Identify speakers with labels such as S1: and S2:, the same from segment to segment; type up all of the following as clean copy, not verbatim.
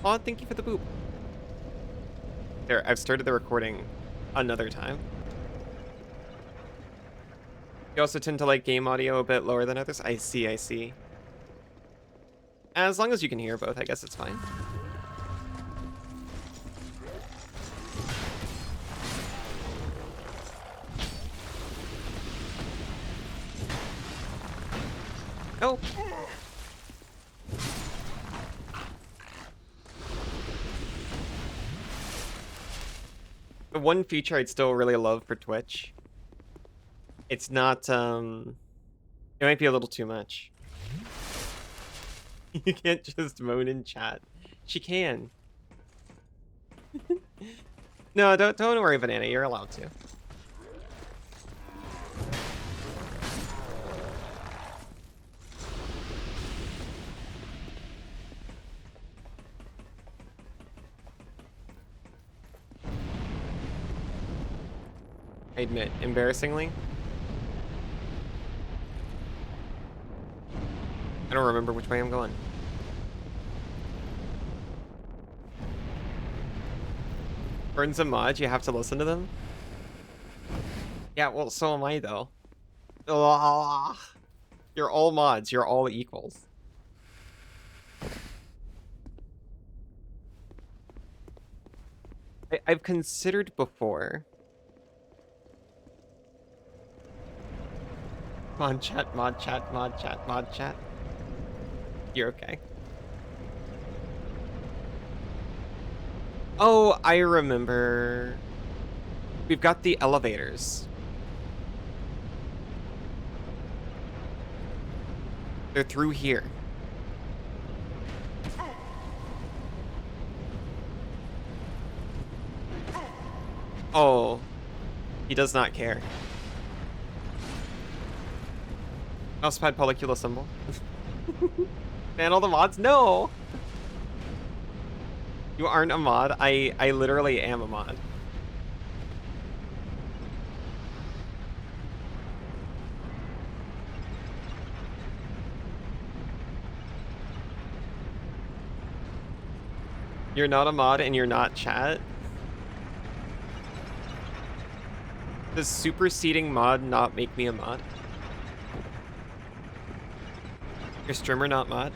S1: Aw, thank you for the boop. There, I've started the recording another time. You also tend to like game audio a bit lower than others? I see, I see. As long as you can hear both, I guess it's fine. Oh! The one feature I'd still really love for Twitch, it's not, it might be a little too much. You can't just moan in chat. She can. No, don't worry, Banana, you're allowed to. I admit, embarrassingly. I don't remember which way I'm going. Burns a mod, you have to listen to them? Yeah, well, so am I, though. Ugh. You're all mods, you're all equals. I've considered before. Mod chat, mod chat, mod chat, mod chat. You're okay. Oh, I remember. We've got the elevators. They're through here. Oh, he does not care. Mousepad polycula symbol. Man, all the mods? No! You aren't a mod? I literally am a mod. You're not a mod and you're not chat? Does superseding mod not make me a mod? Your streamer not mod?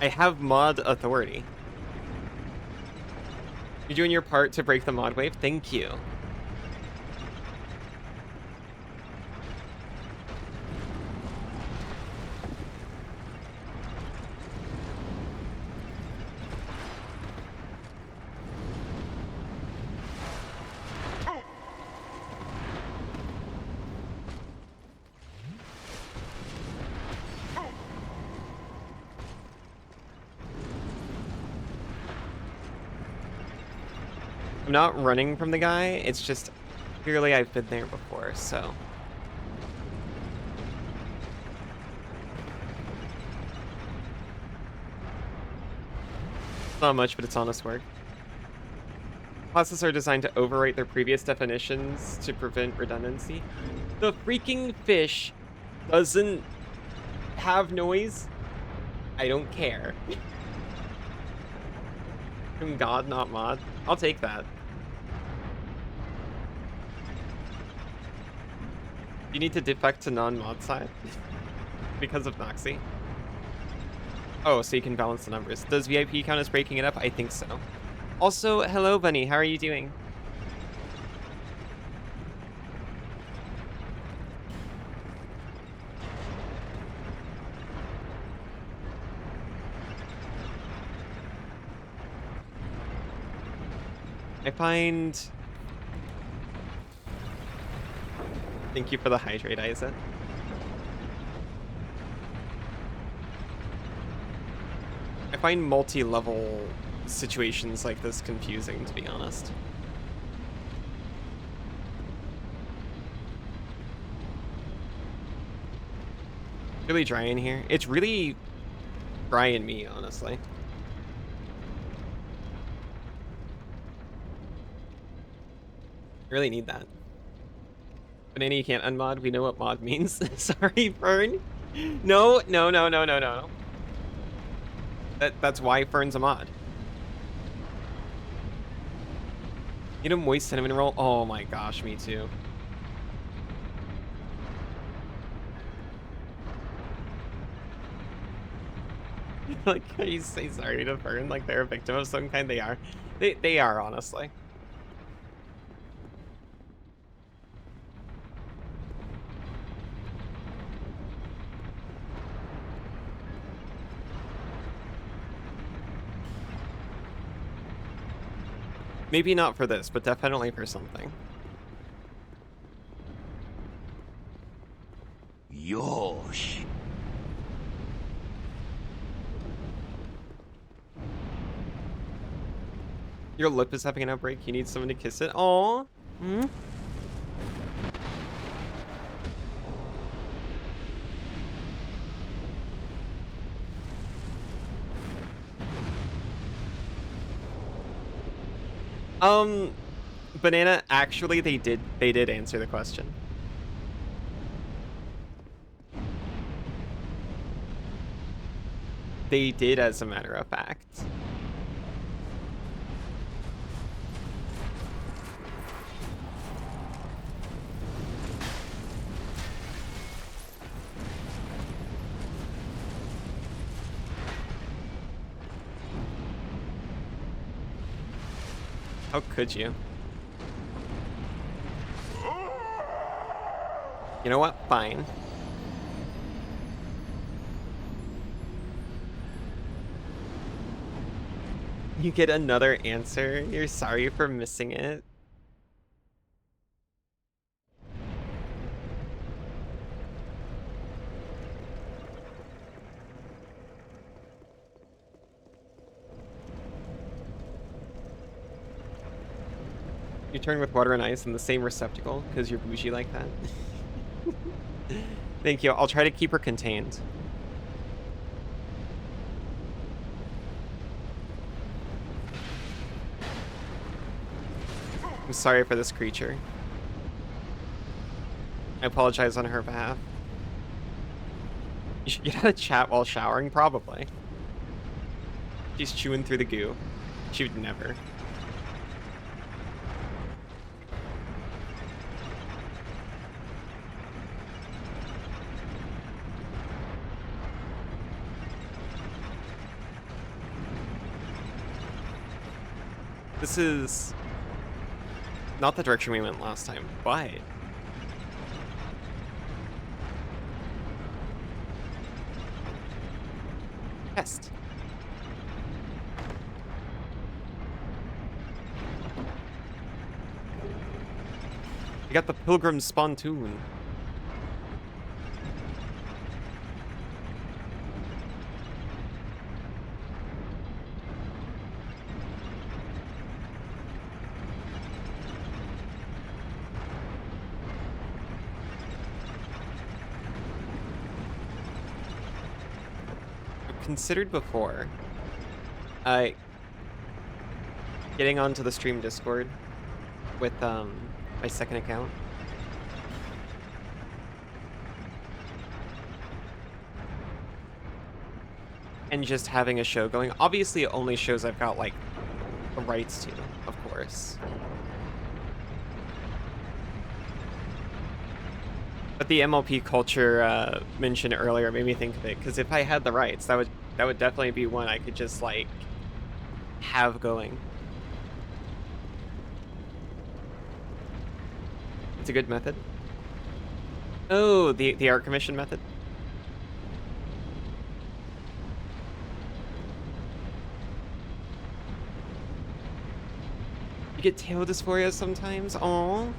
S1: I have mod authority. You're doing your part to break the mod wave? Thank you. I'm not running from the guy, it's just clearly I've been there before, so. It's not much, but it's honest work. Classes are designed to overwrite their previous definitions to prevent redundancy. The freaking fish doesn't have noise. I don't care. I'm God, not mod. I'll take that. You need to defect to non-mod side because of Noxy. Oh, so you can balance the numbers. Does VIP count as breaking it up? I think so. Also, hello, Bunny. How are you doing? I find... Thank you for the hydrate, Isaac. I find multi-level situations like this confusing, to be honest. Really dry in here. It's really dry in me, honestly. I really need that. Banana, you can't unmod. We know what mod means. Sorry, Fern. No, no, no, no, no, no. That's why Fern's a mod. Need a moist cinnamon roll? Oh my gosh, me too. Like, you say sorry to Fern like they're a victim of some kind. They are. They are, honestly. Maybe not for this, but definitely for something.
S2: Yosh.
S1: Your lip is having an outbreak. You need someone to kiss it. Aww. Hmm? Banana, actually, they did answer the question. They did, as a matter of fact. How could you? You know what? Fine. You get another answer. You're sorry for missing it. You turn with water and ice in the same receptacle because you're bougie like that. Thank you. I'll try to keep her contained. I'm sorry for this creature. I apologize on her behalf. You should get out of chat while showering, probably. She's chewing through the goo. She would never. This is not the direction we went last time, but test. You got the Pilgrim's Spontoon. Considered before getting onto the stream Discord with my second account. And just having a show going. Obviously only shows I've got like the rights to, of course. But the MLP culture mentioned earlier made me think of it, because if I had the rights, that would definitely be one I could just like have going. It's a good method. Oh, the art commission method. You get tail dysphoria sometimes. Aww.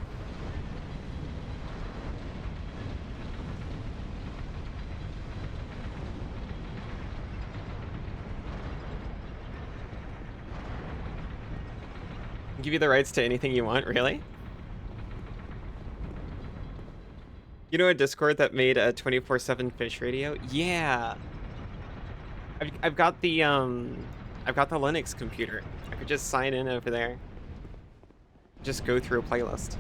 S1: Give you the rights to anything you want, really? You know a Discord that made a 24/7 fish radio? Yeah. I've got the Linux computer. I could just sign in over there. Just go through a playlist.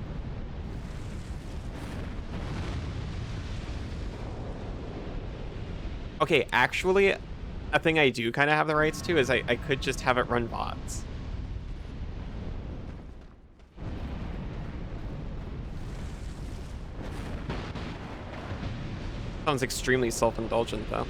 S1: Okay, actually, a thing I do kind of have the rights to is I could just have it run bots. Sounds extremely self-indulgent, though.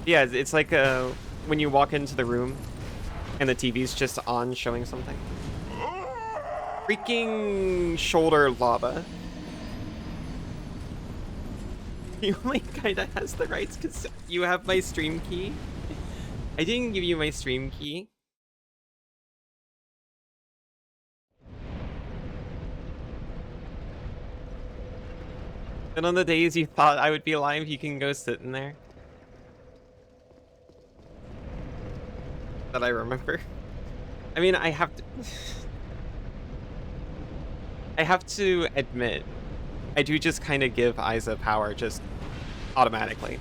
S1: Yeah, it's like when you walk into the room and the TV's just on showing something. Freaking shoulder lava. He only kinda has the rights because you have my stream key. I didn't give you my stream key. And on the days you thought I would be live, you can go sit in there. That I remember. I mean, I have to... I have to admit, I do just kind of give Isa power just automatically.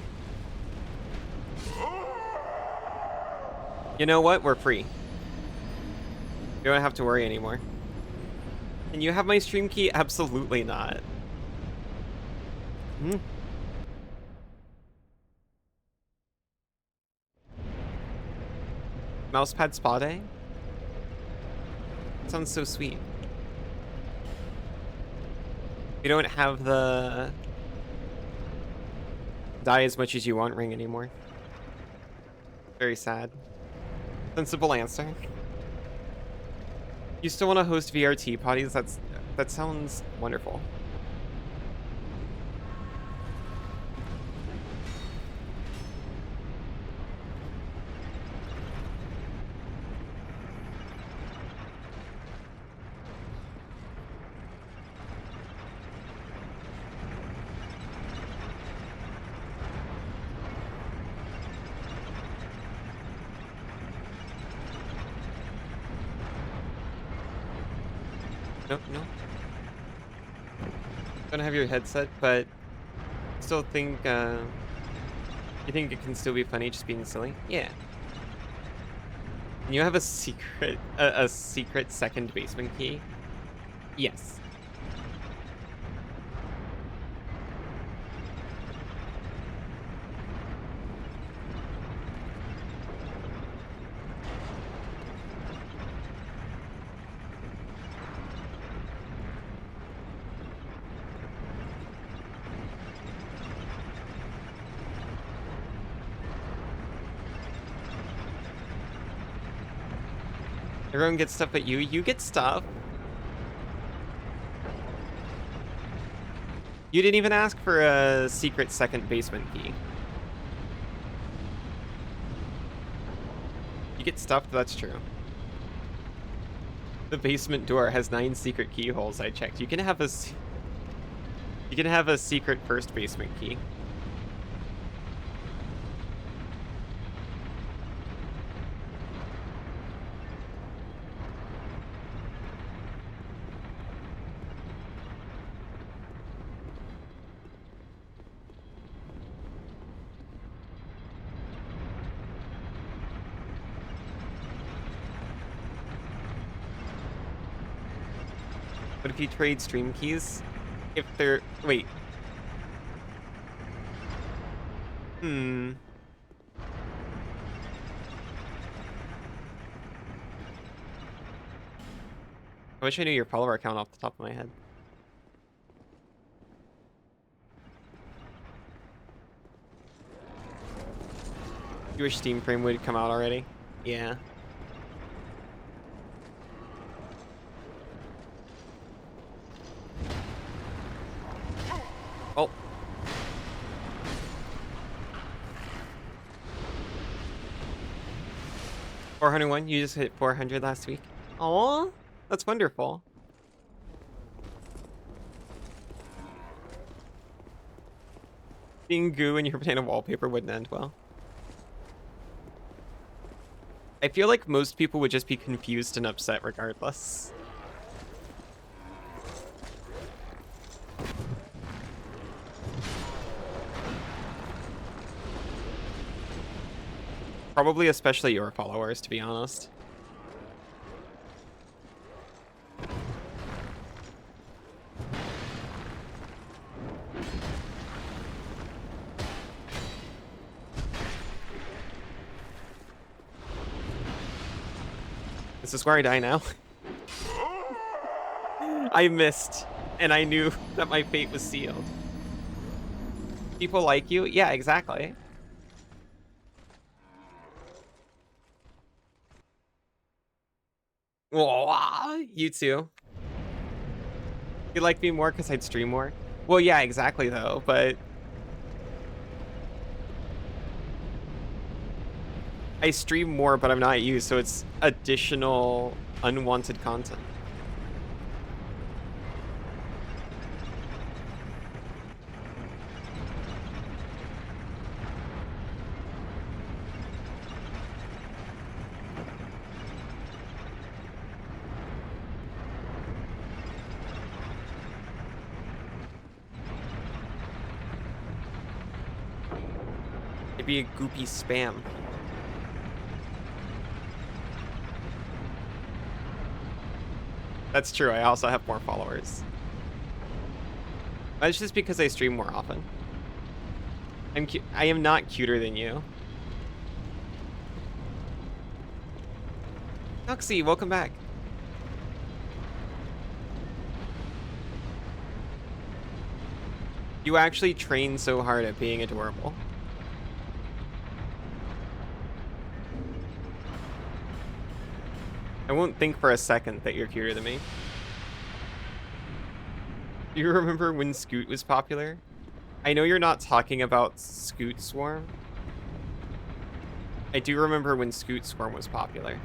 S1: You know what? We're free. You don't have to worry anymore. And you have my stream key? Absolutely not. Hmm. Mousepad spa day? Sounds so sweet. You don't have the die as much as you want ring anymore. Very sad. Sensible answer. You still want to host VRT potties? That sounds wonderful. Nope, no. Don't have your headset, but still think, you think it can still be funny just being silly? Yeah. And you have a secret, a secret second basement key? Yes. Everyone gets stuff but you get stuff. You didn't even ask for a secret second basement key. You get stuff, that's true. The basement door has 9 secret keyholes I checked. You can have a secret first basement key. What if you trade stream keys? If they're... Wait. I wish I knew your follower count off the top of my head. You wish Steam Frame would come out already? Yeah. Oh. $401, you just hit 400 last week. Aw, that's wonderful. Being goo and you're playing a wallpaper wouldn't end well. I feel like most people would just be confused and upset regardless. Probably especially your followers, to be honest. This is where I die now. I missed, and I knew that my fate was sealed. People like you? Yeah, exactly. Wah, you too. You like me more because I'd stream more? Well, yeah, exactly, though, but I stream more, but I'm not you, so it's additional unwanted content. It'd be a goopy spam. That's true, I also have more followers. That's just because I stream more often. I am not cuter than you. Noxie, welcome back. You actually train so hard at being adorable. I won't think for a second that you're cuter than me. Do you remember when Scoot was popular? I know you're not talking about Scoot Swarm. I do remember when Scoot Swarm was popular.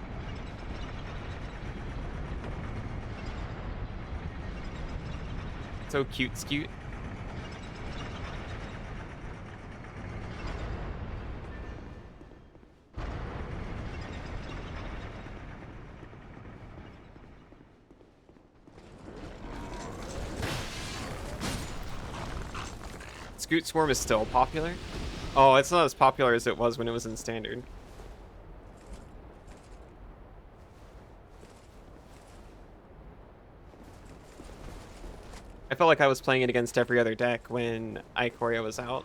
S1: So cute, Scoot. Scoot Swarm is still popular? Oh, it's not as popular as it was when it was in Standard. I felt like I was playing it against every other deck when Ikoria was out.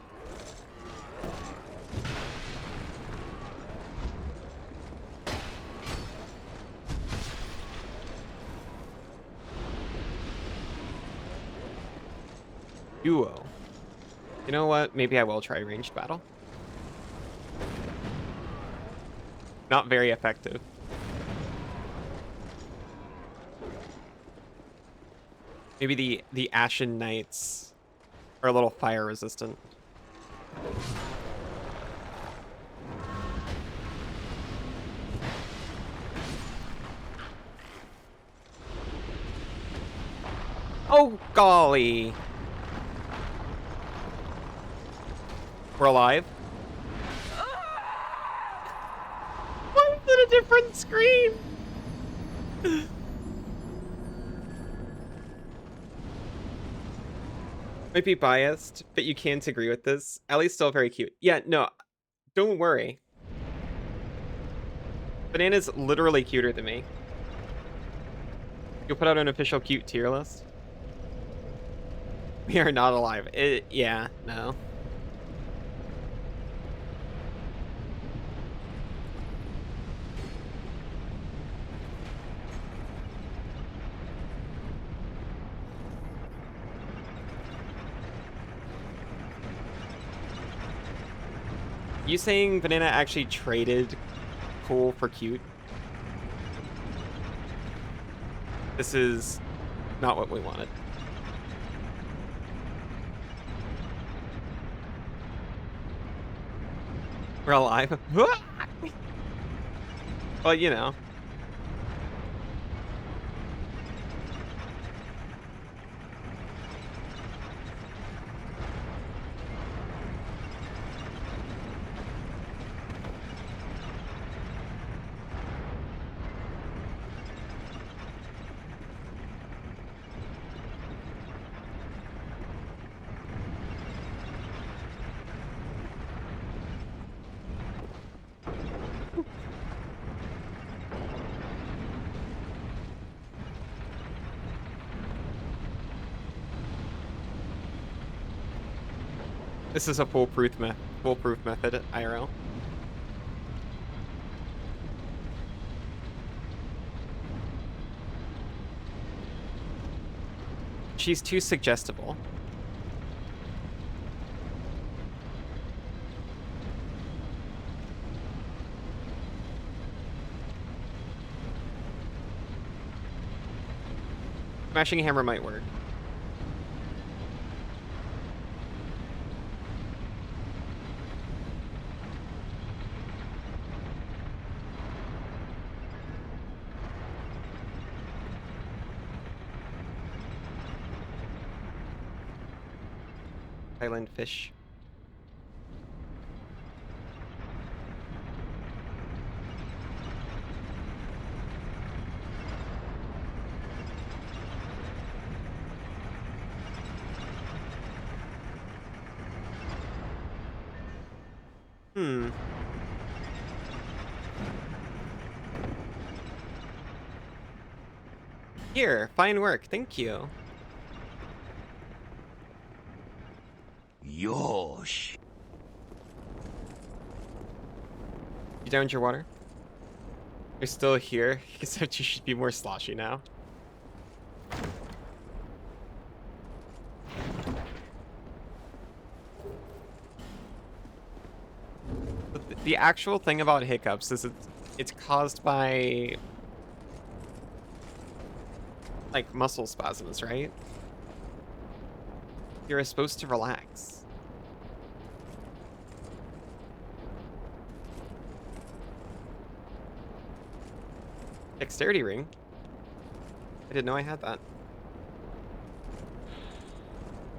S1: Duo. You know what? Maybe I will try ranged battle. Not very effective. Maybe the Ashen Knights are a little fire resistant. Oh, golly. We're alive. Why is it a different screen? Might be biased, but you can't agree with this. Ellie's still very cute. Yeah, no, don't worry. Banana's literally cuter than me. You'll put out an official cute tier list? We are not alive. Yeah, no. You saying Banana actually traded cool for cute? This is not what we wanted. We're alive. Well, you know. This is a foolproof method, IRL. She's too suggestible. Smashing hammer might work. Island fish. Hmm. Here, fine work. Thank you.
S2: Yosh.
S1: You downed your water? You're still here, except you should be more sloshy now. But the actual thing about hiccups is it's caused by like muscle spasms, right? You're supposed to relax. Dexterity ring? I didn't know I had that.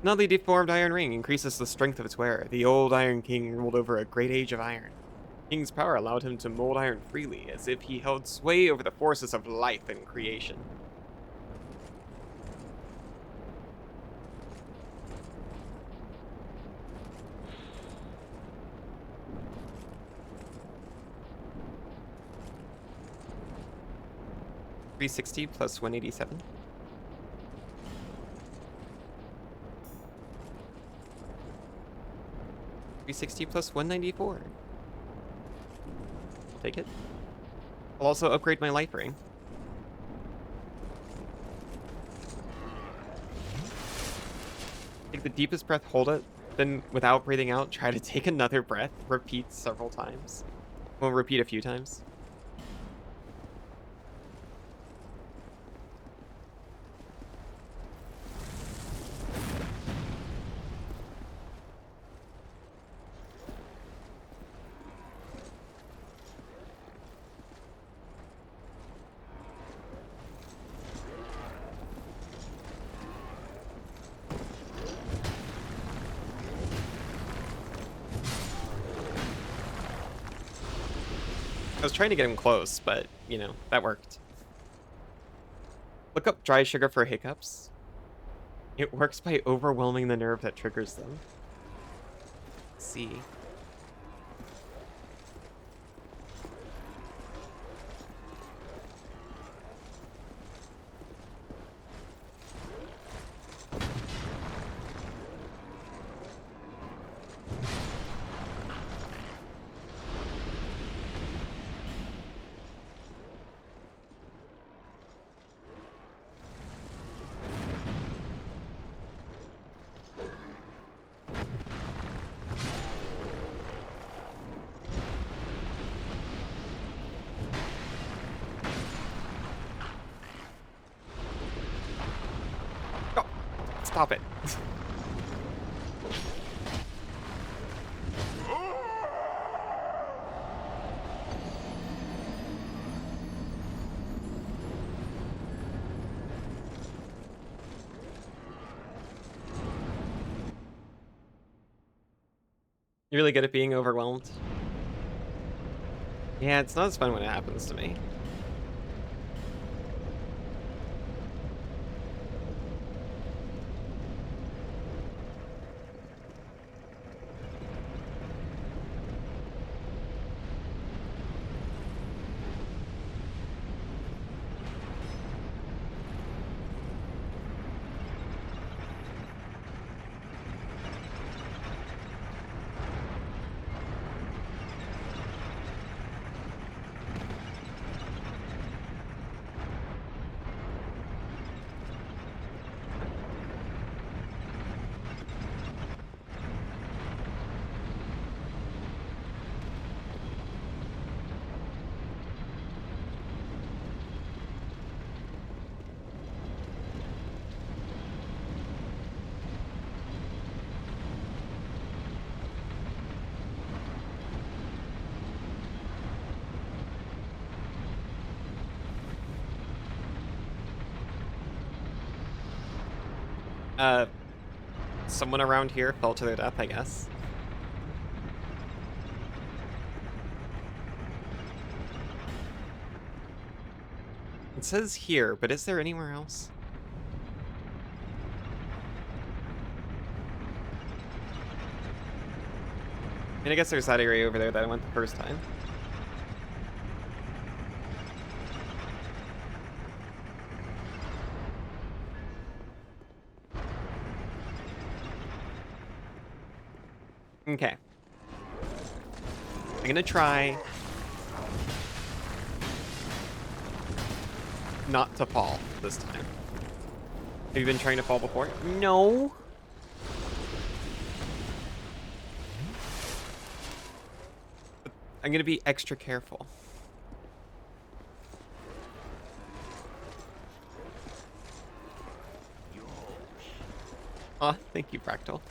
S1: Nullly deformed iron ring increases the strength of its wearer. The old Iron King ruled over a great age of iron. King's power allowed him to mold iron freely, as if he held sway over the forces of life and creation. $360 plus 187. $360 plus 194. I'll take it. I'll also upgrade my life ring. Take the deepest breath, hold it, then without breathing out, try to take another breath. Repeat several times. We'll repeat a few times. I was trying to get him close, but, you know, that worked. Look up dry sugar for hiccups. It works by overwhelming the nerve that triggers them. Let's see. Oh, stop it. You're really good at being overwhelmed. Yeah, it's not as fun when it happens to me. Uh, someone around here fell to their death, I guess. It says here, but is there anywhere else? I mean, I guess there's that area over there that I went the first time. Okay. I'm gonna try not to fall this time. Have you been trying to fall before? No. I'm gonna be extra careful. Oh, thank you, Fractal.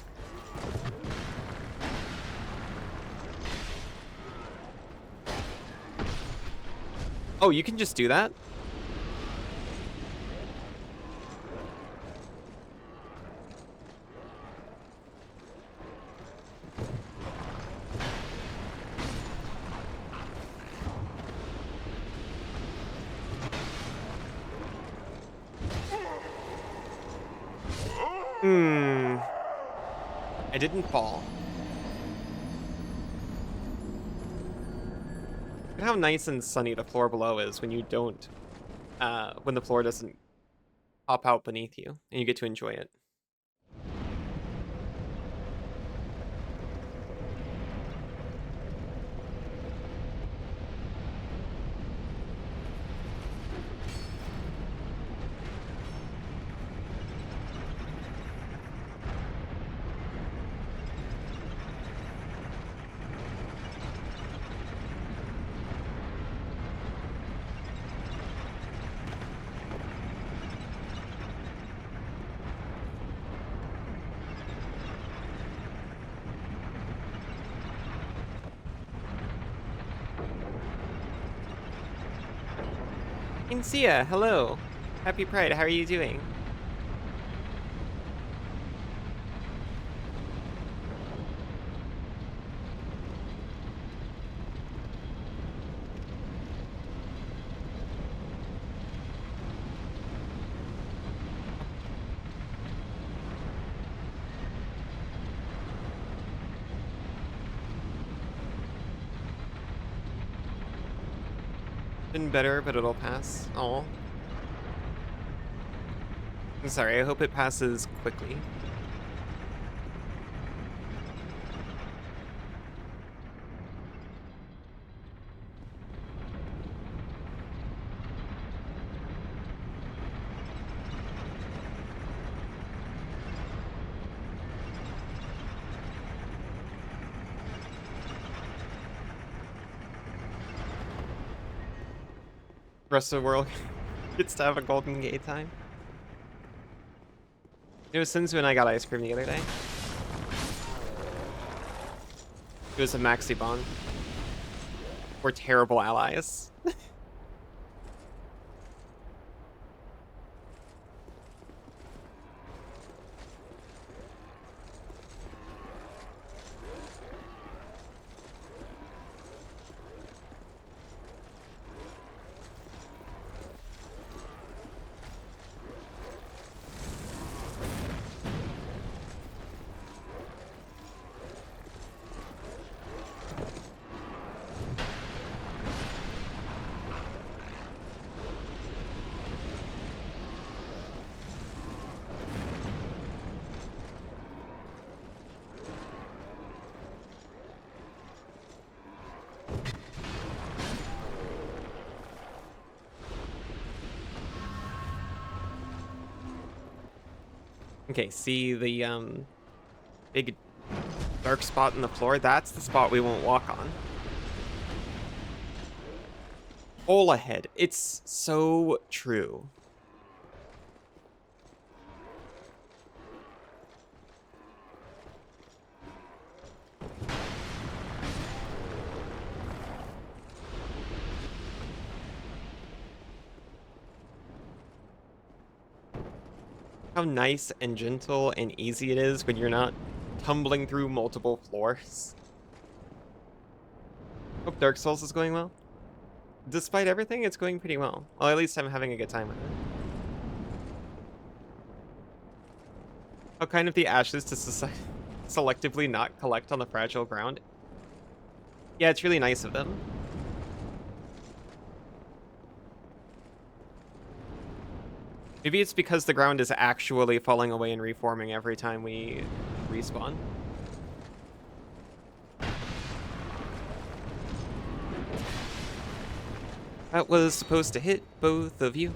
S1: Oh, you can just do that? Hmm. I didn't fall. Look at how nice and sunny the floor below is when you don't, when the floor doesn't pop out beneath you, and you get to enjoy it. Insia, hello. Happy Pride, how are you doing? Been better, but it'll pass. Oh. I'm sorry, I hope it passes quickly. Rest of the world gets to have a golden gate time. It was Sinzu and I got ice cream the other day. It was a maxi bond. We're terrible allies. Okay, see the big dark spot in the floor? That's the spot we won't walk on. Hole ahead. It's so true. how nice and gentle and easy it is when you're not tumbling through multiple floors. Hope Dark Souls is going well. Despite everything, it's going pretty well. Well, at least I'm having a good time with it. How kind of the ashes to selectively not collect on the fragile ground. Yeah, it's really nice of them. Maybe it's because the ground is actually falling away and reforming every time we respawn. That was supposed to hit both of you.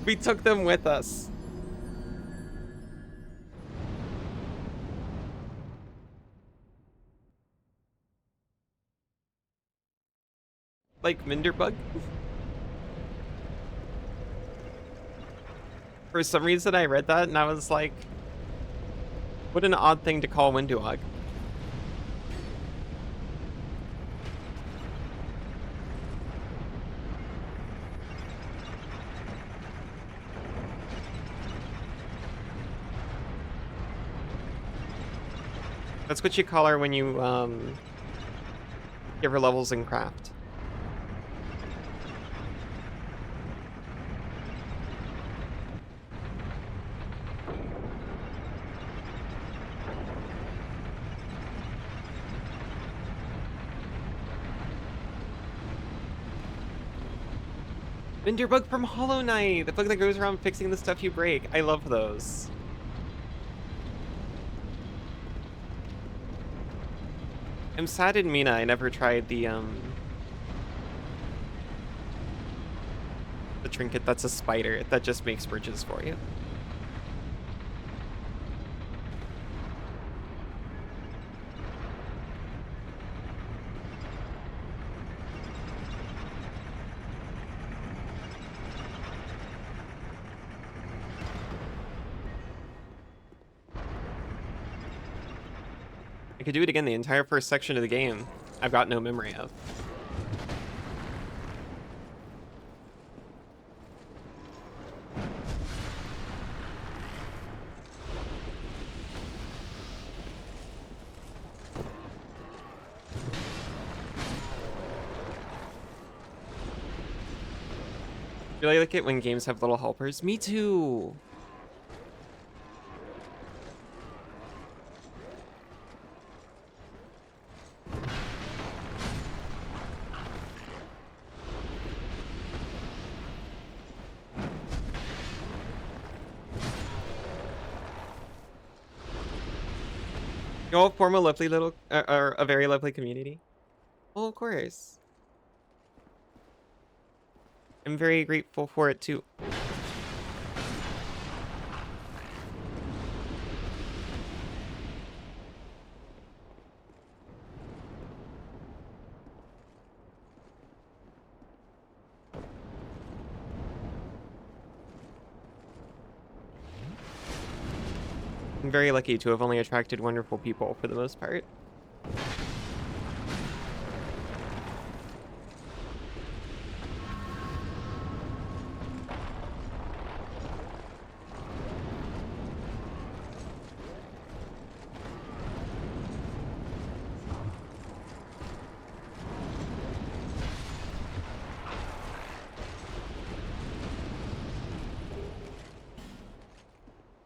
S1: We took them with us. Like Minderbug? For some reason I read that and I was like, what an odd thing to call Windowog. That's what you call her when you give her levels in craft. Minderbug from Hollow Knight, the bug that goes around fixing the stuff you break. I love those. I'm sad in Mina I never tried the trinket that's a spider that just makes bridges for you. I could do it again, the entire first section of the game I've got no memory of. Really like it when games have little helpers. Me too. You all form a lovely little, or a very lovely community. Well, of course. I'm very grateful for it too. I'm very lucky to have only attracted wonderful people for the most part.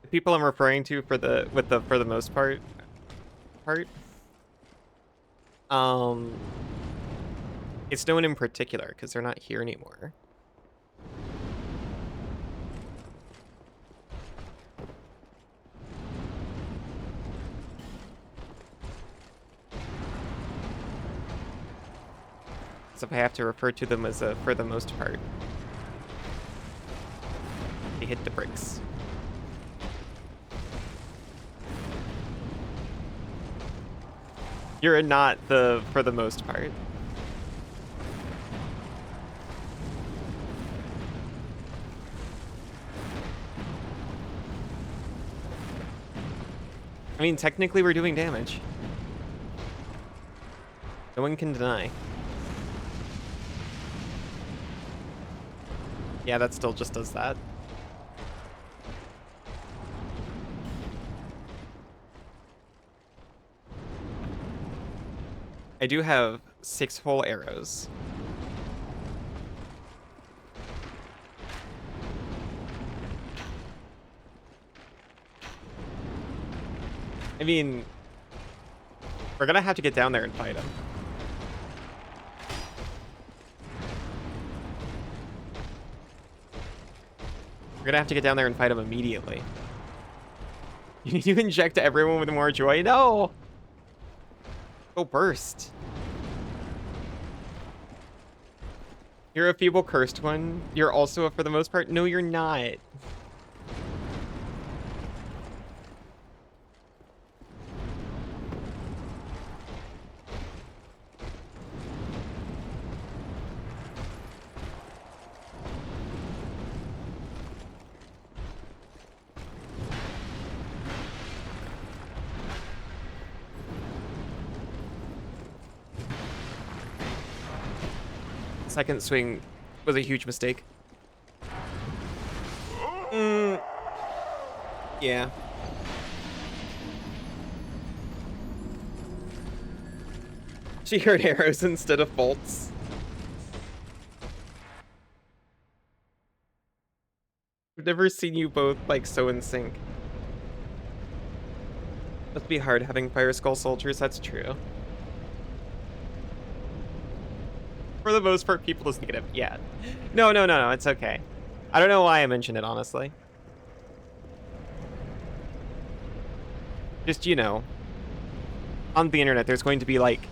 S1: The people I'm referring to for the for the most part it's no one in particular because they're not here anymore. So if I have to refer to them as a for the most part, they hit the bricks. You're not the for the most part. I mean, technically we're doing damage. No one can deny. Yeah, that still just does that. I do have 6 whole arrows. I mean, we're gonna have to get down there and fight him. We're gonna have to get down there and fight him immediately. You need to inject everyone with more joy? No! Go burst. You're a feeble cursed one. You're also, for the most part, no, you're not. Second swing was a huge mistake. Yeah. She heard arrows instead of bolts. I've never seen you both, like, so in sync. Must be hard having Fire Skull soldiers, that's true. For the most part, people just negative. Yeah. No, it's okay. I don't know why I mentioned it, honestly. Just, you know, on the internet, there's going to be, like,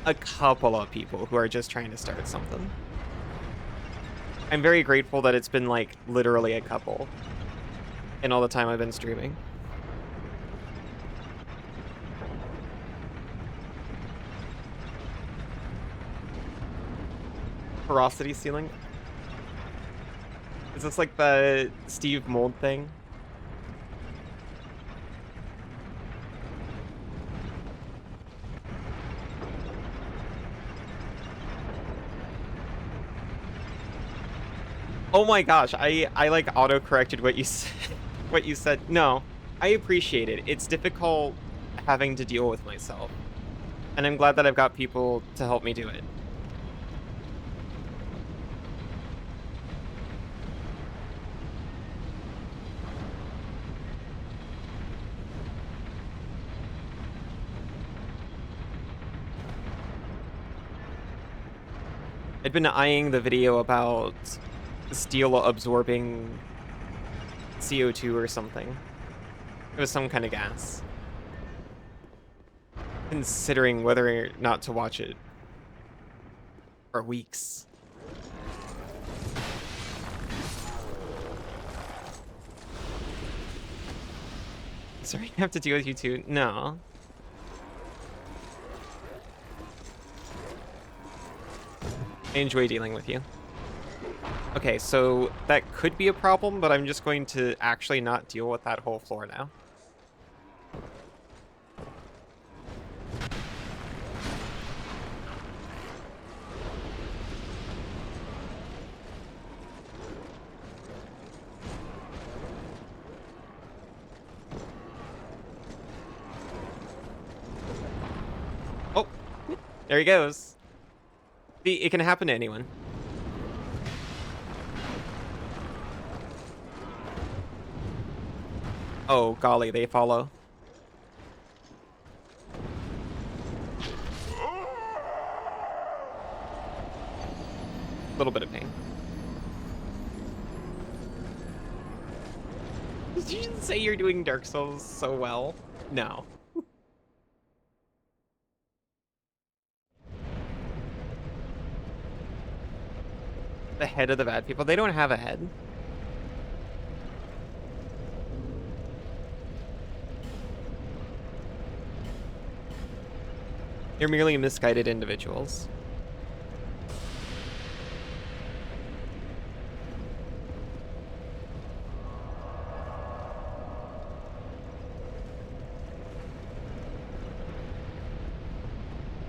S1: a couple of people who are just trying to start something. I'm very grateful that it's been, like, literally a couple in all the time I've been streaming. Ferocity ceiling? Is this like the Steve Mold thing? Oh my gosh, I like auto-corrected what you said. What you said. No, I appreciate it. It's difficult having to deal with myself. And I'm glad that I've got people to help me do it. I'd been eyeing the video about steel absorbing CO2 or something. It was some kind of gas. Considering whether or not to watch it for weeks. Sorry, I have to deal with you too. No. I enjoy dealing with you. Okay, so that could be a problem, but I'm just going to actually not deal with that whole floor now. Oh, there he goes. See, it can happen to anyone. Oh, golly, they follow. A little bit of pain. Did you just say you're doing Dark Souls so well? No. The head of the bad people. They don't have a head. They're merely misguided individuals.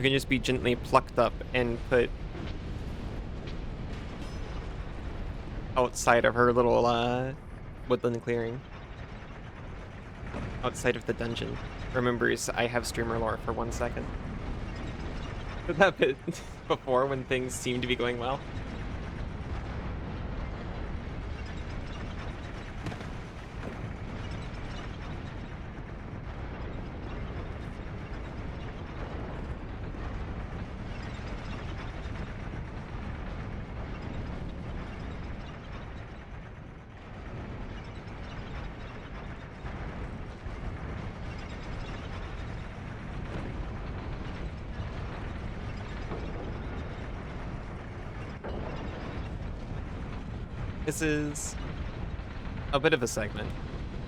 S1: We can just be gently plucked up and put outside of her little woodland clearing. Outside of the dungeon. Remembers I have streamer lore for 1 second. Did that bit before when things seem to be going well. This is a bit of a segment,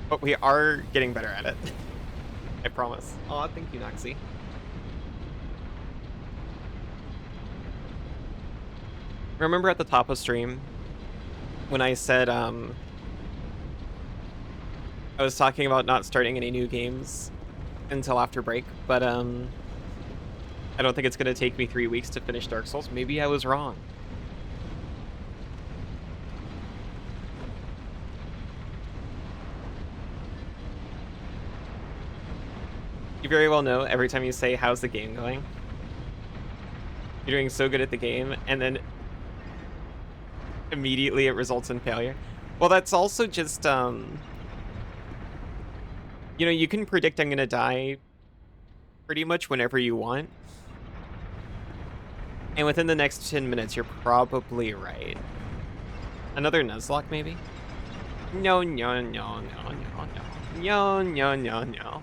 S1: but we are getting better at it. I promise. Aw, thank you, Noxie. Remember at the top of stream when I said I was talking about not starting any new games until after break, but I don't think it's gonna take me 3 weeks to finish Dark Souls. Maybe I was wrong. You very well know every time you say, how's the game going? You're doing so good at the game, and then immediately it results in failure. Well, that's also just, you know, you can predict I'm gonna die pretty much whenever you want. And within the next 10 minutes, you're probably right. Another Nuzlocke, maybe? No, no, no, no, no, no. No, no, no, no.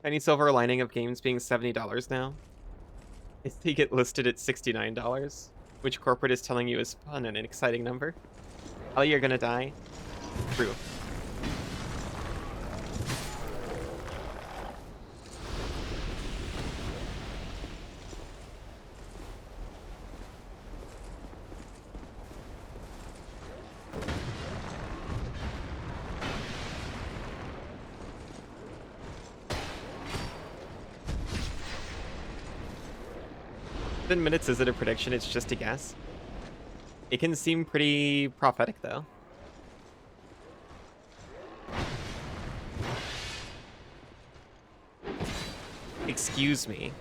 S1: Any silver lining of games being $70 now is they get listed at $69, which corporate is telling you is fun and an exciting number. How you're gonna die? True. Minutes isn't a prediction, it's just a guess. It can seem pretty prophetic, though. Excuse me.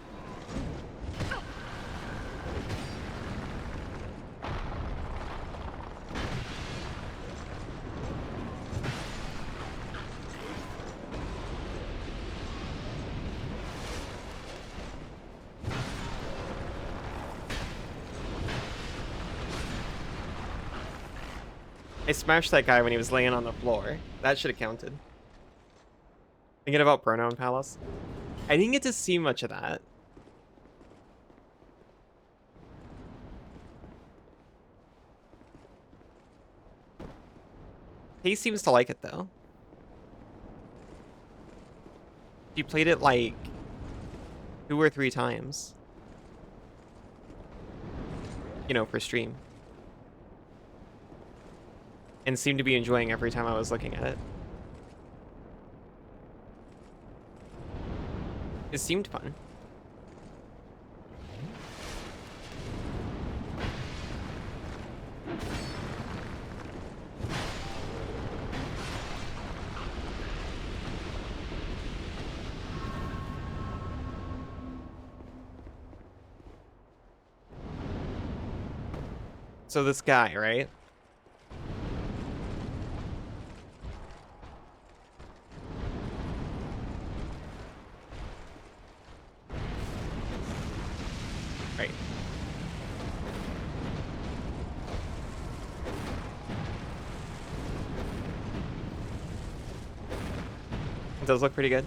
S1: I smashed that guy when he was laying on the floor. That should have counted. Thinking about Pronoun Palace. I didn't get to see much of that. He seems to like it, though. He played it, like, 2 or 3 times. You know, for stream. And seemed to be enjoying every time I was looking at it. It seemed fun. So this guy, right? Right. It does look pretty good.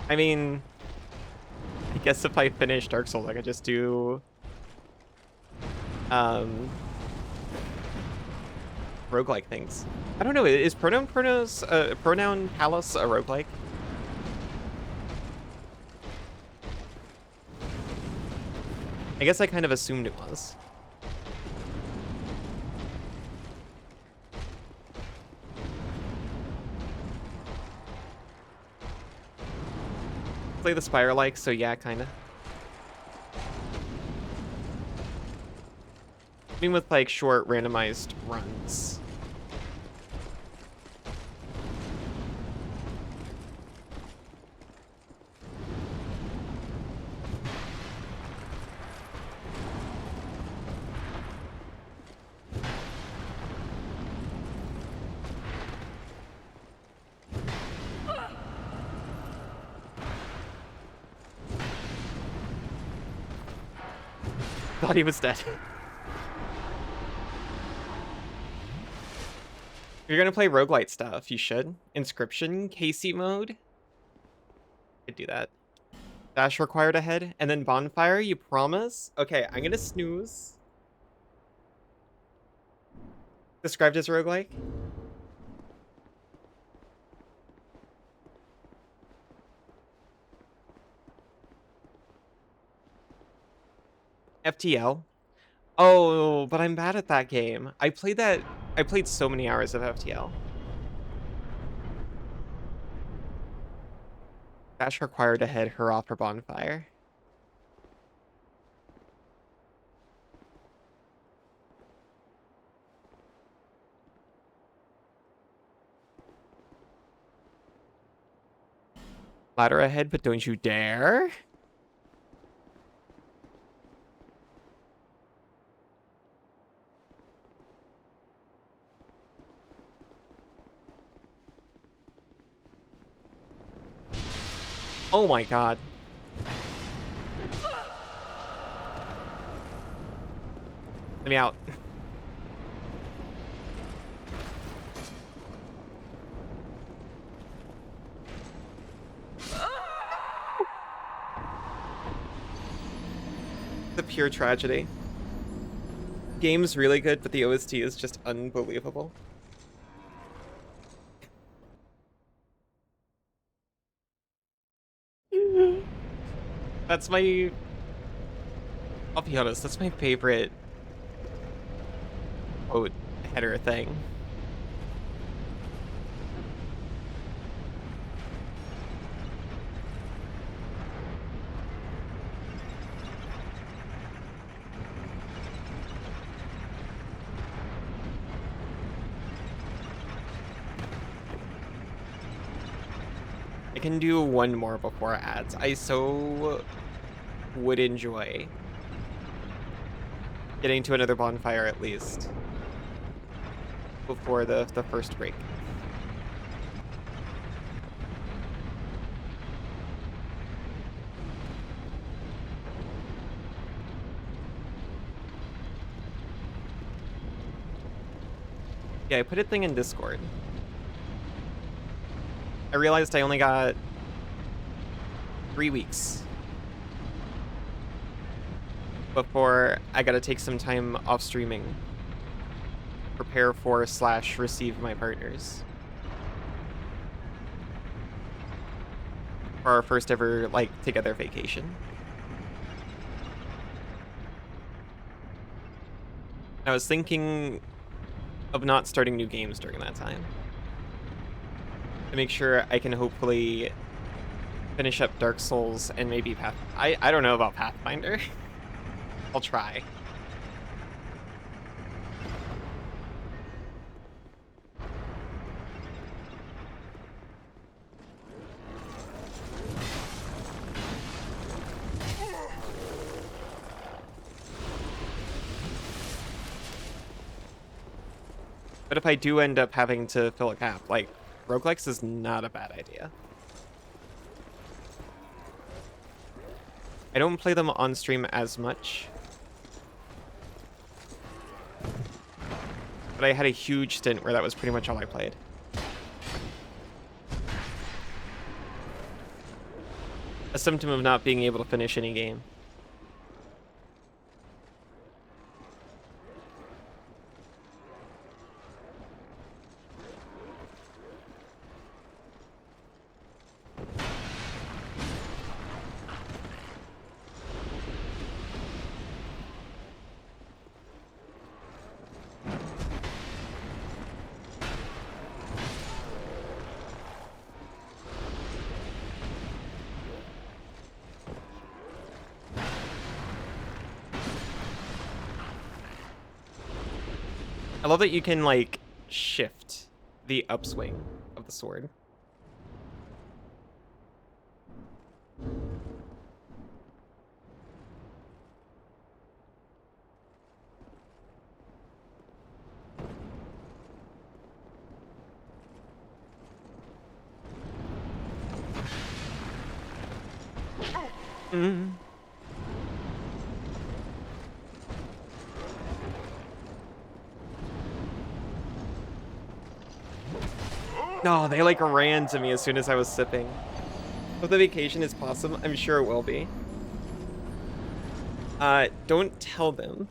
S1: I mean, I guess if I finish Dark Souls, I could just do roguelike things. I don't know, is Pronoun Palace a roguelike? I guess I kind of assumed it was. play the Spire-like, so yeah, kinda. I mean with, like, short, randomized runs. Thought he was dead. If you're gonna play roguelite stuff, you should. Inscription, Casey mode. Could do that. Dash required ahead, and then bonfire, you promise? Okay, I'm gonna snooze. Described as roguelike? FTL? Oh, but I'm bad at that game. I played so many hours of FTL. Dash required ahead, hurrah for bonfire. Ladder ahead, but don't you dare. Oh my god. Let me out. The pure tragedy. Game's really good, but the OST is just unbelievable. That's my... I'll be honest, that's my favorite quote header thing. I can do one more before ads. I so would enjoy getting to another bonfire at least before the first break. Yeah, I put a thing in Discord. I realized I only got 3 weeks before I gotta take some time off streaming, prepare for / receive my partners for our first ever like together vacation. I was thinking of not starting new games during that time to make sure I can hopefully finish up Dark Souls and maybe I don't know about Pathfinder. I'll try. But if I do end up having to fill a cap, like, roguelikes is not a bad idea. I don't play them on stream as much, but I had a huge stint where that was pretty much all I played. A symptom of not being able to finish any game. I love that you can, like, shift the upswing of the sword. Mm. No, they, like, ran to me as soon as I was sipping. If the vacation is possum, I'm sure it will be. Don't tell them.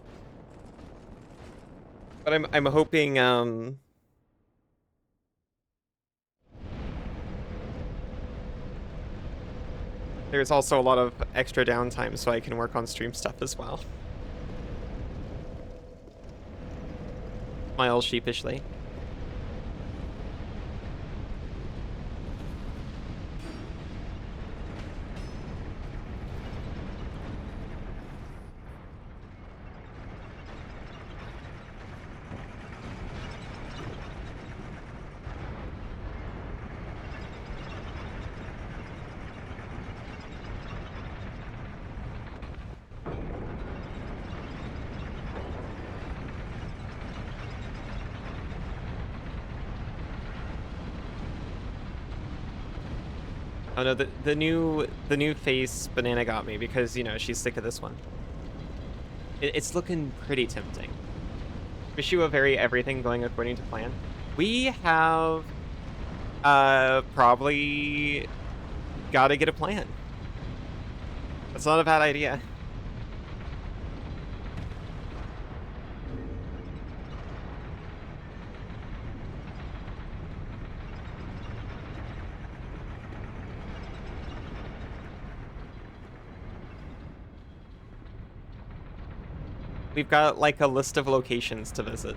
S1: But I'm hoping, there's also a lot of extra downtime so I can work on stream stuff as well. Smile sheepishly. Oh no, the new face Banana got me because, you know, she's sick of this one. It's looking pretty tempting. Wish you a very everything going according to plan. We have probably gotta get a plan. That's not a bad idea. We've got like a list of locations to visit.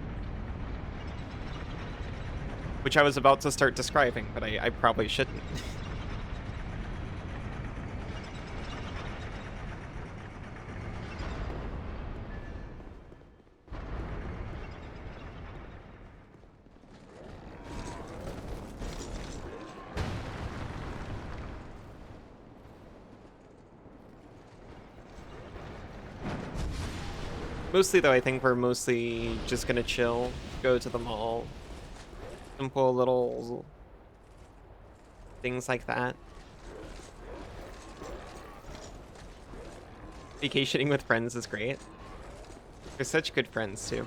S1: Which I was about to start describing, but I probably shouldn't. Mostly, though, I think we're mostly just gonna chill, go to the mall. Simple little things like that. Vacationing with friends is great. They're such good friends, too.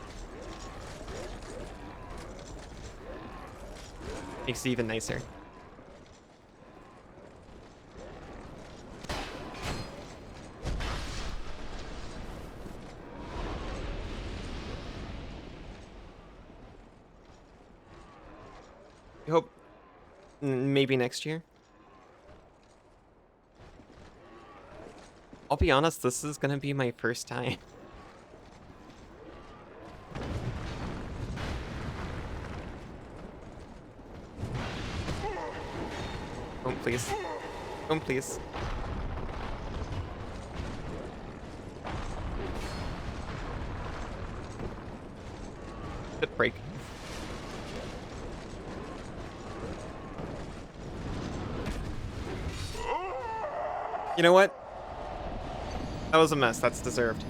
S1: Makes it even nicer. I hope maybe next year. I'll be honest, this is gonna be my first time. Don't please. Don't please. Good break. You know what? That was a mess. That's deserved.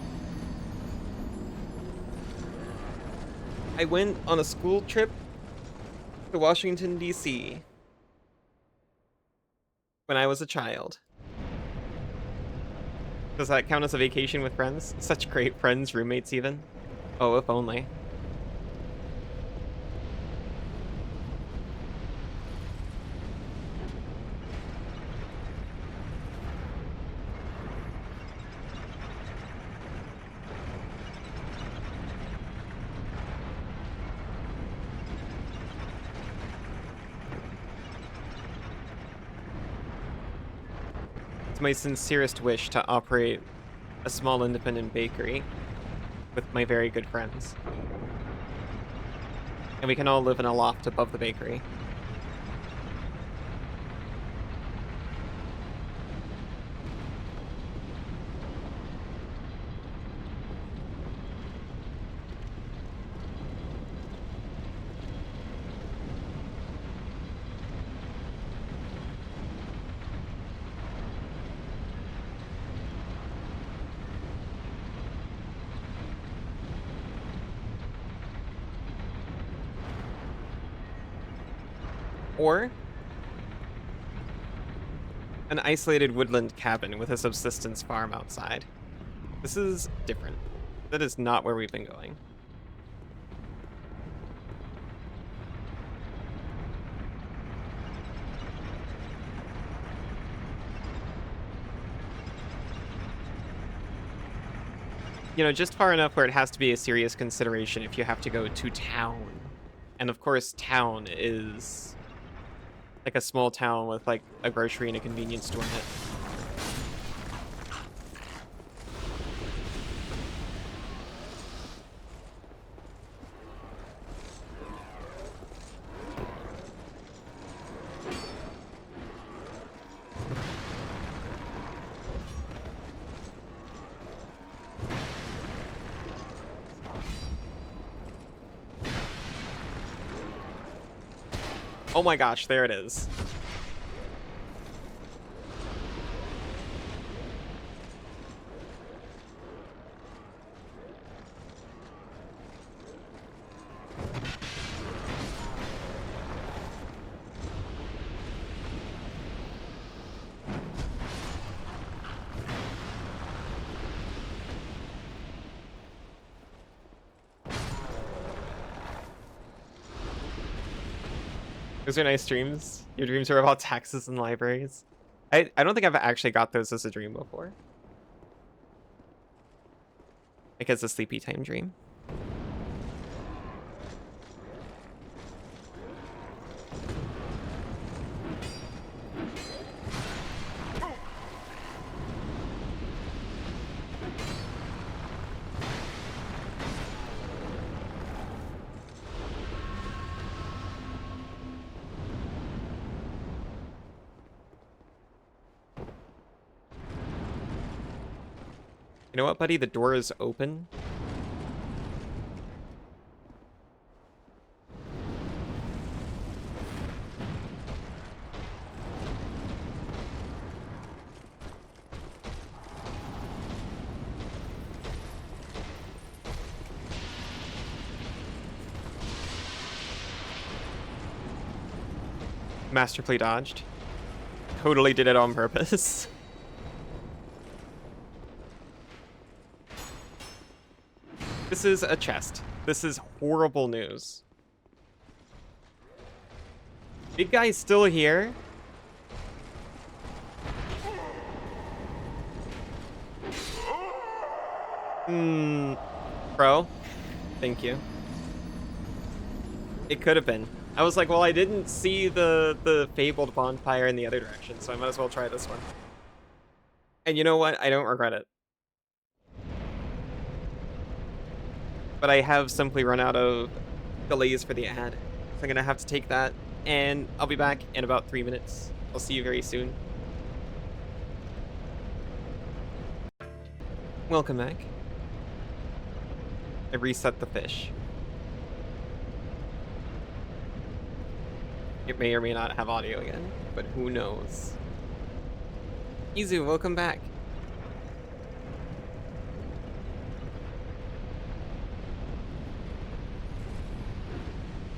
S1: I went on a school trip to Washington, D.C. when I was a child. Does that count as a vacation with friends? Such great friends, roommates even. Oh, if only. It's my sincerest wish to operate a small independent bakery with my very good friends. And we can all live in a loft above the bakery. Or an isolated woodland cabin with a subsistence farm outside. This is different. That is not where we've been going. You know, just far enough where it has to be a serious consideration if you have to go to town. And of course, town is like a small town with like a grocery and a convenience store in it. Oh my gosh, there it is. Those are nice dreams. Your dreams are about taxes and libraries. I don't think I've actually got those as a dream before. Like as a sleepy time dream. You know what, buddy? The door is open. Masterfully dodged. Totally did it on purpose. This is a chest. This is horrible news. Big guy's still here. Bro. Thank you. It could have been. I was like, well, I didn't see the fabled bonfire in the other direction, so I might as well try this one. And you know what? I don't regret it. But I have simply run out of delays for the ad. So I'm gonna have to take that, and I'll be back in about 3 minutes. I'll see you very soon. Welcome back. I reset the fish. It may or may not have audio again, but who knows. Izu, welcome back.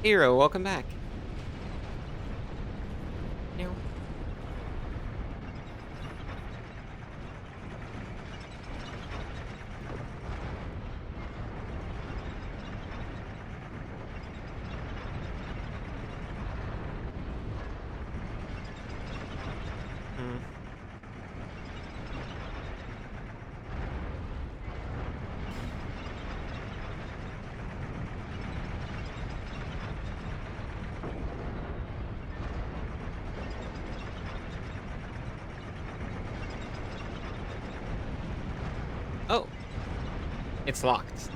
S1: Hero, welcome back. Meow. Oh. It's locked.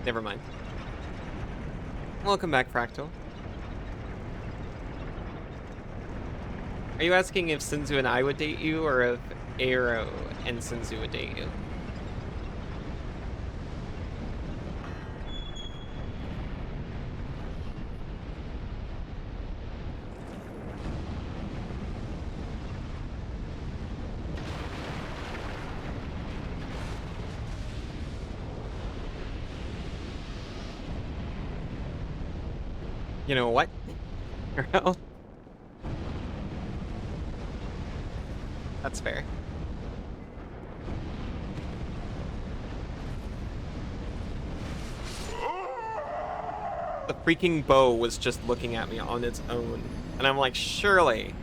S1: Never mind. Welcome back, Fractal. Are you asking if Sinzu and I would date you, or if Arrow and Sinzu would date you? You know what? Well, that's fair. The freaking bow was just looking at me on its own. And I'm like, surely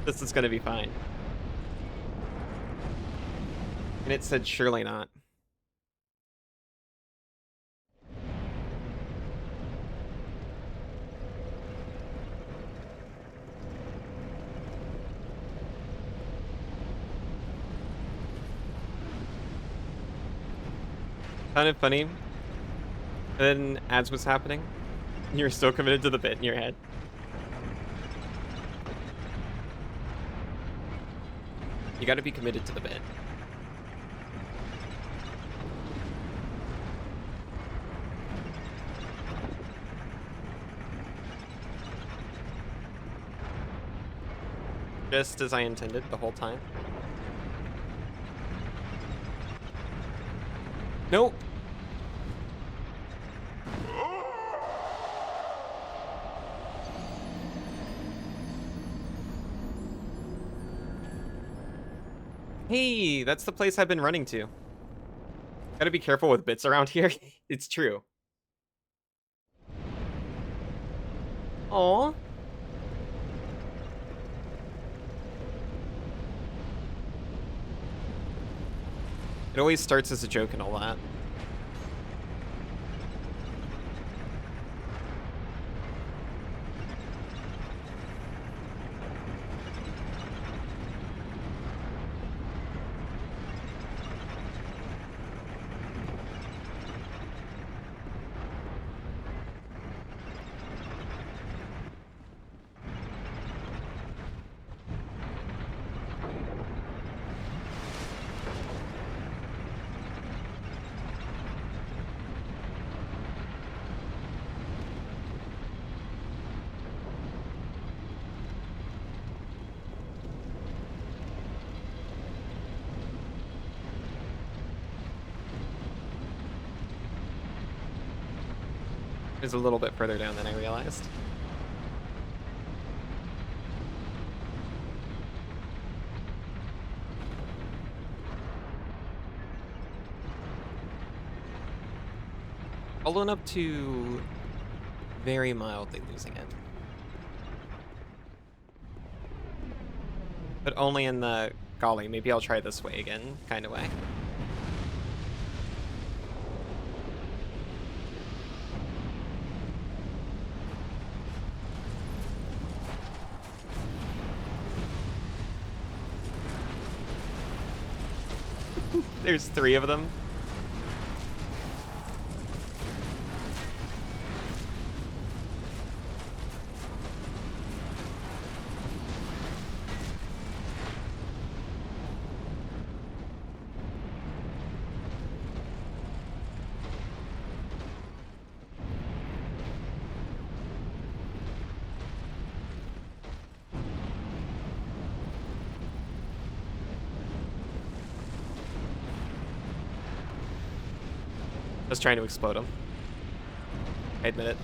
S1: this is gonna be fine. And it said, surely not. Kind of funny. And then ads was happening. And you're still committed to the bit in your head. You gotta be committed to the bit. Just as I intended the whole time. Nope. Hey, that's the place I've been running to. Gotta be careful with bits around here. It's true. Aw. It always starts as a joke and all that. It was a little bit further down than I realized. I'll own up to very mildly losing it. But only in the, golly, maybe I'll try this way again kind of way. There's 3 of them. Just trying to explode him. I admit it.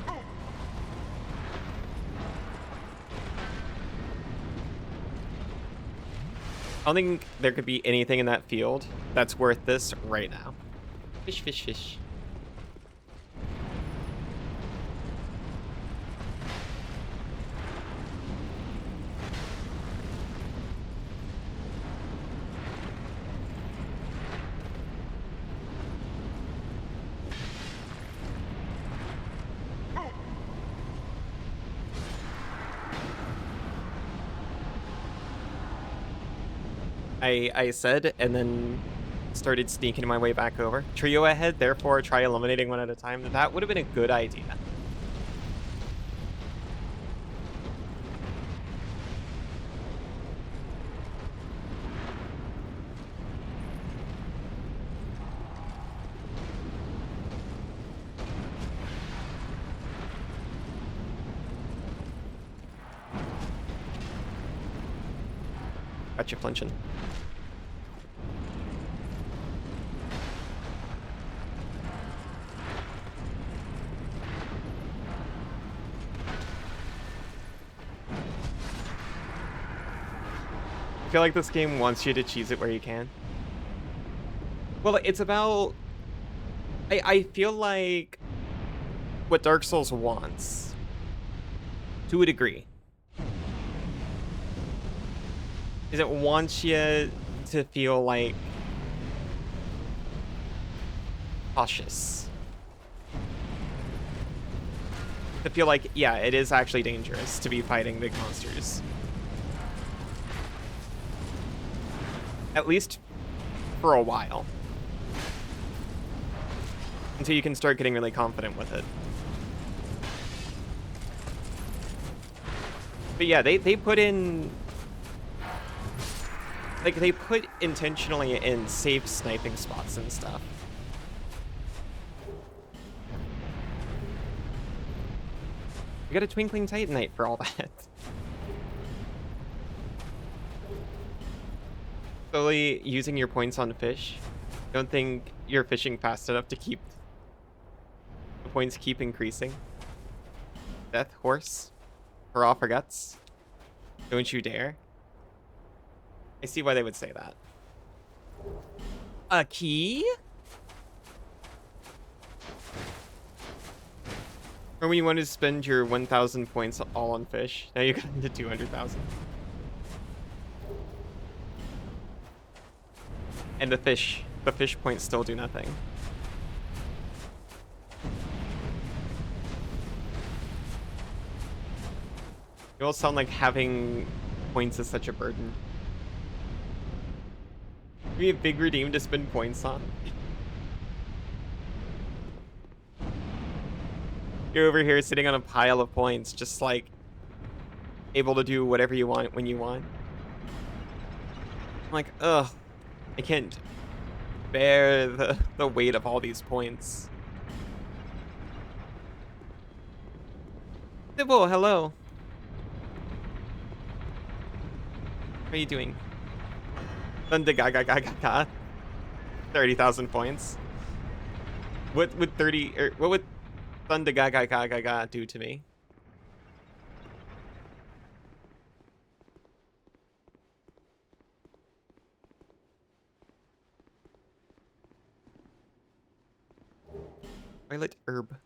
S1: I don't think there could be anything in that field that's worth this right now. Fish, fish, fish. I said, and then started sneaking my way back over. Trio ahead, therefore try eliminating one at a time. That would have been a good idea. Got you flinching. I feel like this game wants you to cheese it where you can. Well, it's about... I feel like what Dark Souls wants, to a degree, is it wants you to feel like cautious. To feel like, yeah, it is actually dangerous to be fighting big monsters. At least for a while. Until you can start getting really confident with it. But yeah, they put in... Like, they put intentionally in safe sniping spots and stuff. You got a Twinkling Titanite for all that. Slowly using your points on fish. Don't think you're fishing fast enough to keep... The points keep increasing. Death horse. Hurrah for guts. Don't you dare. I see why they would say that. A key? Or when you wanted to spend your 1,000 points all on fish. Now you got into 200,000. And the fish points still do nothing. You all sound like having points is such a burden. Be a big redeem to spend points on. You're over here sitting on a pile of points, just like able to do whatever you want when you want. I'm like, ugh, I can't bear the weight of all these points. Sybil, hello. How are you doing? Thunder gaga gaga gaga. 30,000 points. What would 30 or what would Thunder gaga gaga gaga do to me? Violet herb.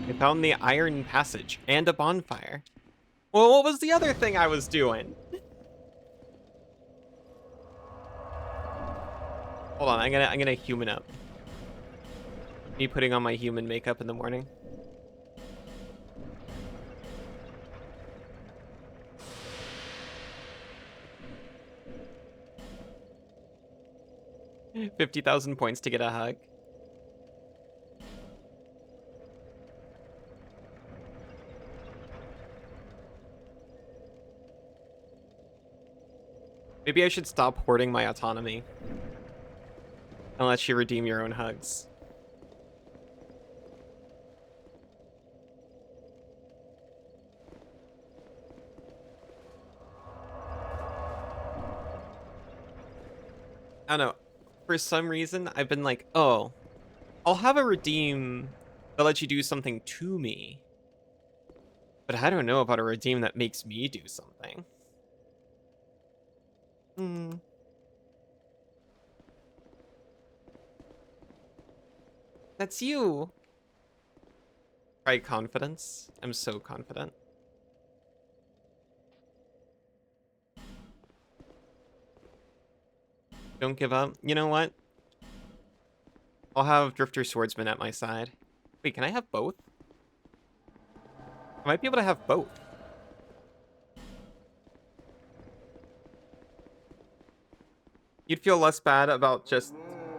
S1: I found the iron passage and a bonfire. Well, what was the other thing I was doing? Hold on, I'm gonna human up. Me putting on my human makeup in the morning. $50,000 points to get a hug. Maybe I should stop hoarding my autonomy. And let you redeem your own hugs. I don't know. For some reason, I've been like, oh, I'll have a redeem that lets you do something to me. But I don't know about a redeem that makes me do something. That's you. Right, confidence. I'm so confident. Don't give up. You know what? I'll have Drifter Swordsman at my side. Wait, can I have both? I might be able to have both. You'd feel less bad about just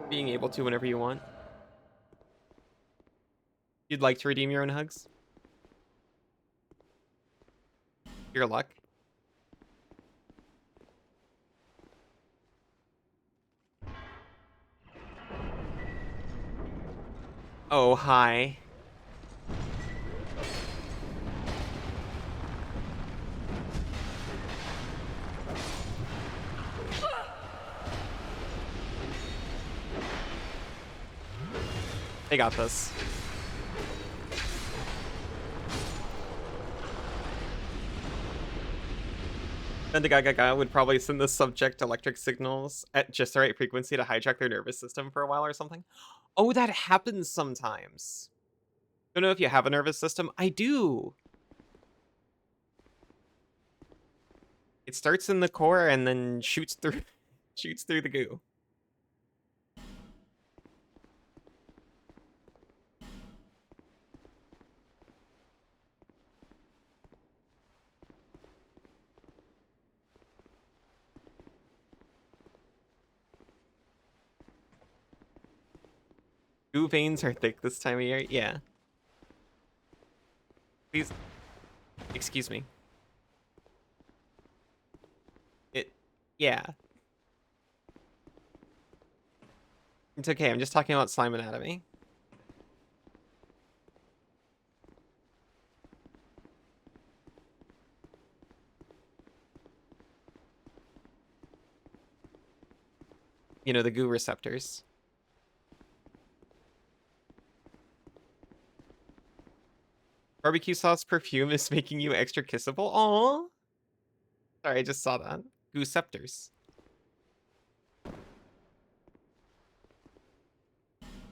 S1: being able to whenever you want. You'd like to redeem your own hugs? Your luck. Oh, hi. They got this. Then the Gaga would probably send the subject electric signals at just the right frequency to hijack their nervous system for a while or something. Oh, that happens sometimes. Don't know if you have a nervous system. I do. It starts in the core and then shoots through shoots through the goo. Goo veins are thick this time of year. Yeah. Please, excuse me. It, yeah. It's okay. I'm just talking about slime anatomy. You know, the goo receptors. Barbecue sauce perfume is making you extra kissable. Aww. Sorry, I just saw that. Goo scepters.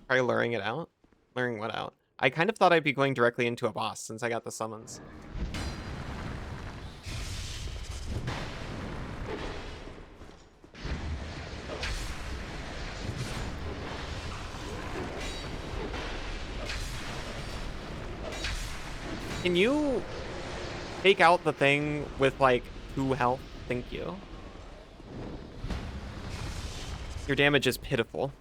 S1: Try luring it out? Luring what out? I kind of thought I'd be going directly into a boss since I got the summons. Can you take out the thing with, like, 2 health? Thank you. Your damage is pitiful.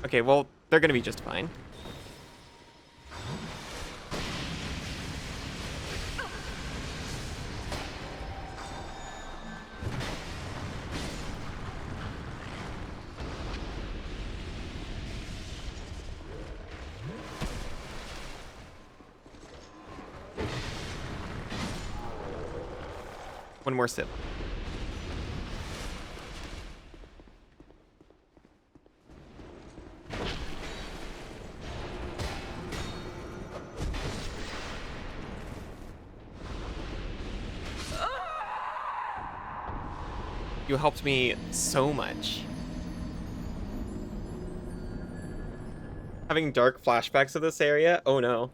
S1: Okay, well, they're gonna be just fine. One more sip. You helped me so much. Having dark flashbacks of this area? Oh no.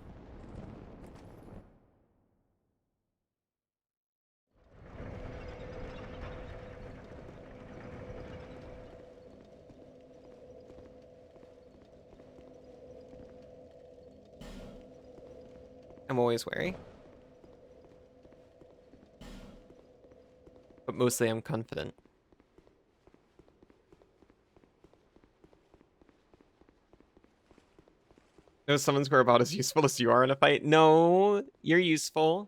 S1: I'm always wary. But mostly I'm confident. No summons who are about as useful as you are in a fight. No, you're useful.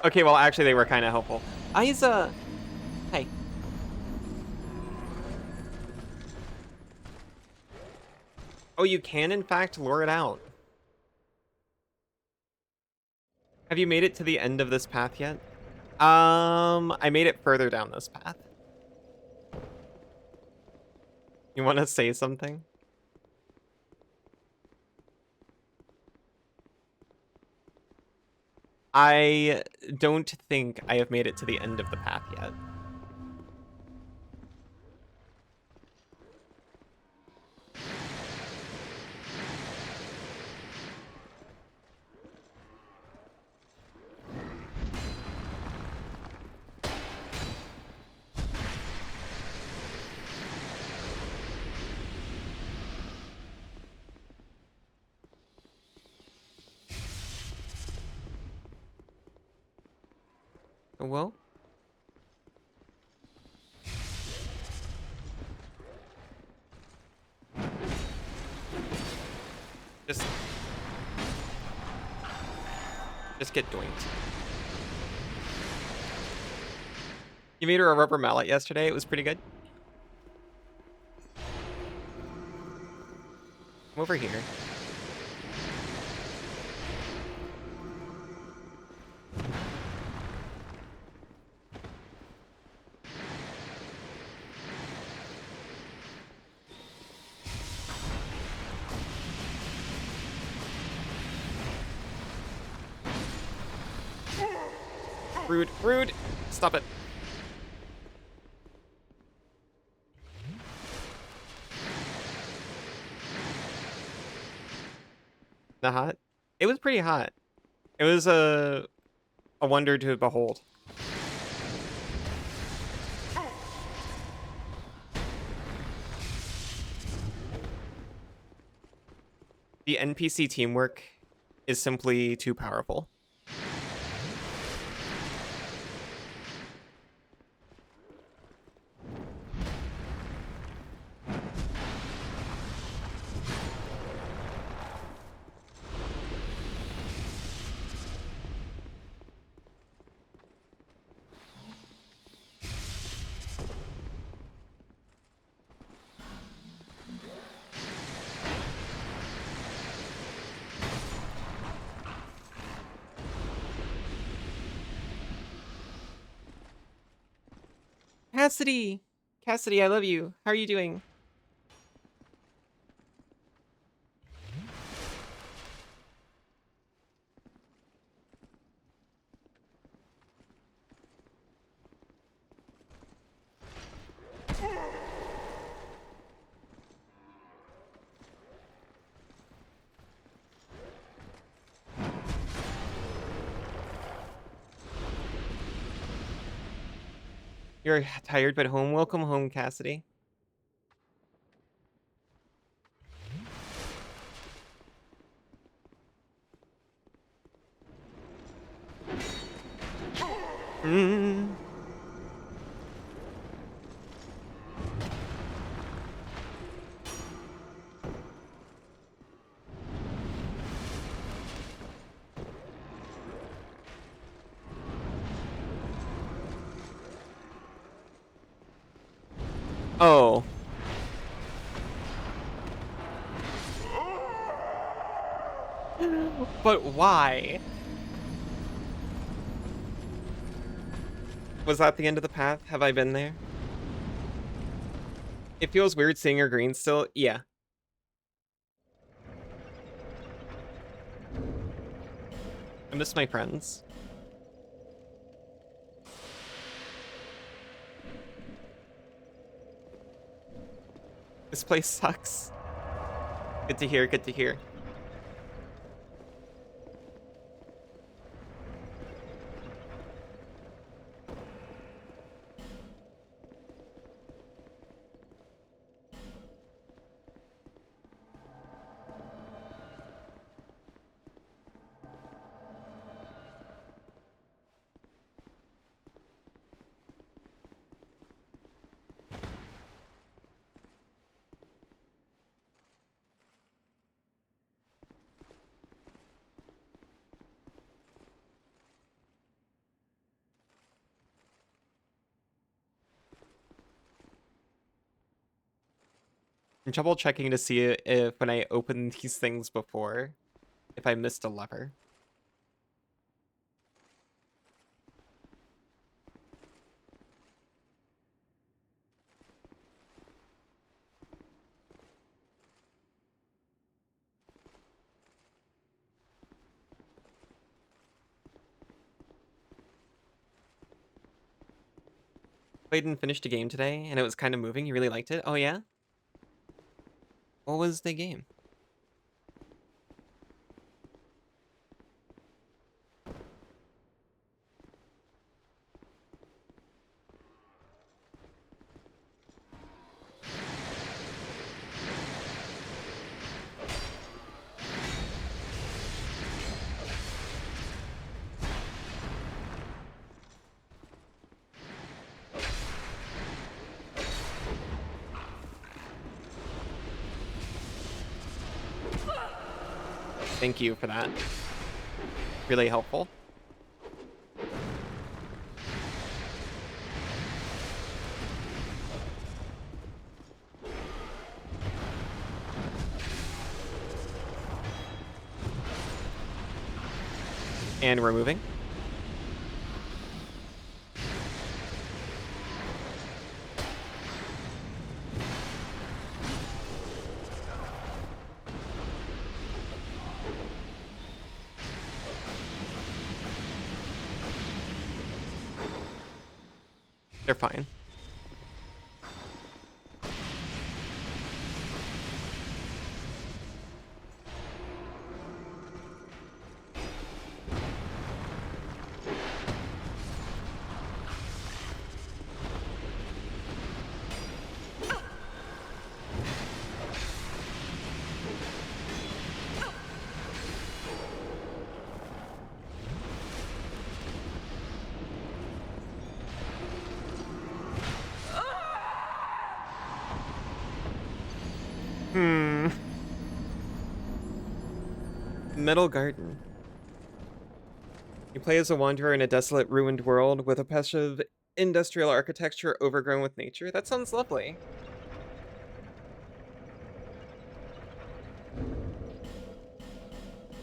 S1: Okay, well, actually, they were kind of helpful. Isa! Hey. Oh, you can, in fact, lure it out. Have you made it to the end of this path yet? I made it further down this path. You want to say something? I don't think I have made it to the end of the path yet. Well. Just get doinked. You made her a rubber mallet yesterday. It was pretty good. Come over here. Rude, rude. Stop it. Not hot? It was pretty hot. It was a wonder to behold. The NPC teamwork is simply too powerful. Cassidy! Cassidy, I love you. How are you doing? You're tired but home. Welcome home, Cassidy. Mm. Oh. But why? Was that the end of the path? Have I been there? It feels weird seeing her green still. Yeah. I miss my friends. This place sucks. Good to hear, good to hear. I'm double checking to see if when I opened these things before, if I missed a lever. Played and finished a game today, and it was kind of moving. You really liked it? Oh, yeah? What was the game? Thank you for that. Really helpful. And we're moving. They're fine. Metal Garden. You play as a wanderer in a desolate, ruined world with a patch of industrial architecture overgrown with nature. That sounds lovely.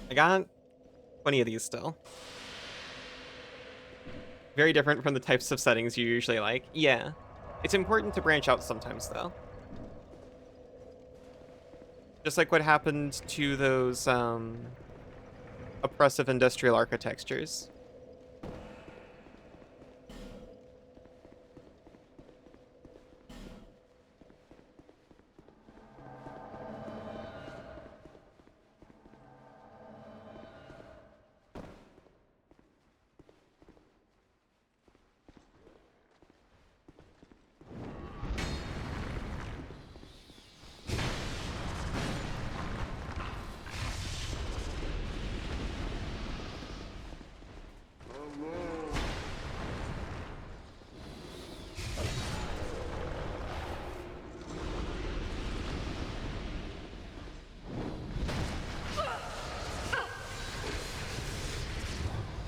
S1: I got 20 of these still. Very different from the types of settings you usually like. Yeah. It's important to branch out sometimes, though. Just like what happened to those, oppressive industrial architectures.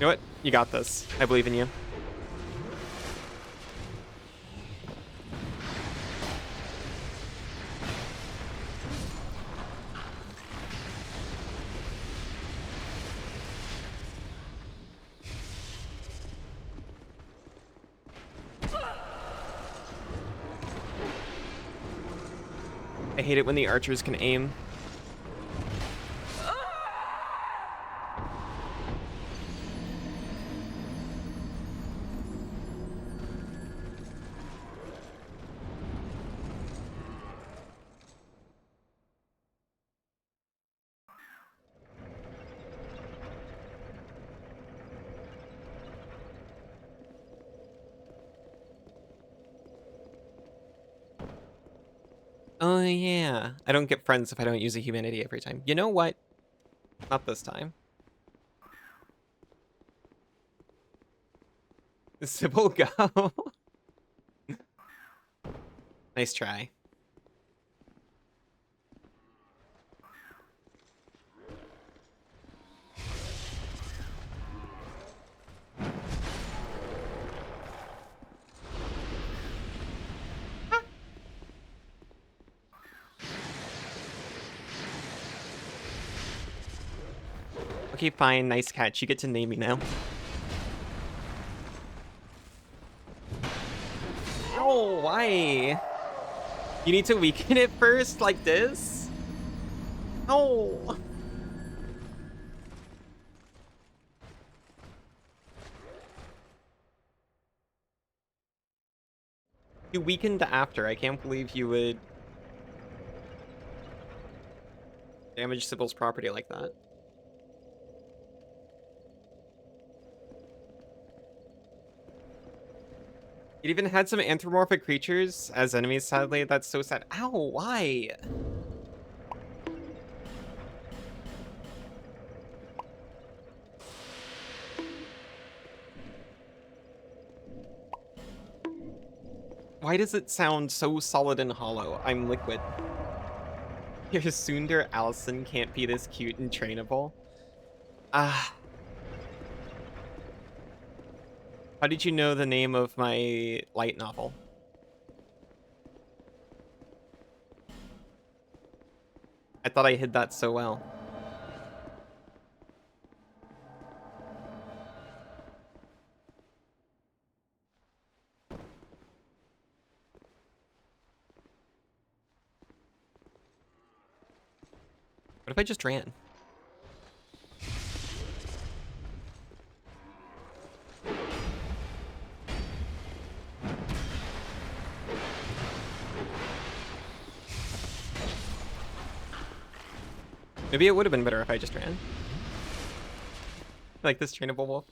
S1: You know what? You got this. I believe in you. I hate it when the archers can aim. Oh, yeah. I don't get friends if I don't use a humanity every time. You know what? Not this time. Sybil, go. Nice try. Okay, fine. Nice catch. You get to name me now. Oh, why? You need to weaken it first, like this? No. You weakened after. I can't believe you would damage Sybil's property like that. It even had some anthropomorphic creatures as enemies, sadly. That's so sad. Ow, why? Why does it sound so solid and hollow? I'm liquid. Your Sundar Allison can't be this cute and trainable. Ah. How did you know the name of my light novel? I thought I hid that so well. What if I just ran? Maybe it would have been better if I just ran. Like this trainable wolf.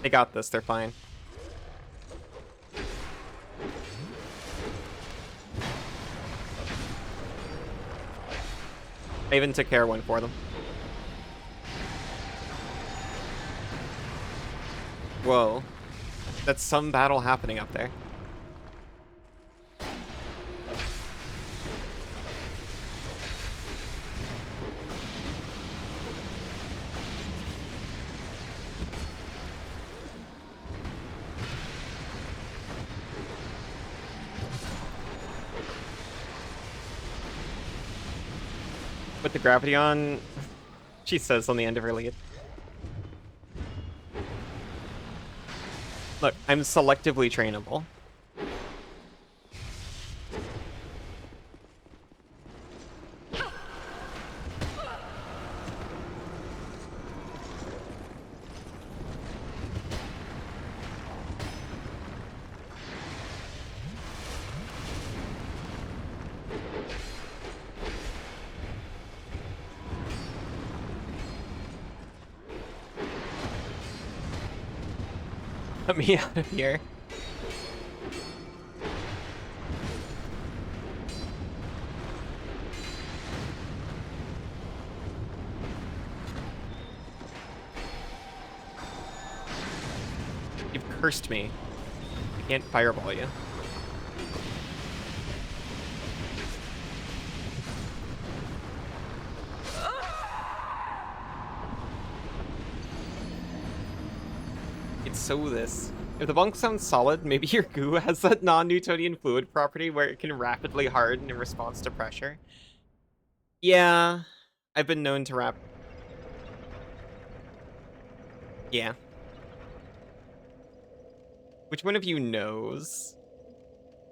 S1: They got this, they're fine. I even took care of one for them. Whoa. That's some battle happening up there. Put the gravity on, she says on the end of her lead. Look, I'm selectively trainable. Let me out of here. You've cursed me. I can't fireball you. It's so this. If the bunk sounds solid, maybe your goo has that non-Newtonian fluid property where it can rapidly harden in response to pressure. Yeah, I've been known to wrap. Yeah. Which one of you knows?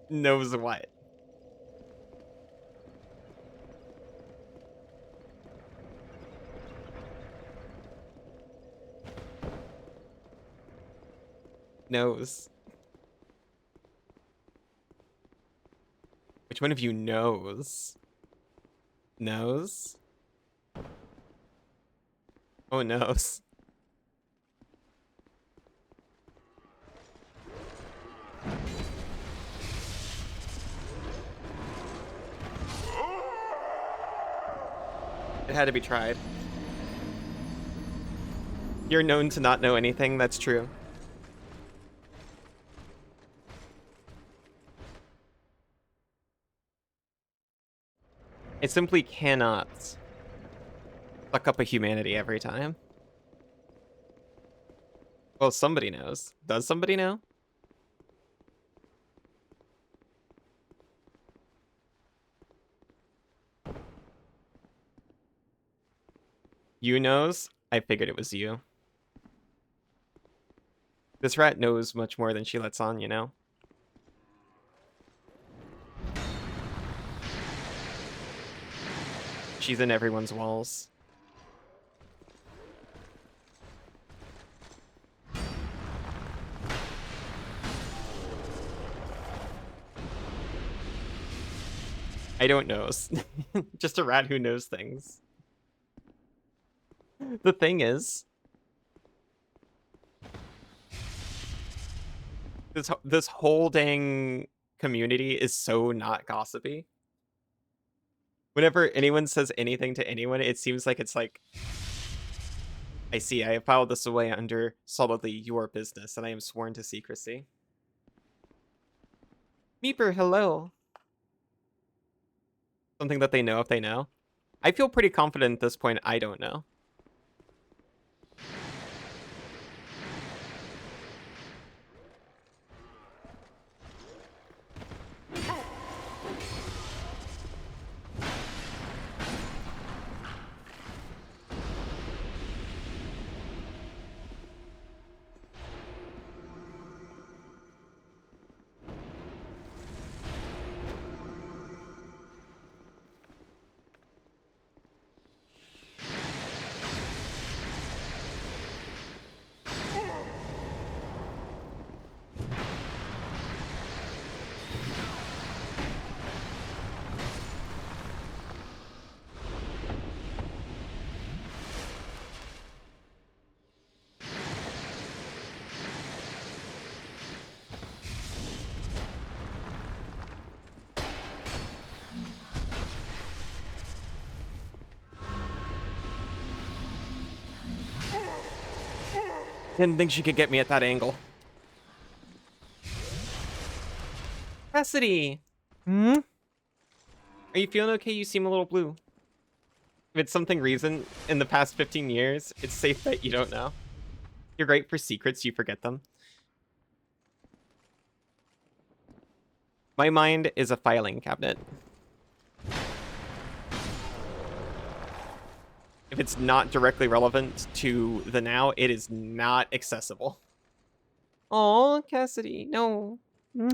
S1: Knows what? Knows. Which one of you knows? Knows? Oh, knows. It had to be tried. You're known to not know anything, that's true. I simply cannot suck up a humanity every time. Well, somebody knows. Does somebody know? You knows? I figured it was you. This rat knows much more than she lets on, you know? She's in everyone's walls. I don't knows. Just a rat who knows things. The thing is, this whole dang community is so not gossipy. Whenever anyone says anything to anyone, it seems like it's like, I see, I have filed this away under solidly your business, and I am sworn to secrecy. Meeper, hello. Something that they know if they know. I feel pretty confident at this point I don't know. Didn't think she could get me at that angle. Cassidy! Hmm? Are you feeling okay? You seem a little blue. If it's something reason in the past 15 years, it's safe that you don't know. You're great for secrets, you forget them. My mind is a filing cabinet. If it's not directly relevant to the now, it is not accessible. Oh, Cassidy, no. Hmm?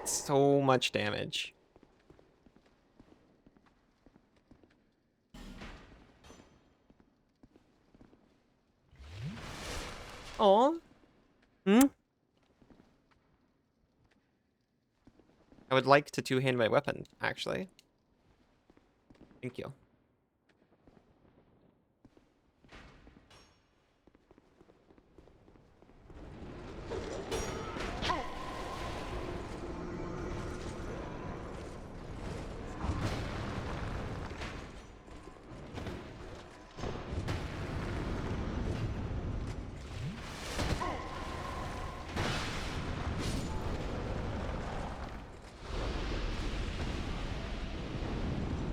S1: So much damage. Oh. Hmm? I would like to two-hand my weapon, actually. Thank you.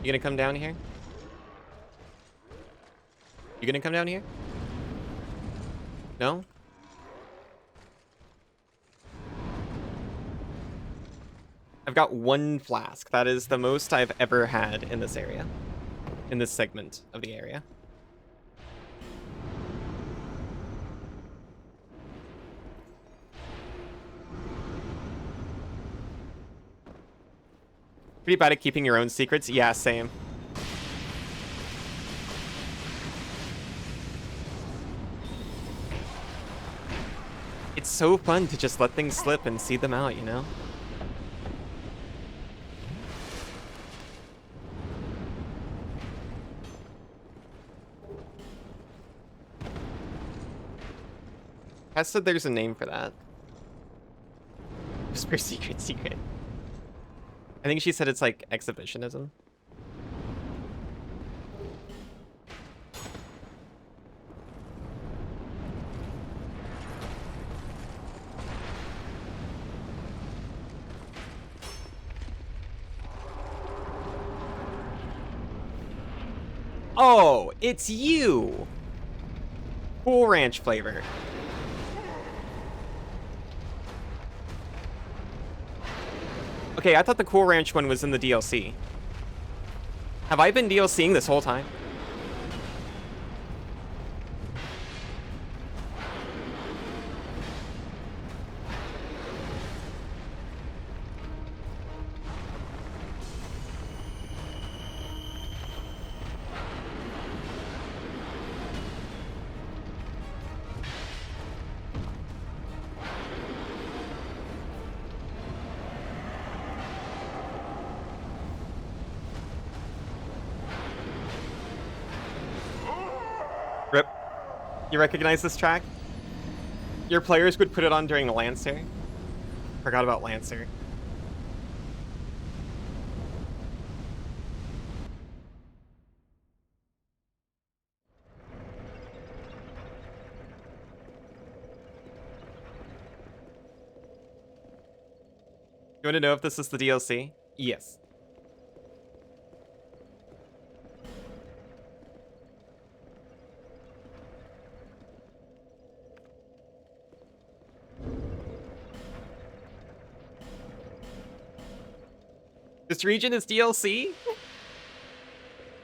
S1: You gonna come down here? You gonna come down here? No? I've got one flask. That is the most I've ever had in this area. In this segment of the area. Pretty bad at keeping your own secrets? Yeah, same. It's so fun to just let things slip and see them out, you know? Cass said there's a name for that. Whisper secret. I think she said it's like exhibitionism. Oh, it's you! Cool Ranch flavor. Okay, I thought the Cool Ranch one was in the DLC. Have I been DLCing this whole time? Rip. You recognize this track? Your players would put it on during Lancer. Forgot about Lancer. You want to know if this is the DLC? Yes. This region is DLC?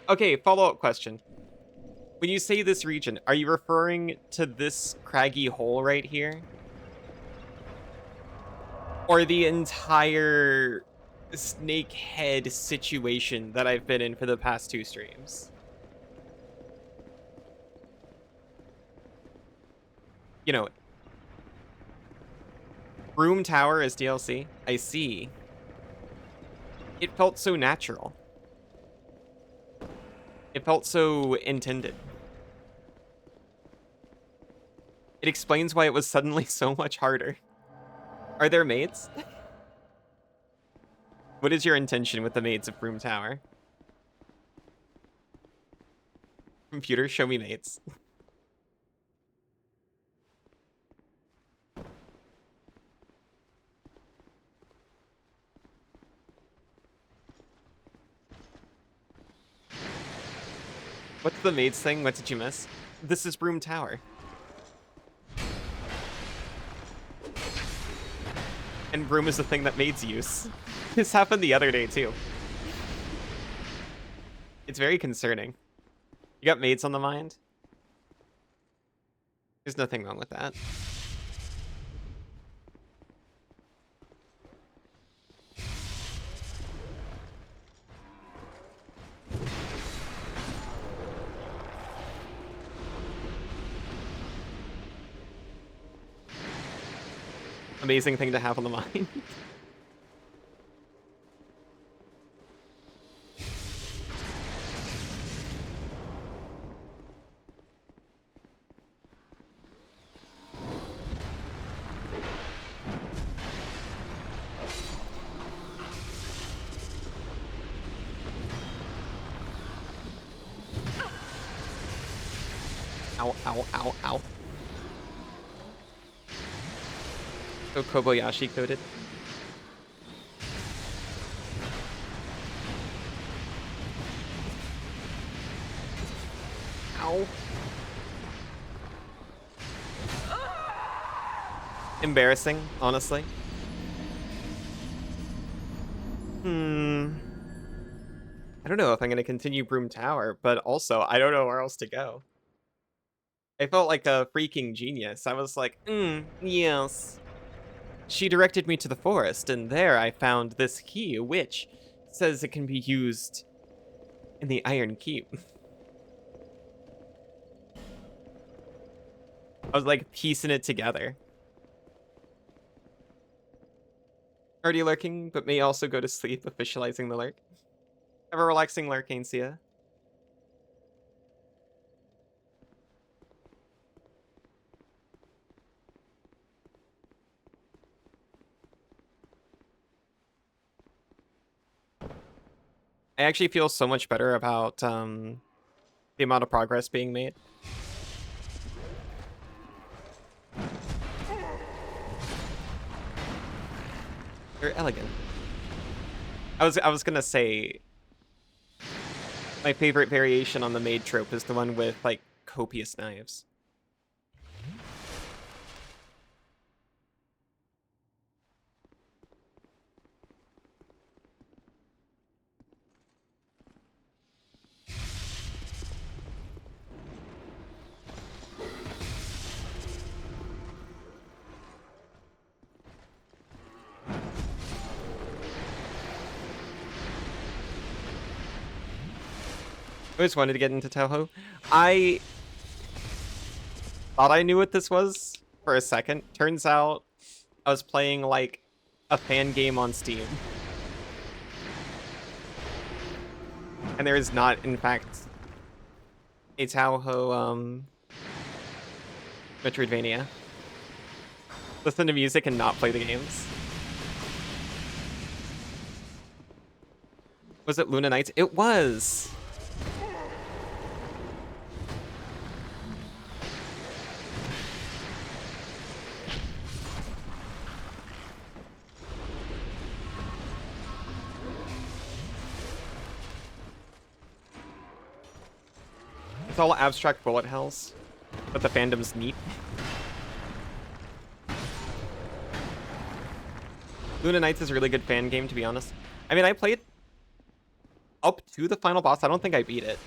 S1: Okay, follow-up question. When you say this region, are you referring to this craggy hole right here? Or the entire snake head situation that I've been in for the past 2 streams? You know, Room Tower is DLC. I see. It felt so natural. It felt so intended. It explains why it was suddenly so much harder. Are there maids? What is your intention with the maids of Room Tower? Computer, show me maids. What's the maids thing? What did you miss? This is Room Tower. And Broom is the thing that maids use. This happened the other day, too. It's very concerning. You got maids on the mind? There's nothing wrong with that. Amazing thing to have on the mind. Ow, ow, ow, ow. So Kobayashi coded. Ow. Embarrassing, honestly. I don't know if I'm going to continue Broom Tower, but also I don't know where else to go. I felt like a freaking genius. I was like, yes. She directed me to the forest, and there I found this key, which says it can be used in the Iron Keep. I was like piecing it together. Already lurking, but may also go to sleep, officializing the lurk. Have a relaxing lurk, Ainsia. I actually feel so much better about the amount of progress being made. They're elegant. I was gonna say my favorite variation on the maid trope is the one with like copious knives. I always wanted to get into Toho. I thought I knew what this was for a second. Turns out I was playing like a fan game on Steam. And there is not, in fact, a Tahoe Metroidvania. Listen to music and not play the games. Was it Luna Nights? It was! It's all abstract bullet hells, but the fandom's neat. Luna Nights is a really good fan game, to be honest. I mean, I played up to the final boss. I don't think I beat it.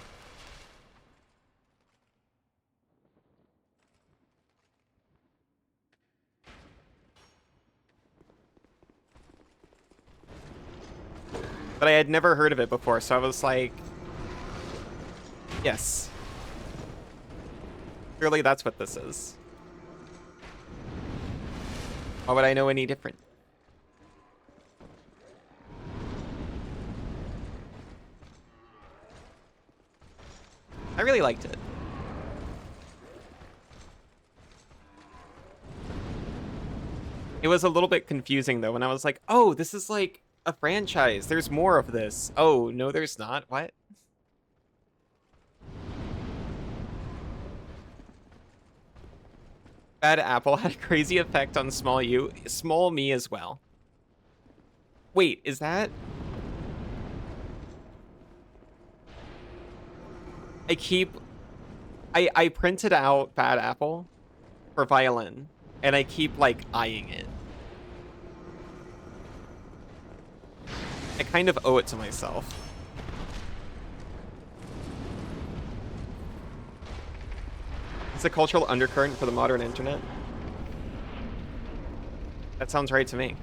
S1: But I had never heard of it before, so I was like, yes. Surely that's what this is. Why would I know any different? I really liked it. It was a little bit confusing, though, when I was like, oh, this is like a franchise. There's more of this. Oh, no, there's not. What? Bad Apple had a crazy effect on small you, small me as well. Wait, is that? I printed out Bad Apple for violin, and I keep like eyeing it. I kind of owe it to myself. It's a cultural undercurrent for the modern internet. That sounds right to me.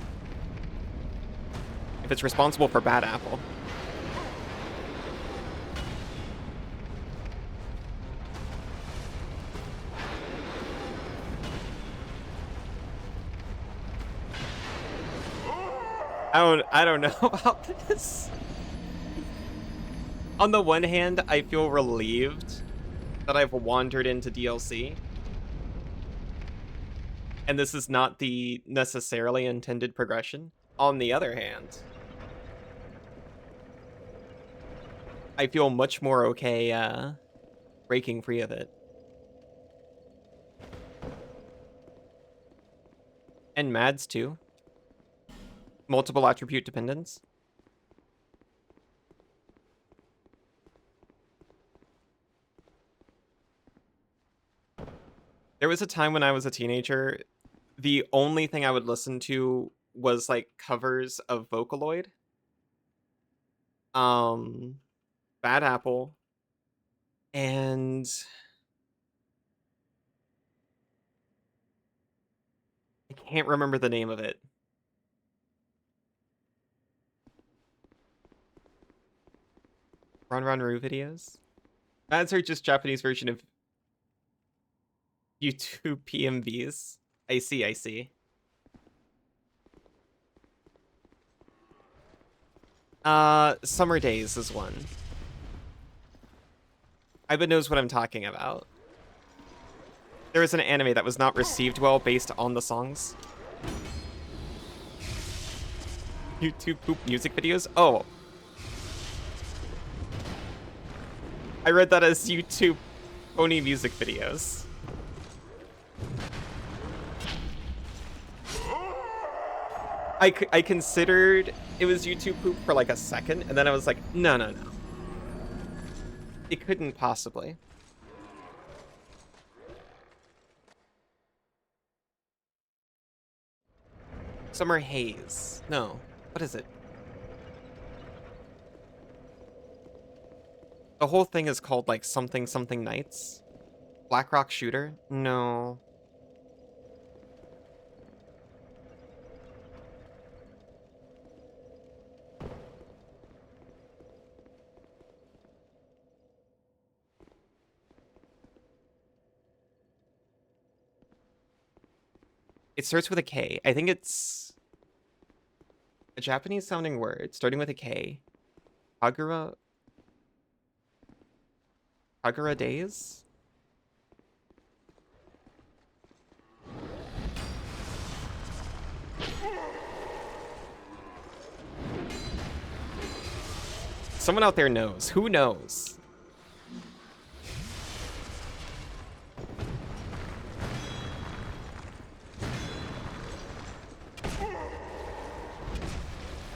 S1: If it's responsible for Bad Apple. I don't know about this. On the one hand, I feel relieved that I've wandered into DLC. And this is not the necessarily intended progression. On the other hand, I feel much more okay breaking free of it. And Mads too. Multiple attribute dependence. There was a time when I was a teenager, the only thing I would listen to was like covers of Vocaloid. Bad Apple. And I can't remember the name of it. Ronru videos? Ads are just Japanese version of YouTube PMVs. I see, I see. Summer Days is one. Iba knows what I'm talking about. There was an anime that was not received well based on the songs. YouTube poop music videos? Oh. I read that as YouTube only music videos. I considered it was YouTube poop for like a second, and then I was like, no, no, no. It couldn't possibly. Summer Haze. No. What is it? The whole thing is called like something something nights. Black Rock Shooter? No. It starts with a K. I think it's a Japanese sounding word starting with a K. Kagura Days? Someone out there knows. Who knows?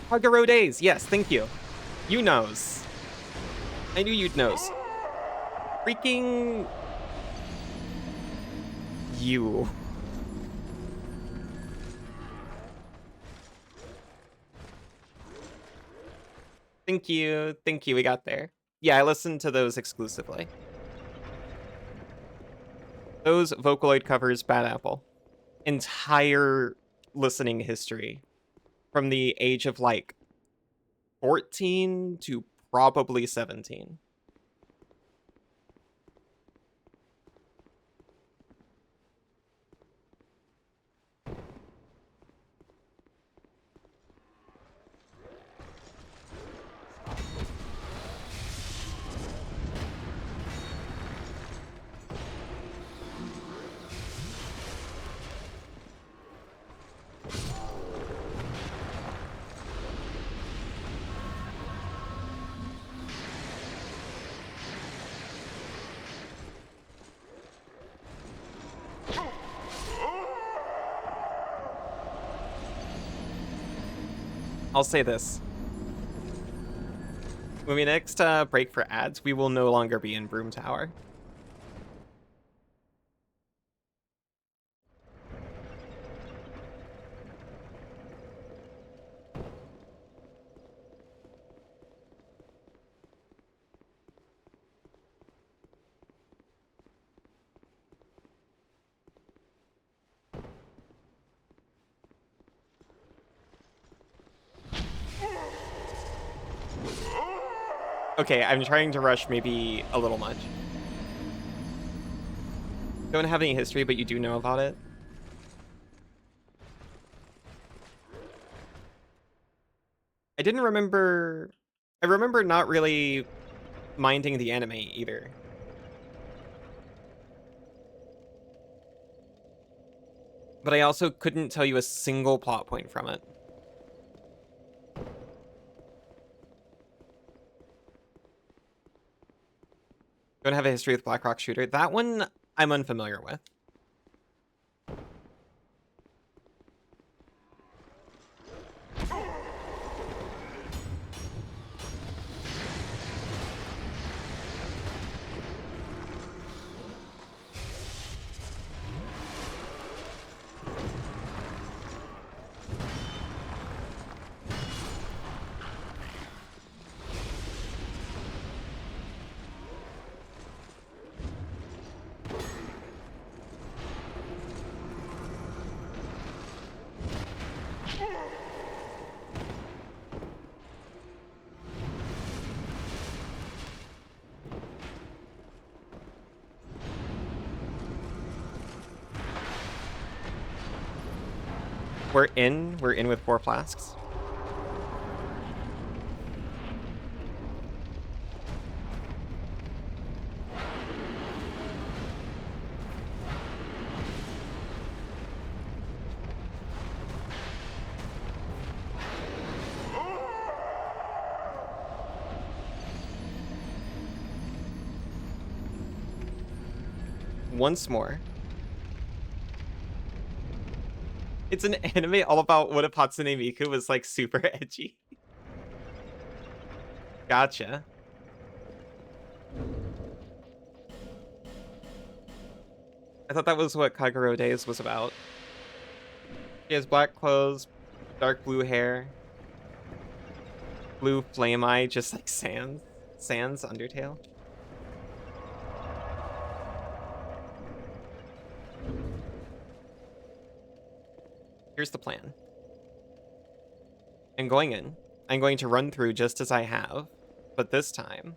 S1: Kagero days. Yes, thank you. You knows. I knew you'd knows. Freaking you. Thank you. Thank you. We got there. Yeah, I listened to those exclusively. Those Vocaloid covers, Bad Apple. Entire listening history from the age of like 14 to probably 17. I'll say this. When we next break for ads, we will no longer be in Broom Tower. Okay, I'm trying to rush maybe a little much. Don't have any history, but you do know about it. I didn't remember... I remember not really minding the anime either. But I also couldn't tell you a single plot point from it. Don't have a history with Black Rock Shooter. That one I'm unfamiliar with. We're in with 4 flasks. Once more. It's an anime all about what if Hatsune Miku was like super edgy. Gotcha. I thought that was what Kagero Days was about. She has black clothes, dark blue hair, blue flame eye, just like Sans Undertale. Here's the plan. I'm going in. I'm going to run through just as I have, but this time...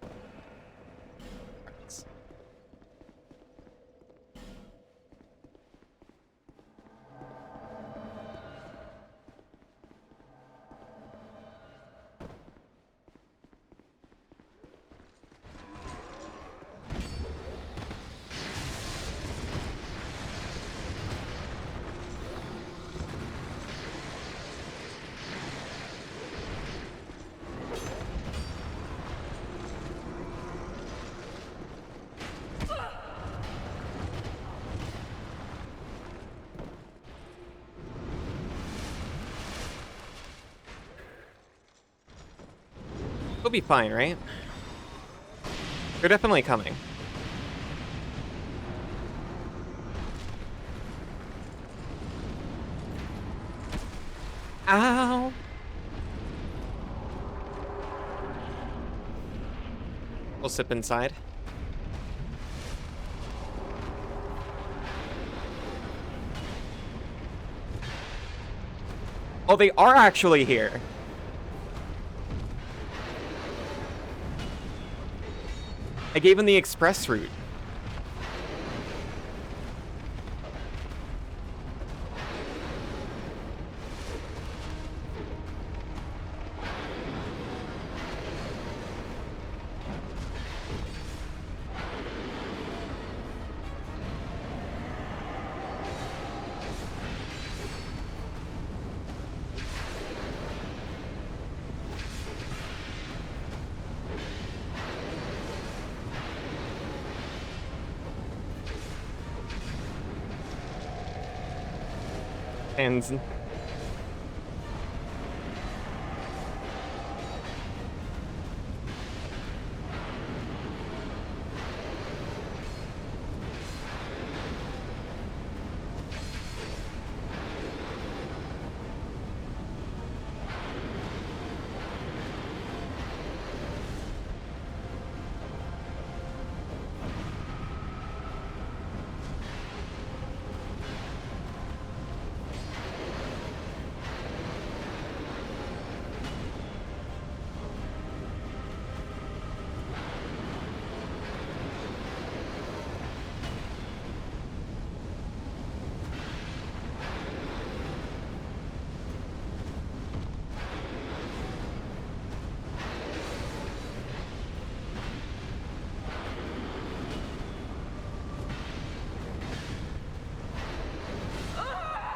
S1: We'll be fine, right? They're definitely coming. Ow! We'll sip inside. Oh, they are actually here. I gave him the express route. And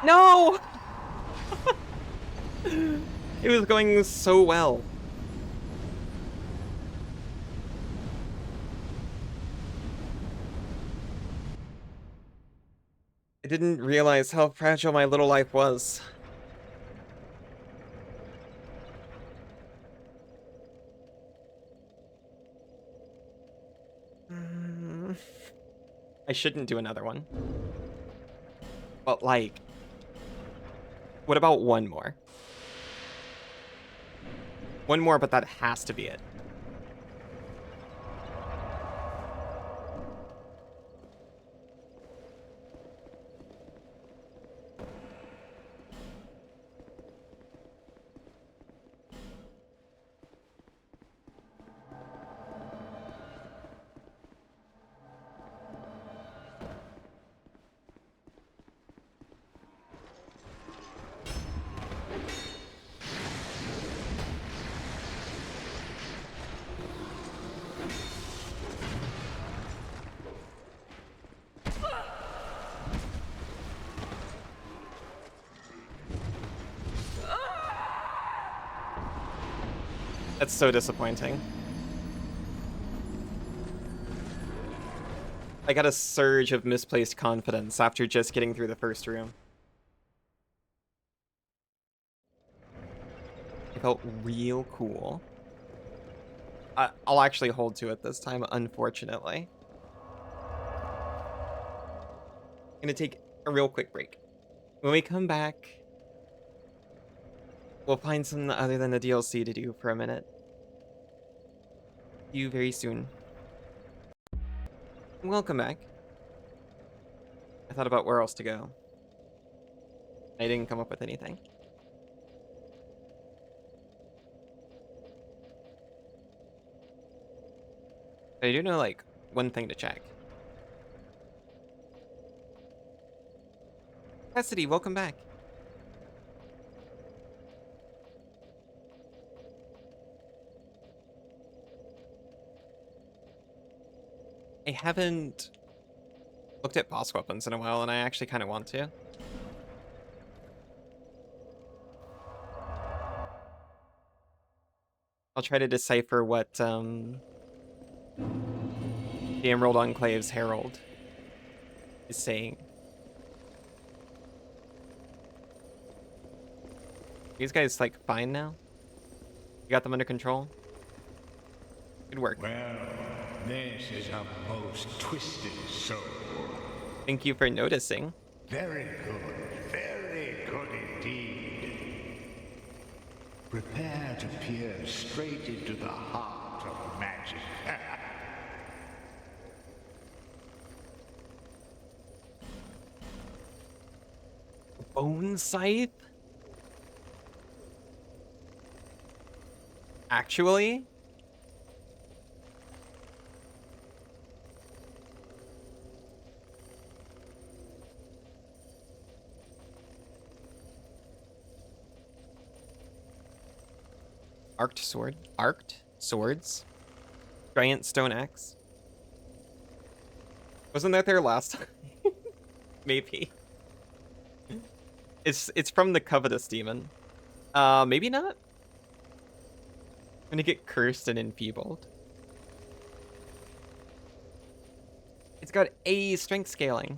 S1: no! It was going so well. I didn't realize how fragile my little life was. I shouldn't do another one. But, like, what about one more? One more, but that has to be it. That's so disappointing. I got a surge of misplaced confidence after just getting through the first room. It felt real cool. I'll actually hold to it this time, unfortunately. Gonna take a real quick break. When we come back, we'll find something other than the DLC to do for a minute. See you very soon. Welcome back. I thought about where else to go. I didn't come up with anything. I do know, like, one thing to check. Cassidy, welcome back. I haven't looked at boss weapons in a while, and I actually kind of want to. I'll try to decipher what the Emerald Enclave's Herald is saying. These guys, like, fine now? You got them under control? Good work.
S3: Well, this is a most twisted soul.
S1: Thank you for noticing.
S3: Very good indeed. Prepare to peer straight into the heart of magic.
S1: Bone scythe? Actually? Arced sword? Arced swords? Giant stone axe? Wasn't that there last time? Maybe. It's from the covetous demon. Maybe not? I'm gonna get cursed and enfeebled. It's got a strength scaling.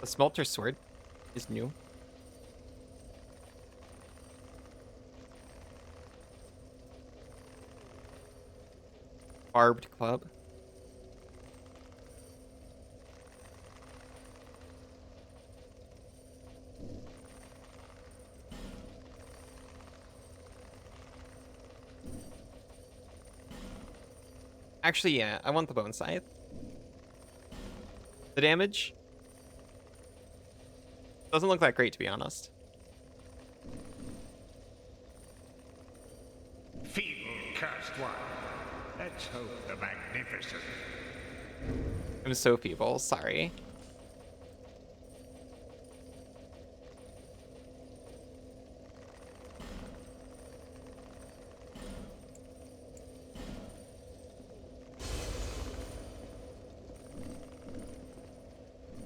S1: The smelter sword is new. Barbed club. Actually, yeah, I want the bone scythe. The damage doesn't look that great, to be honest.
S3: Feeble cursed one. Let's hope the magnificent.
S1: I'm so feeble, sorry.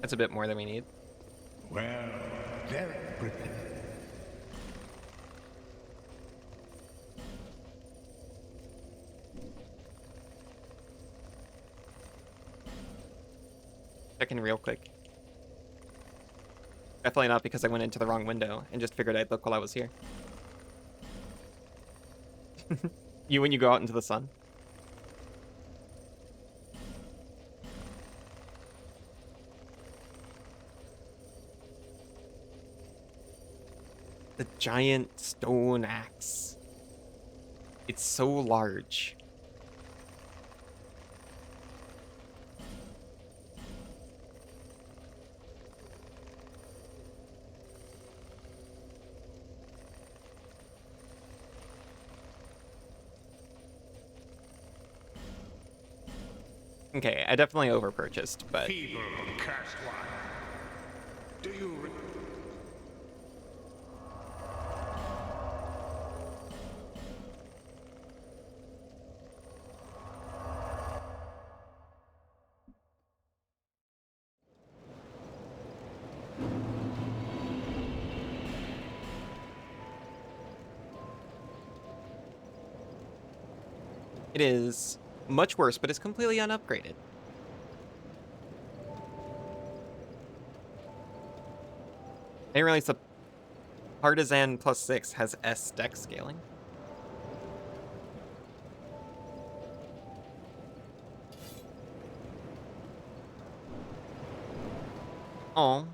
S1: That's a bit more than we need.
S3: Well, very prepared.
S1: Checking real quick. Definitely not because I went into the wrong window and just figured I'd look while I was here. You when you go out into the sun. The giant stone axe. It's so large. Okay, I definitely overpurchased, but
S3: Feeble cursed one. Do you...
S1: it is much worse, but it's completely unupgraded. I didn't realize the Partisan +6 has S dex scaling. Oh.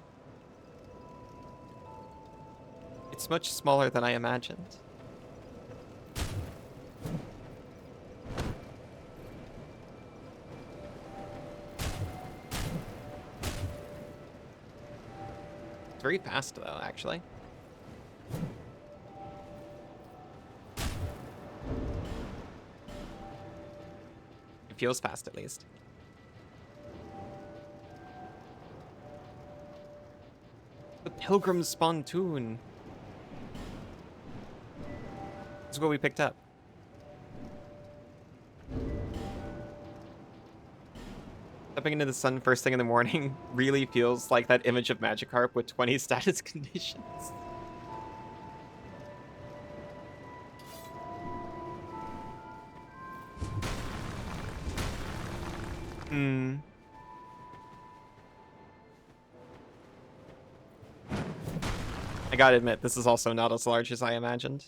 S1: It's much smaller than I imagined. It's very fast, though, actually. It feels fast, at least. The Pilgrim's Spontoon. This is what we picked up. Stepping into the sun first thing in the morning really feels like that image of Magikarp with 20 status conditions. I gotta admit, this is also not as large as I imagined.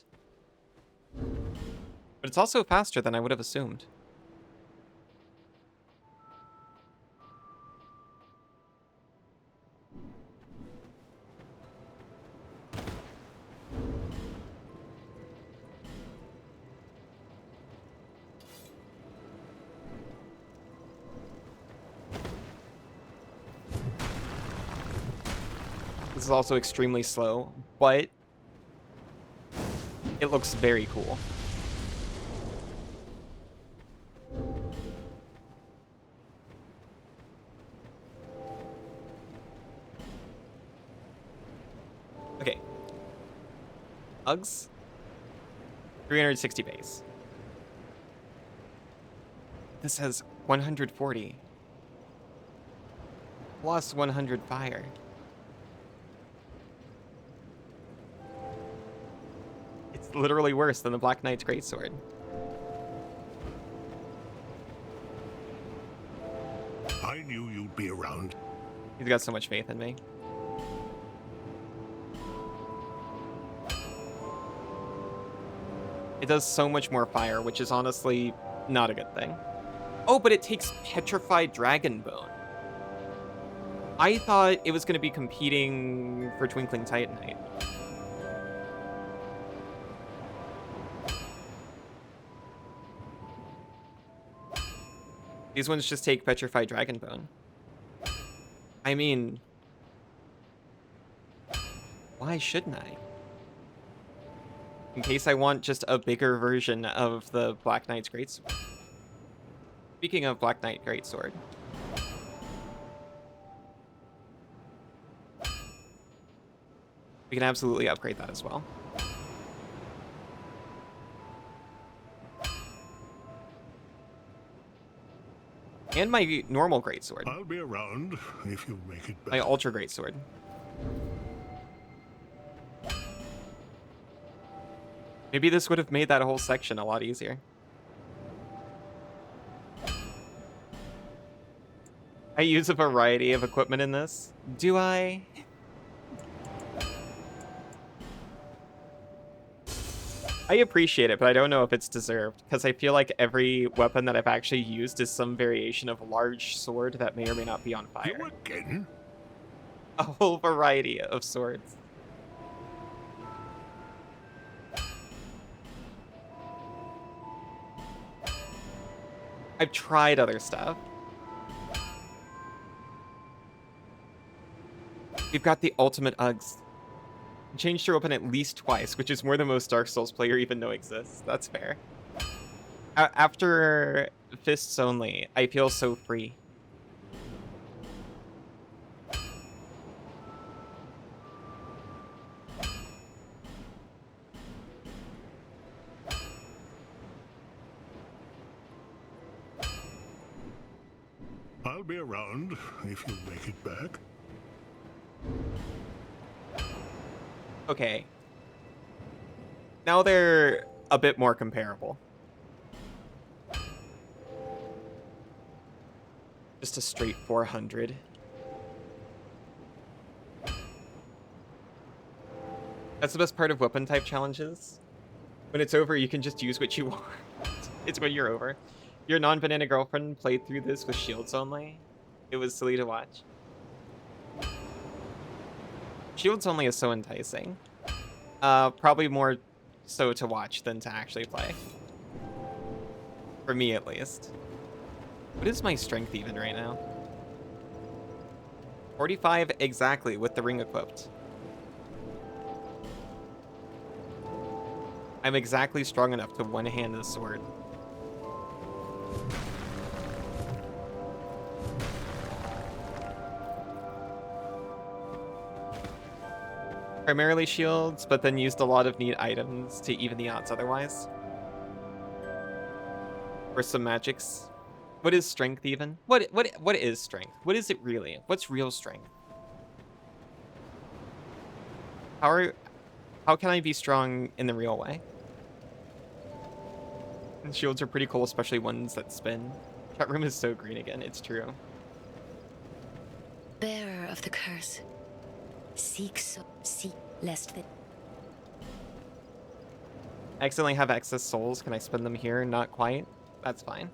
S1: But it's also faster than I would have assumed. This is also extremely slow, but it looks very cool. Okay. Uggs. 360 base. This has 140. Plus 100 fire. It's literally worse than the Black Knight's Greatsword.
S3: I knew you'd be around.
S1: He's got so much faith in me. It does so much more fire, which is honestly not a good thing. Oh, but it takes Petrified Dragon Bone. I thought it was going to be competing for Twinkling Titanite. These ones just take Petrified Dragon Bone. I mean, why shouldn't I? In case I want just a bigger version of the Black Knight's Greatsword. Speaking of Black Knight Greatsword. We can absolutely upgrade that as well. And my normal greatsword.
S3: I'll be around if you make it back.
S1: My ultra greatsword. Maybe this would have made that whole section a lot easier. I use a variety of equipment in this. Do I? I appreciate it, but I don't know if it's deserved, because I feel like every weapon that I've actually used is some variation of a large sword that may or may not be on fire.
S3: You again?
S1: A whole variety of swords. I've tried other stuff. We've got the ultimate Uggs. Changed your weapon at least twice, which is more than most Dark Souls player even know exists. That's fair. After fists only, I feel so free.
S3: I'll be around if you make it back.
S1: Okay. Now they're a bit more comparable. Just a straight 400. That's the best part of weapon type challenges. When it's over, you can just use what you want. It's when you're over. Your non-banana girlfriend played through this with shields only. It was silly to watch. Shields only is so enticing. Probably more so to watch than to actually play. For me, at least. What is my strength even right now? 45 exactly with the ring equipped. I'm exactly strong enough to one-hand the sword. Primarily shields, but then used a lot of neat items to even the odds otherwise. Or some magics. What is strength even? What is strength? What is it really? What's real strength? How can I be strong in the real way? And shields are pretty cool, especially ones that spin. Chat room is so green again, it's true.
S4: Bearer of the curse, seek lest that.
S1: I accidentally have excess souls. Can I spend them here? Not quite. That's fine.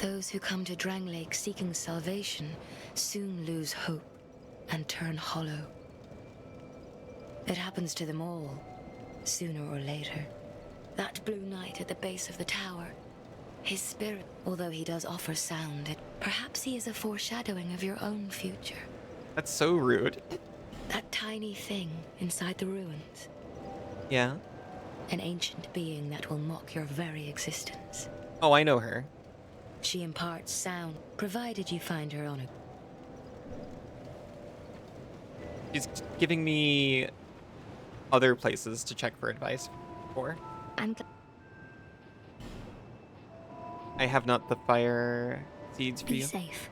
S4: Those who come to Drang Lake seeking salvation soon lose hope and turn hollow. It happens to them all, sooner or later. That blue knight at the base of the tower, his spirit, although he does offer sound, perhaps he is a foreshadowing of your own future.
S1: That's so rude.
S4: That tiny thing inside the ruins.
S1: Yeah.
S4: An ancient being that will mock your very existence.
S1: Oh, I know her.
S4: She imparts sound, provided you find her on a...
S1: She's giving me other places to check for advice for. I have not the fire seeds for
S4: Be
S1: you.
S4: safe.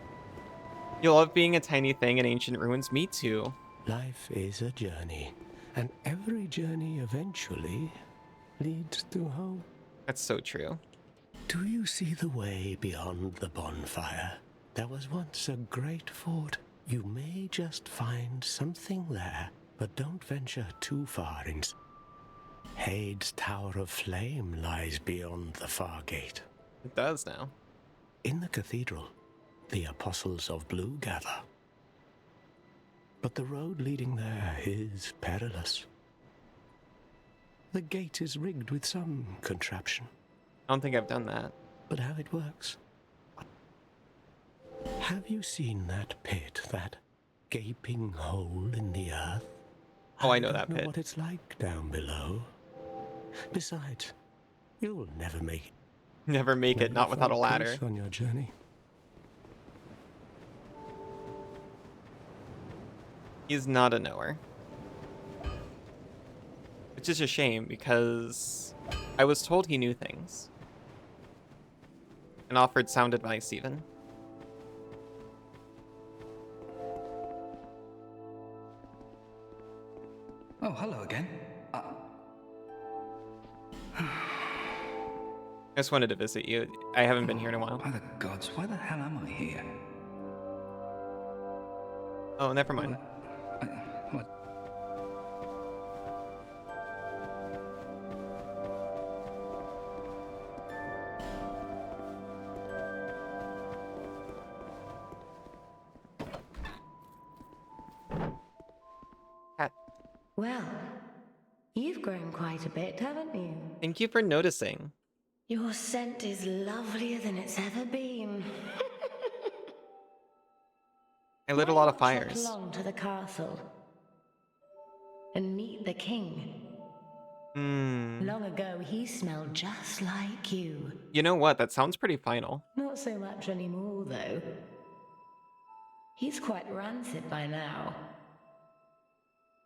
S1: You love being a tiny thing in ancient ruins. Me too.
S5: Life is a journey, and every journey eventually leads to home.
S1: That's so true.
S5: Do you see the way beyond the bonfire? There was once a great fort. You may just find something there, but don't venture too far inside. Hade's Tower of Flame lies beyond the far gate.
S1: It does now.
S5: In the cathedral, the Apostles of Blue gather. But the road leading there is perilous. The gate is rigged with some contraption.
S1: I don't think I've done that.
S5: But how it works? Have you seen that pit, that gaping hole in the earth?
S1: Oh, I know that
S5: don't know
S1: pit.
S5: what it's like down below. Besides, you'll never make it.
S1: Never make it, not without a
S5: find
S1: ladder.
S5: peace on your journey.
S1: He's not a knower. Which is a shame, because I was told he knew things. And offered sound advice, even.
S6: Oh, hello again.
S1: I just wanted to visit you. I haven't been here in a while.
S6: By the gods, why the hell am I here?
S1: Oh, never mind.
S6: What?
S1: Cat.
S4: Well, you've grown quite a bit, haven't you?
S1: Thank you for noticing.
S4: Your scent is lovelier than it's ever been.
S1: I lit a lot of
S4: Why not
S1: fires.
S4: trot along to the castle and meet the king.
S1: Hmm.
S4: Long ago, he smelled just like you.
S1: You know what? That sounds pretty final.
S4: Not so much anymore, though. He's quite rancid by now.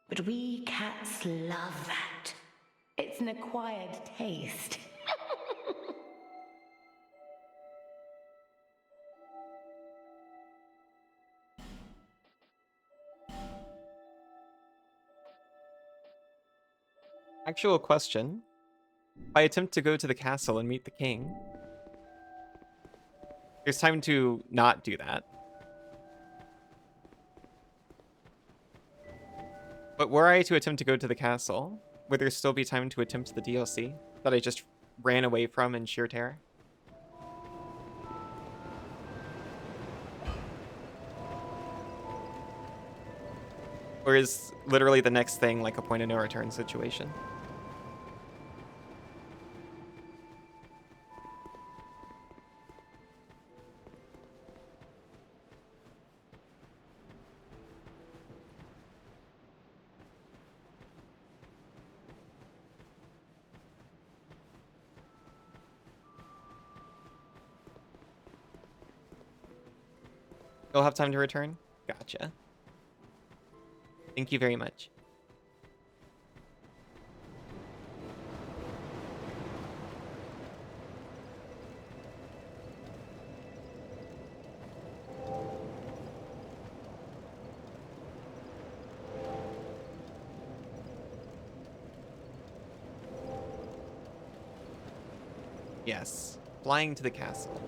S4: But we cats love that. It's an acquired taste.
S1: Actual question. If I attempt to go to the castle and meet the king, there's time to not do that. But were I to attempt to go to the castle, would there still be time to attempt the DLC that I just ran away from in sheer terror? Or is literally the next thing like a point of no return situation? You'll have time to return? Gotcha. Thank you very much. Yes, flying to the castle.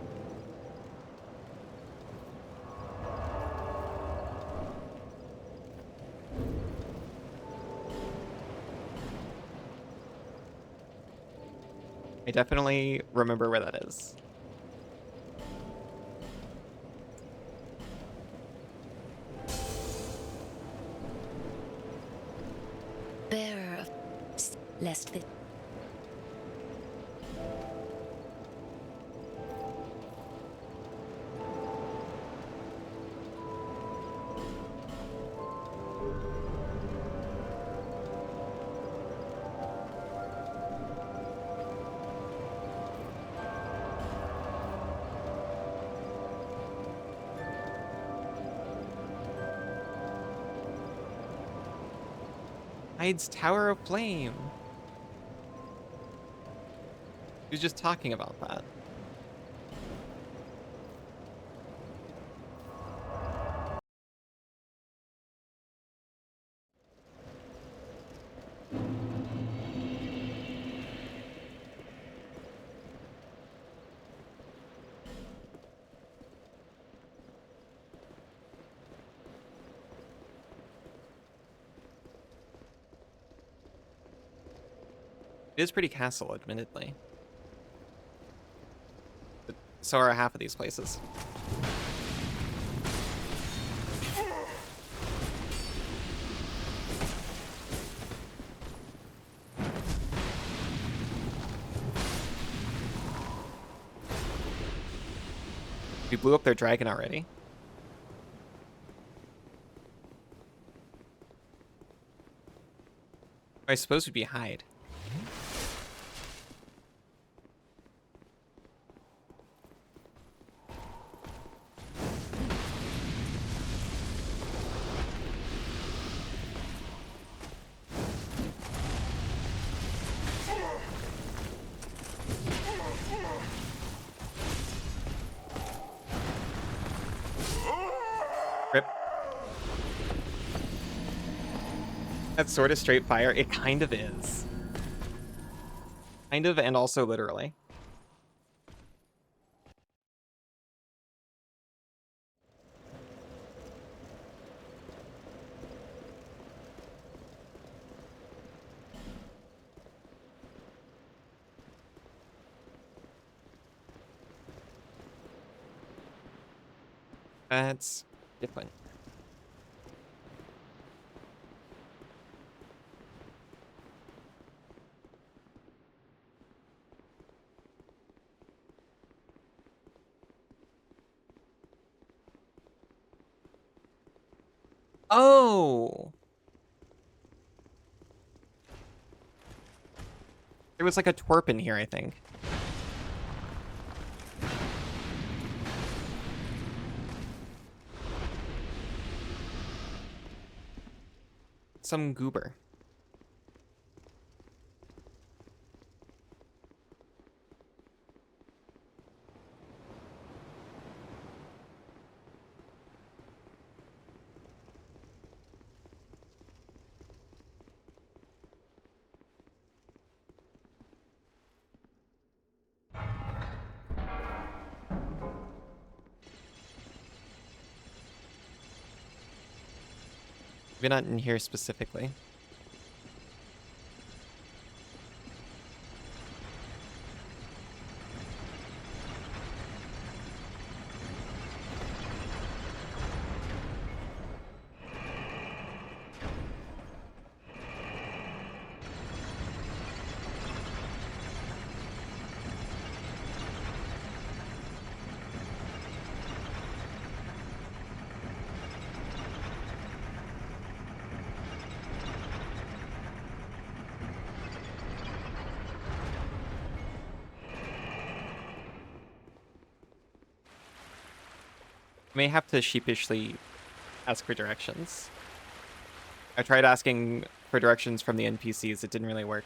S1: I definitely remember where that is.
S4: Bearer of lest the
S1: Hyde's Tower of Flame. He was just talking about that. It is pretty castle, admittedly. But so are half of these places. We blew up their dragon already. I suppose would be Hyde. Rip. That's sort of straight fire. It kind of is. Kind of, and also literally. That's different. Oh! There was like a twerp in here, I think. Some goober. Maybe not in here specifically. I may have to sheepishly ask for directions. I tried asking for directions from the NPCs. It didn't really work.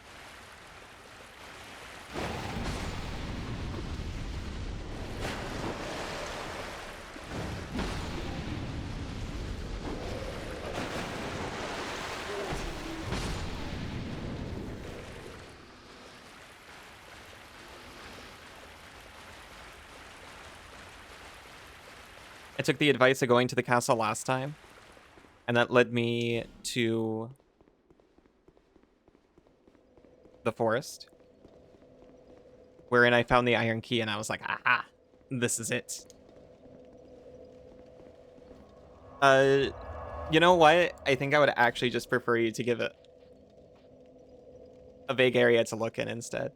S1: I took the advice of going to the castle last time, and that led me to the forest. wherein I found the iron key and I was like, aha, this is it. You know what? I think I would actually just prefer you to give it a vague area to look in instead.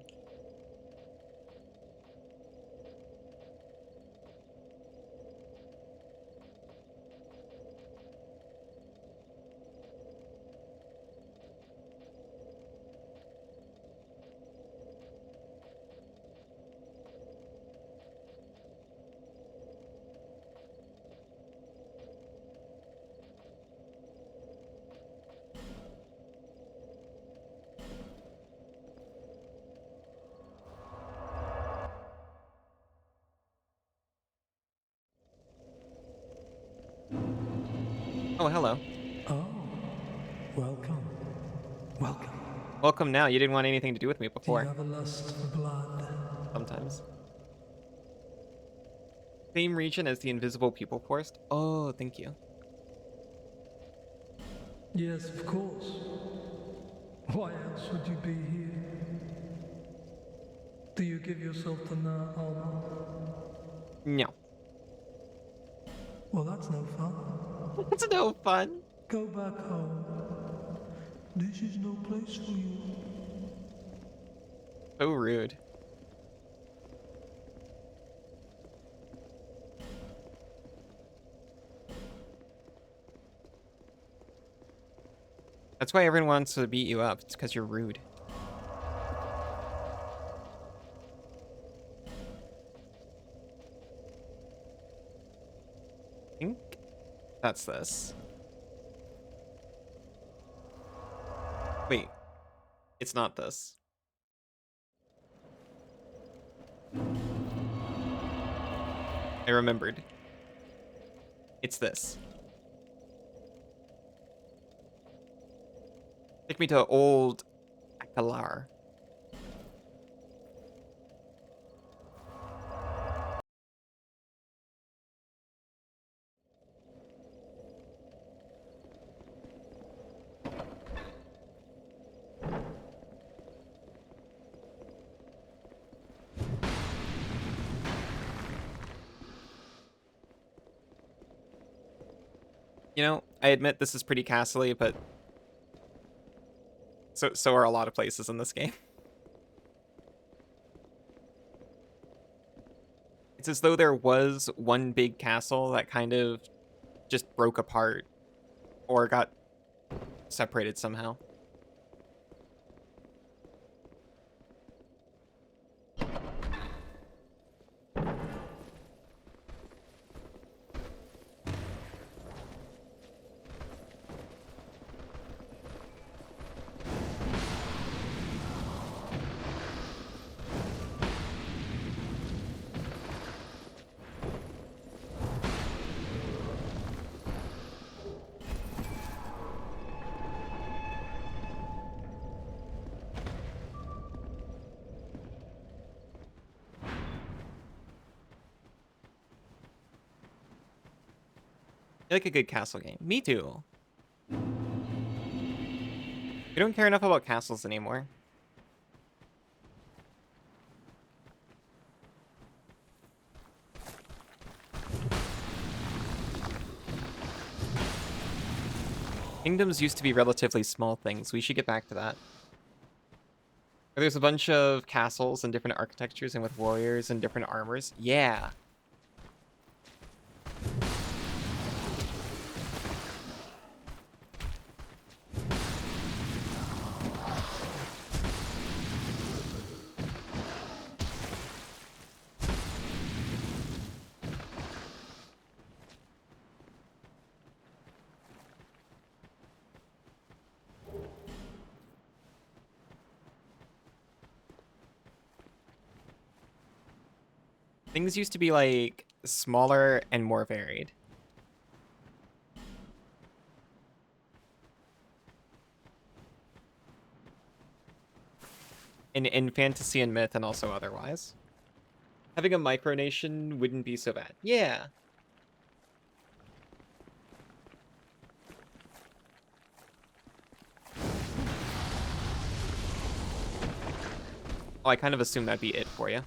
S1: Oh, hello.
S7: Oh, welcome.
S6: Welcome.
S1: Welcome now. You didn't want anything to do with me
S7: Do you
S1: before.
S7: have a lust for blood?
S1: Sometimes. Same region as the Invisible People Forest. Oh, thank you.
S7: Yes, of course. Why else would you be here? Do you give yourself the armor?
S1: No.
S7: Well, that's no fun.
S1: It's no fun.
S7: Go back home. This is no place for you.
S1: So rude. That's why everyone wants to beat you up. It's because you're rude. I think that's this. Wait. It's not this. I remembered. It's this. Take me to old Akalar. You know, I admit this is pretty castle-y, but so are a lot of places in this game. It's as though there was one big castle that kind of just broke apart or got separated somehow. I like a good castle game. Me too. We don't care enough about castles anymore. Kingdoms used to be relatively small things. We should get back to that. There's a bunch of castles and different architectures and with warriors and different armors. Yeah. Things used to be like smaller and more varied. In fantasy and myth and also otherwise. Having a micronation wouldn't be so bad. Yeah. Oh, I kind of assumed that'd be it for you.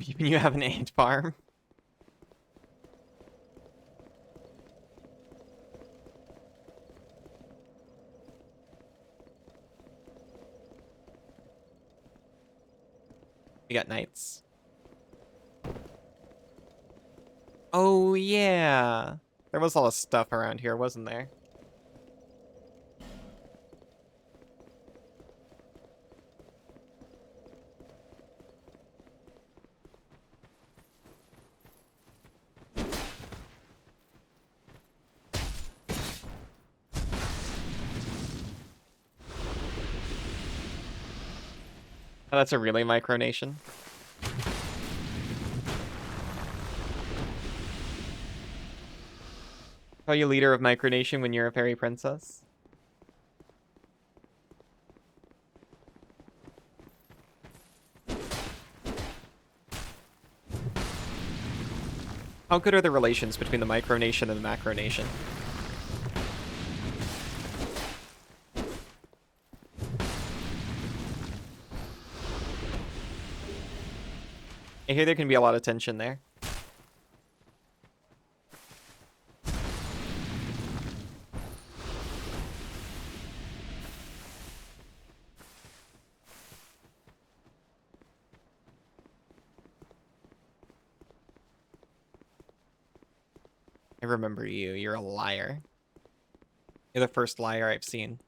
S1: Even you have an ant farm. We got knights. Oh, yeah. There was a lot of stuff around here, wasn't there? Oh, that's a relay micronation. Call you leader of micronation when you're a fairy princess? How good are the relations between the micronation and the macronation? I hear there can be a lot of tension there. I remember you. You're a liar. You're the first liar I've seen.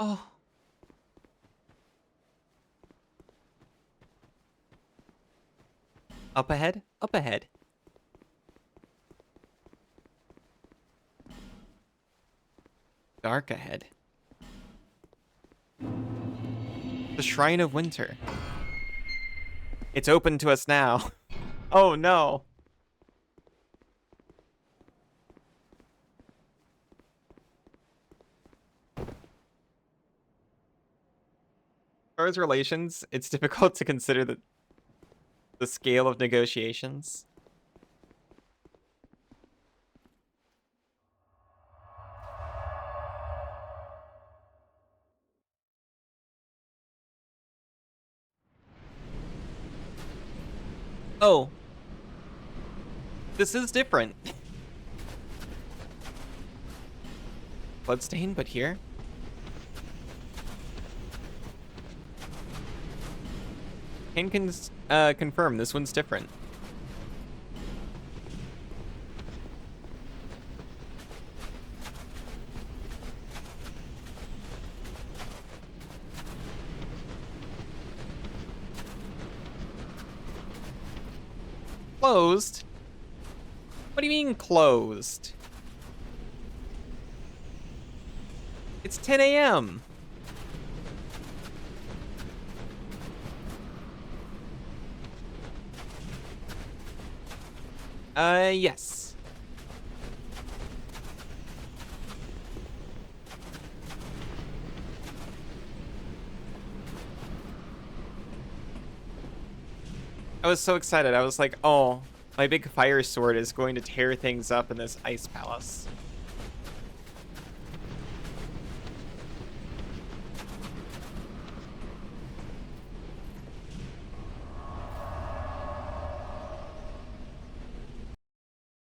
S1: Oh. Up ahead? Up ahead. Dark ahead. The Shrine of Winter. It's open to us now. Oh no. As far as relations, it's difficult to consider the scale of negotiations. Oh. This is different. Bloodstain, but here? Can confirm this one's different. Closed? What do you mean closed? It's 10 a.m. Yes. I was so excited. I was like, oh, my big fire sword is going to tear things up in this ice palace.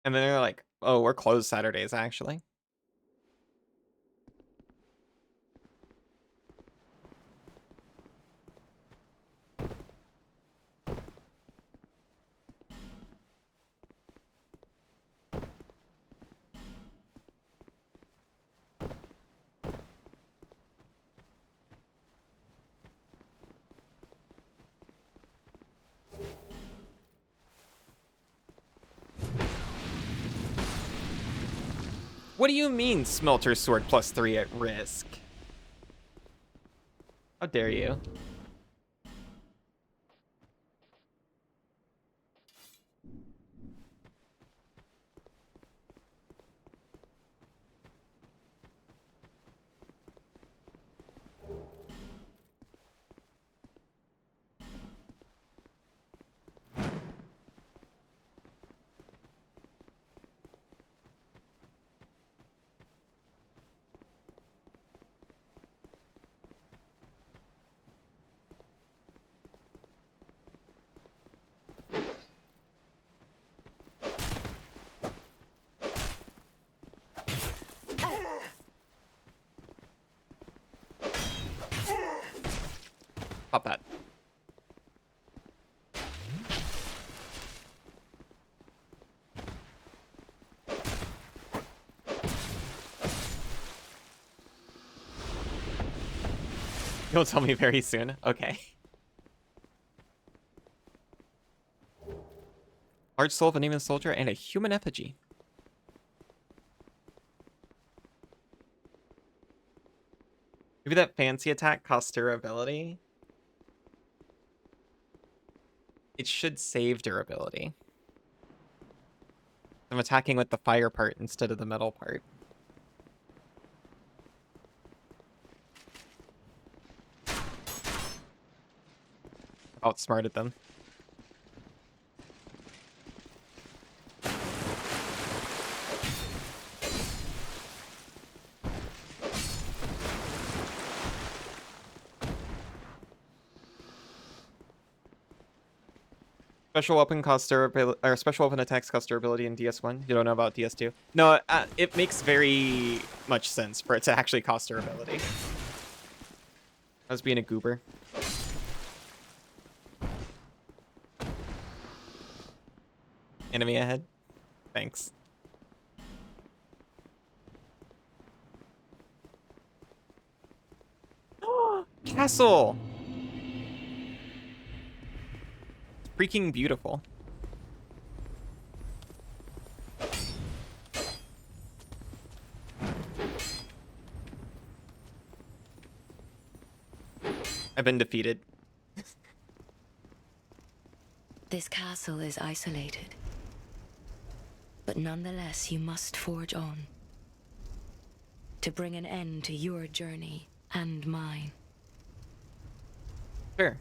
S1: And then they're like, oh, we're closed Saturdays, actually. What do you mean, Smelter Sword +3 at risk? How dare you? Pop that. You'll tell me very soon. Okay. Large soul of an even soldier and a human effigy. Maybe that fancy attack costs durability. It should save durability. I'm attacking with the fire part instead of the metal part. Outsmarted them. Special weapon cost durability, or special weapon attacks cost durability in DS1. You don't know about DS2? No, it makes very much sense for it to actually cost durability. I was being a goober. Enemy ahead. Thanks. Castle! It's freaking beautiful. I've been defeated.
S4: This castle is isolated. But nonetheless, you must forge on. To bring an end to your journey and mine.
S1: Sure.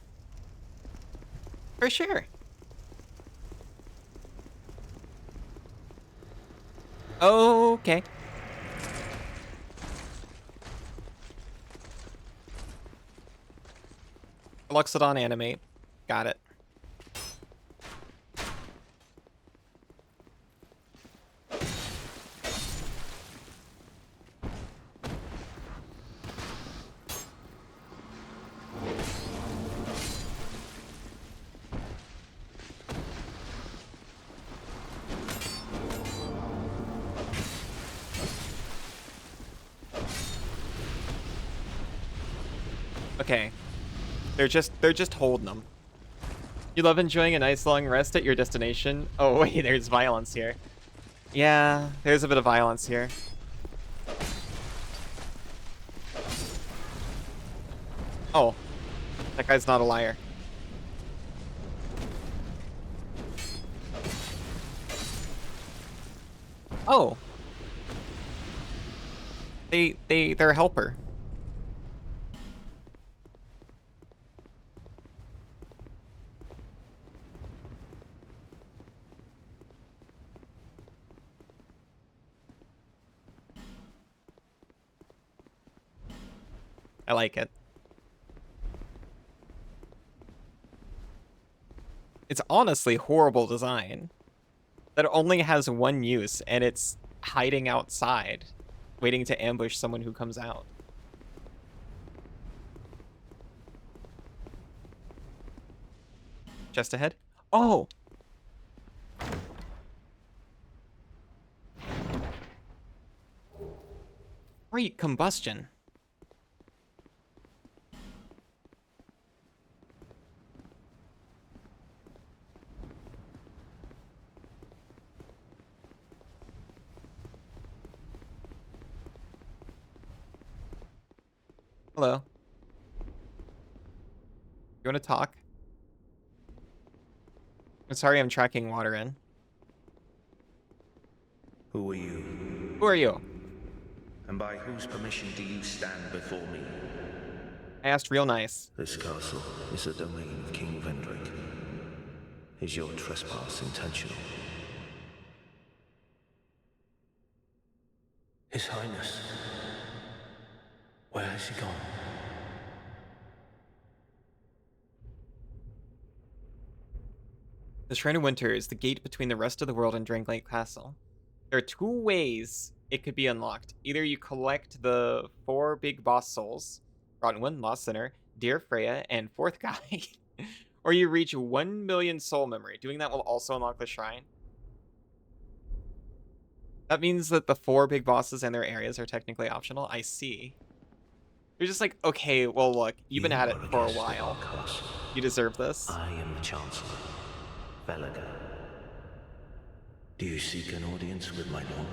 S1: For sure. Okay. Luxodon animate. Got it. Okay. They're just holding them. You love enjoying a nice long rest at your destination? Oh wait, there's violence here. Yeah, there's a bit of violence here. Oh. That guy's not a liar. Oh. They're a helper. I like it. It's honestly horrible design. That only has one use, and it's hiding outside, waiting to ambush someone who comes out. Just ahead? Oh! Great combustion. Hello. You want to talk? I'm sorry I'm tracking water in.
S2: Who are you?
S1: Who are you?
S2: And by whose permission do you stand before me?
S1: I asked real nice.
S2: This castle is the domain of King Vendrick. Is your trespass intentional?
S5: His Highness. Where has he gone?
S1: The Shrine of Winter is the gate between the rest of the world and Dranglake Castle. There are two ways it could be unlocked. Either you collect the 4 big boss souls, Rotten One, Lost Sinner, Dear Freya, and fourth guy. Or you reach 1 million soul memory. Doing that will also unlock the shrine. That means that the 4 big bosses and their areas are technically optional. I see. You're just like, okay, well, look, you've been
S2: You
S1: at it
S2: are a
S1: for a
S2: guest of our
S1: while.
S2: castle.
S1: You deserve this.
S2: I am the Chancellor, Velaga. Do you seek an audience with my lord,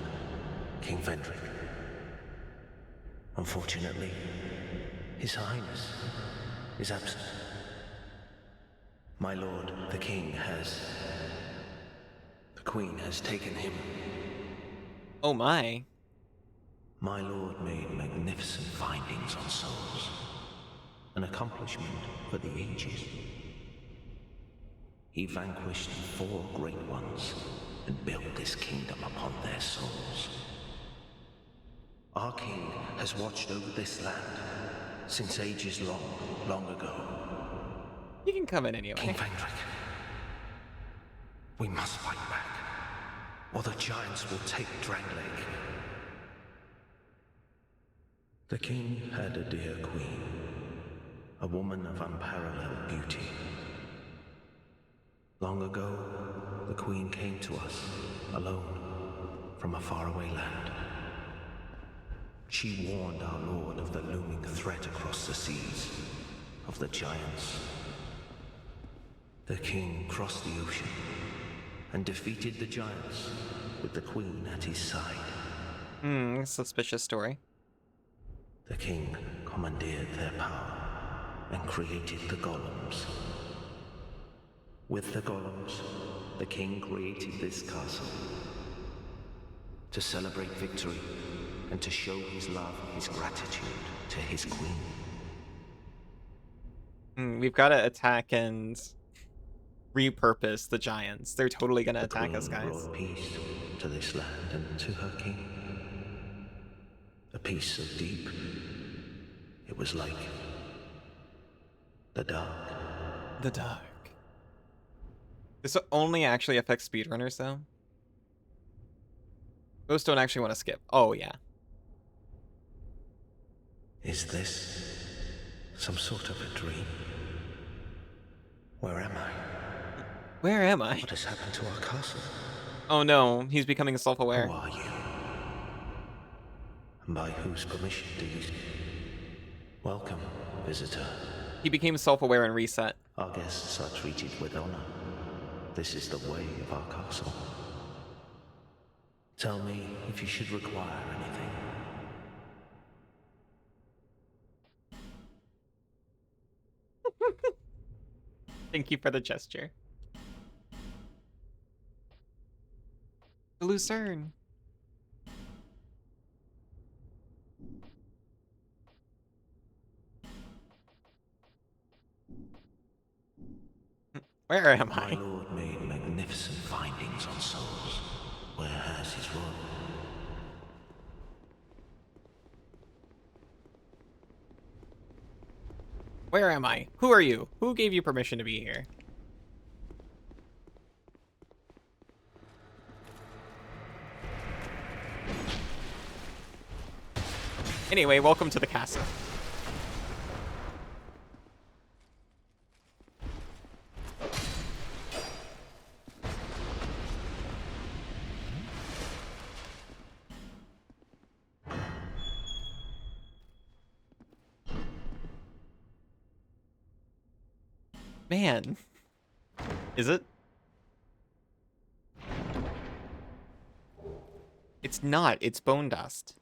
S2: King Vendrick? Unfortunately, His Highness is absent. My lord, the King, has... The Queen has taken him.
S1: Oh my.
S2: My lord made magnificent findings on souls. An accomplishment for the ages. He vanquished 4 great ones and built this kingdom upon their souls. Our king has watched over this land since ages long ago.
S1: You can come in anyway.
S2: King Vendrick, we must fight back, or the giants will take Drangleic. The king had a dear queen, a woman of unparalleled beauty. Long ago, the queen came to us, alone, from a faraway land. She warned our lord of the looming threat across the seas, of the giants. The king crossed the ocean and defeated the giants with the queen at his side.
S1: Suspicious story.
S2: The king commandeered their power and created the golems. With the golems, the king created this castle to celebrate victory and to show his love and his gratitude to his queen.
S1: We've got to attack and repurpose the giants. They're totally going to attack us,
S2: Queen
S1: guys.
S2: brought peace to this land and to her king. A peace so deep, it was like the dark.
S1: The dark. This only actually affects speedrunners, though. Most don't actually want to skip. Oh, yeah.
S2: Is this some sort of a dream? Where am I?
S1: Where am I?
S2: What has happened to our castle?
S1: Oh no, he's becoming
S2: Who
S1: self-aware.
S2: are you? And by whose permission do you... Welcome, visitor.
S1: He became self-aware and reset.
S2: Our guests are treated with honor. This is the way of our castle. Tell me if you should require anything.
S1: Thank you for the gesture. The Lucerne. Where am
S2: My
S1: I?
S2: lord made magnificent findings on souls. Where has his rod?
S1: Where am I? Who are you? Who gave you permission to be here? Anyway, welcome to the castle. Man. Is it? It's not. It's bone dust.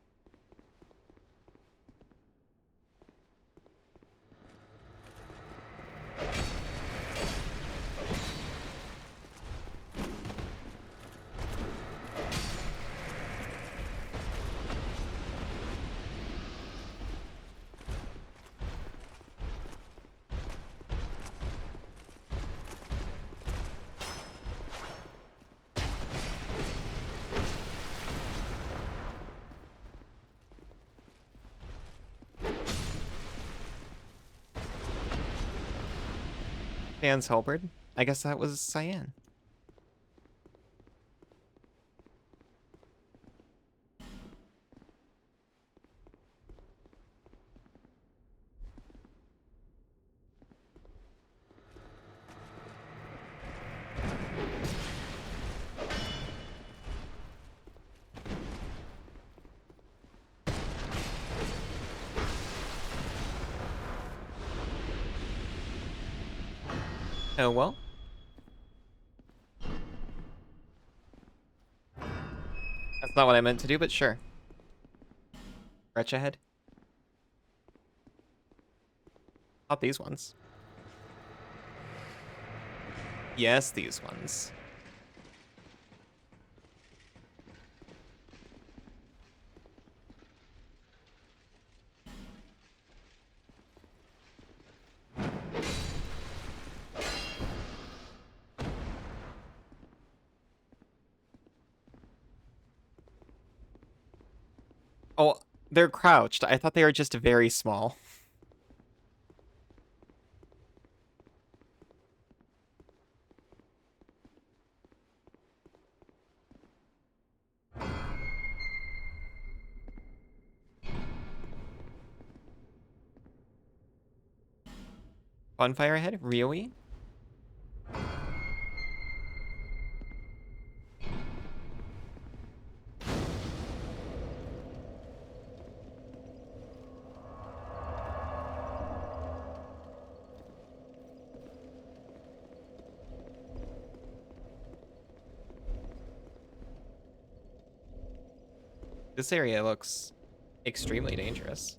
S1: Dan's halberd. I guess that was Cyan. Oh, well. That's not what I meant to do, but sure. Retch ahead. Not these ones. Yes, these ones. Oh, they're crouched. I thought they were just very small. Bonfire ahead? Really? This area looks extremely dangerous.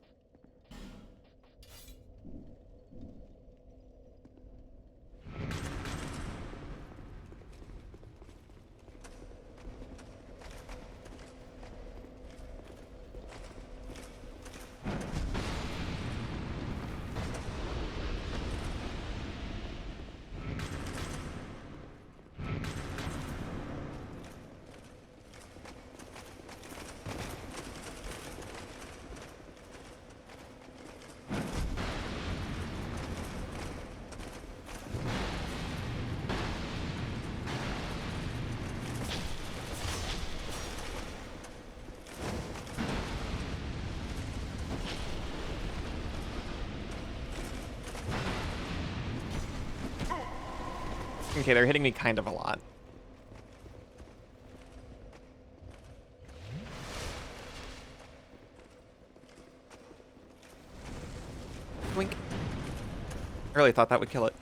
S1: Okay, they're hitting me kind of a lot. Wink. I really thought that would kill it.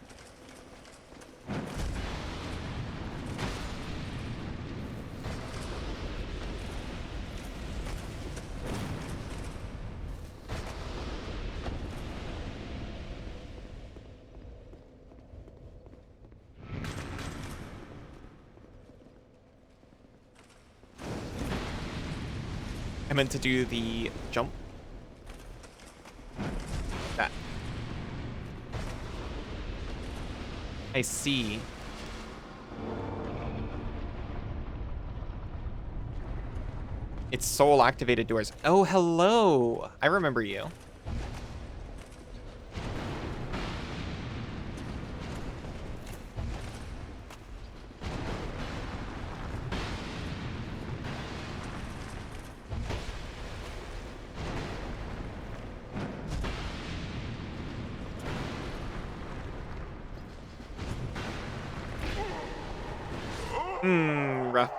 S1: I meant to do the jump. That. I see. It's soul activated doors. Oh, hello. I remember you. Rough.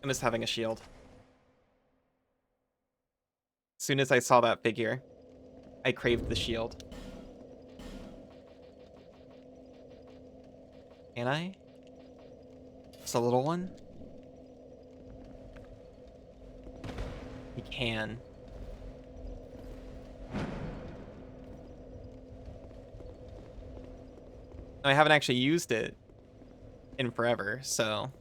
S1: I miss having a shield. As soon as I saw that figure, I craved the shield. Can I? Just a little one? You can. I haven't actually used it in forever, so...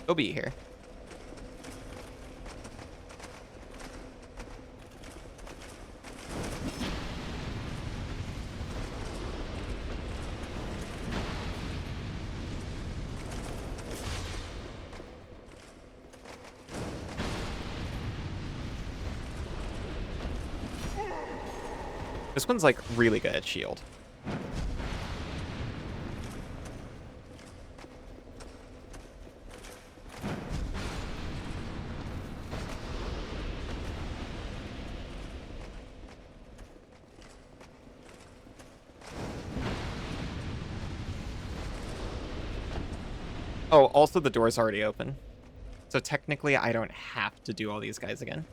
S1: Go be here. This one's like really good at shield. Oh, also the door's already open. So technically I don't have to do all these guys again.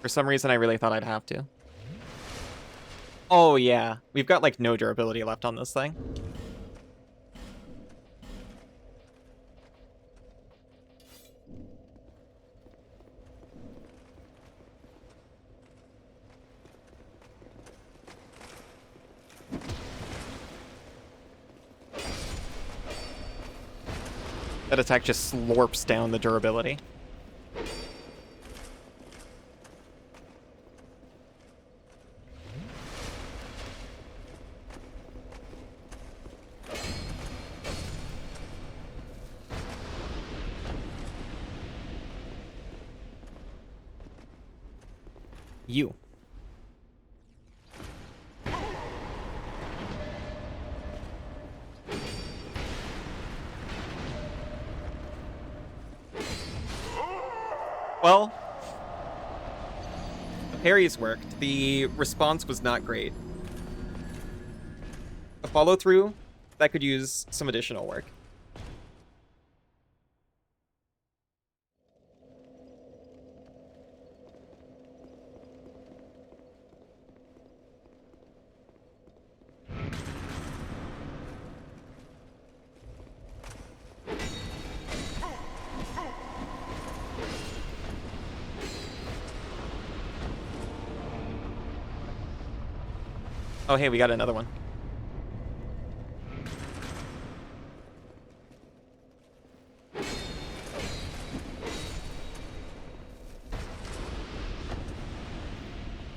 S1: For some reason I really thought I'd have to. Oh yeah, we've got like no durability left on this thing. That attack just slurps down the durability. You. Well, the parries worked. The response was not great. A follow-through, that could use some additional work. Oh, hey, we got another one.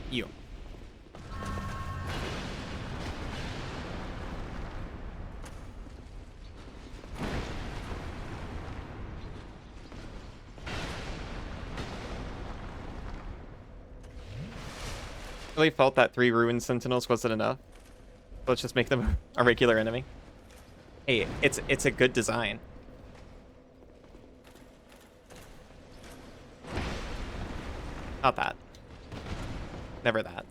S1: You. Really felt that 3 ruined sentinels wasn't enough. Let's just make them a regular enemy. Hey, it's a good design. Not that. Never that.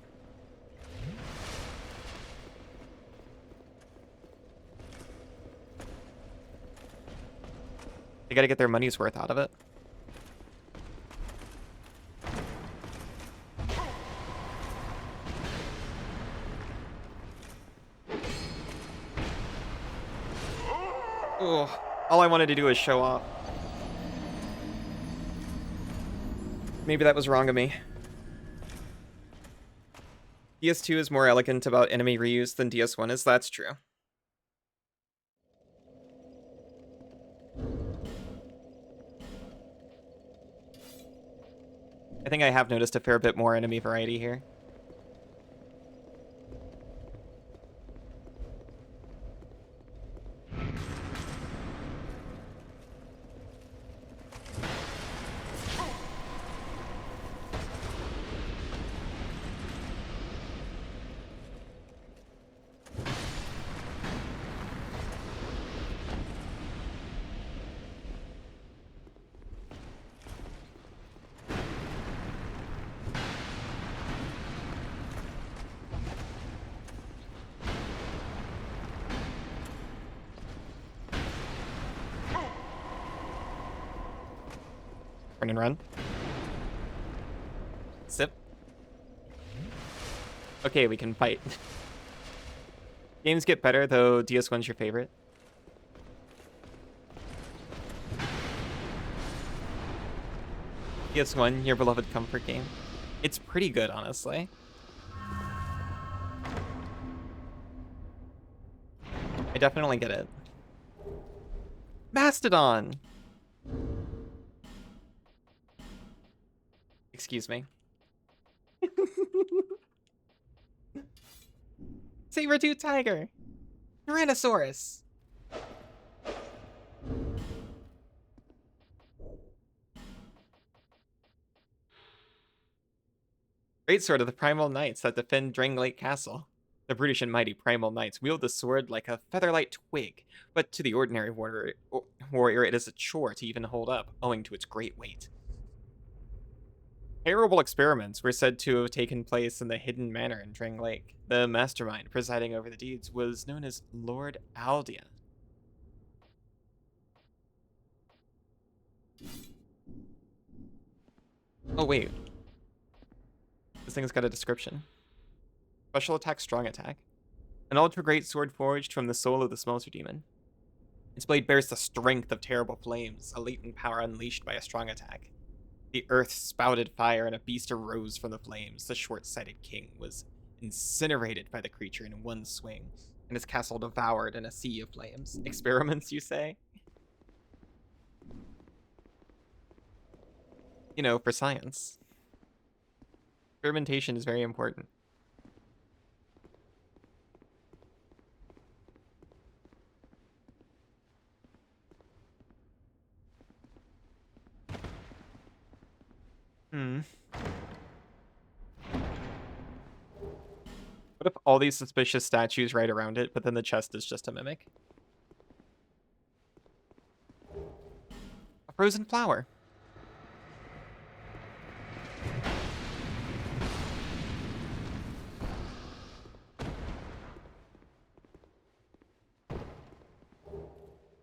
S1: They gotta get their money's worth out of it. Ugh. All I wanted to do is show off. Maybe that was wrong of me. DS2 is more elegant about enemy reuse than DS1 is, that's true. I think I have noticed a fair bit more enemy variety here. Turn and run. Sip. Okay, we can fight. Games get better, though DS1's your favorite. DS1, your beloved comfort game. It's pretty good, honestly. I definitely get it. Mastodon! Excuse me. Saber-tooth tiger! Tyrannosaurus! Greatsword of the Primal Knights that defend Drangleic Castle. The brutish and mighty Primal Knights wield the sword like a featherlight twig, but to the ordinary warrior it is a chore to even hold up, owing to its great weight. Terrible experiments were said to have taken place in the hidden manor in Drang Lake. The mastermind presiding over the deeds was known as Lord Aldia. Oh, wait. This thing's got a description. Special attack, strong attack. An ultra great sword forged from the soul of the smelter demon. Its blade bears the strength of terrible flames, a latent power unleashed by a strong attack. The earth spouted fire, and a beast arose from the flames. The short-sighted king was incinerated by the creature in one swing, and his castle devoured in a sea of flames. Experiments, you say? You know, for science. Experimentation is very important. Hmm. What if all these suspicious statues right around it, but then the chest is just a mimic? A frozen flower.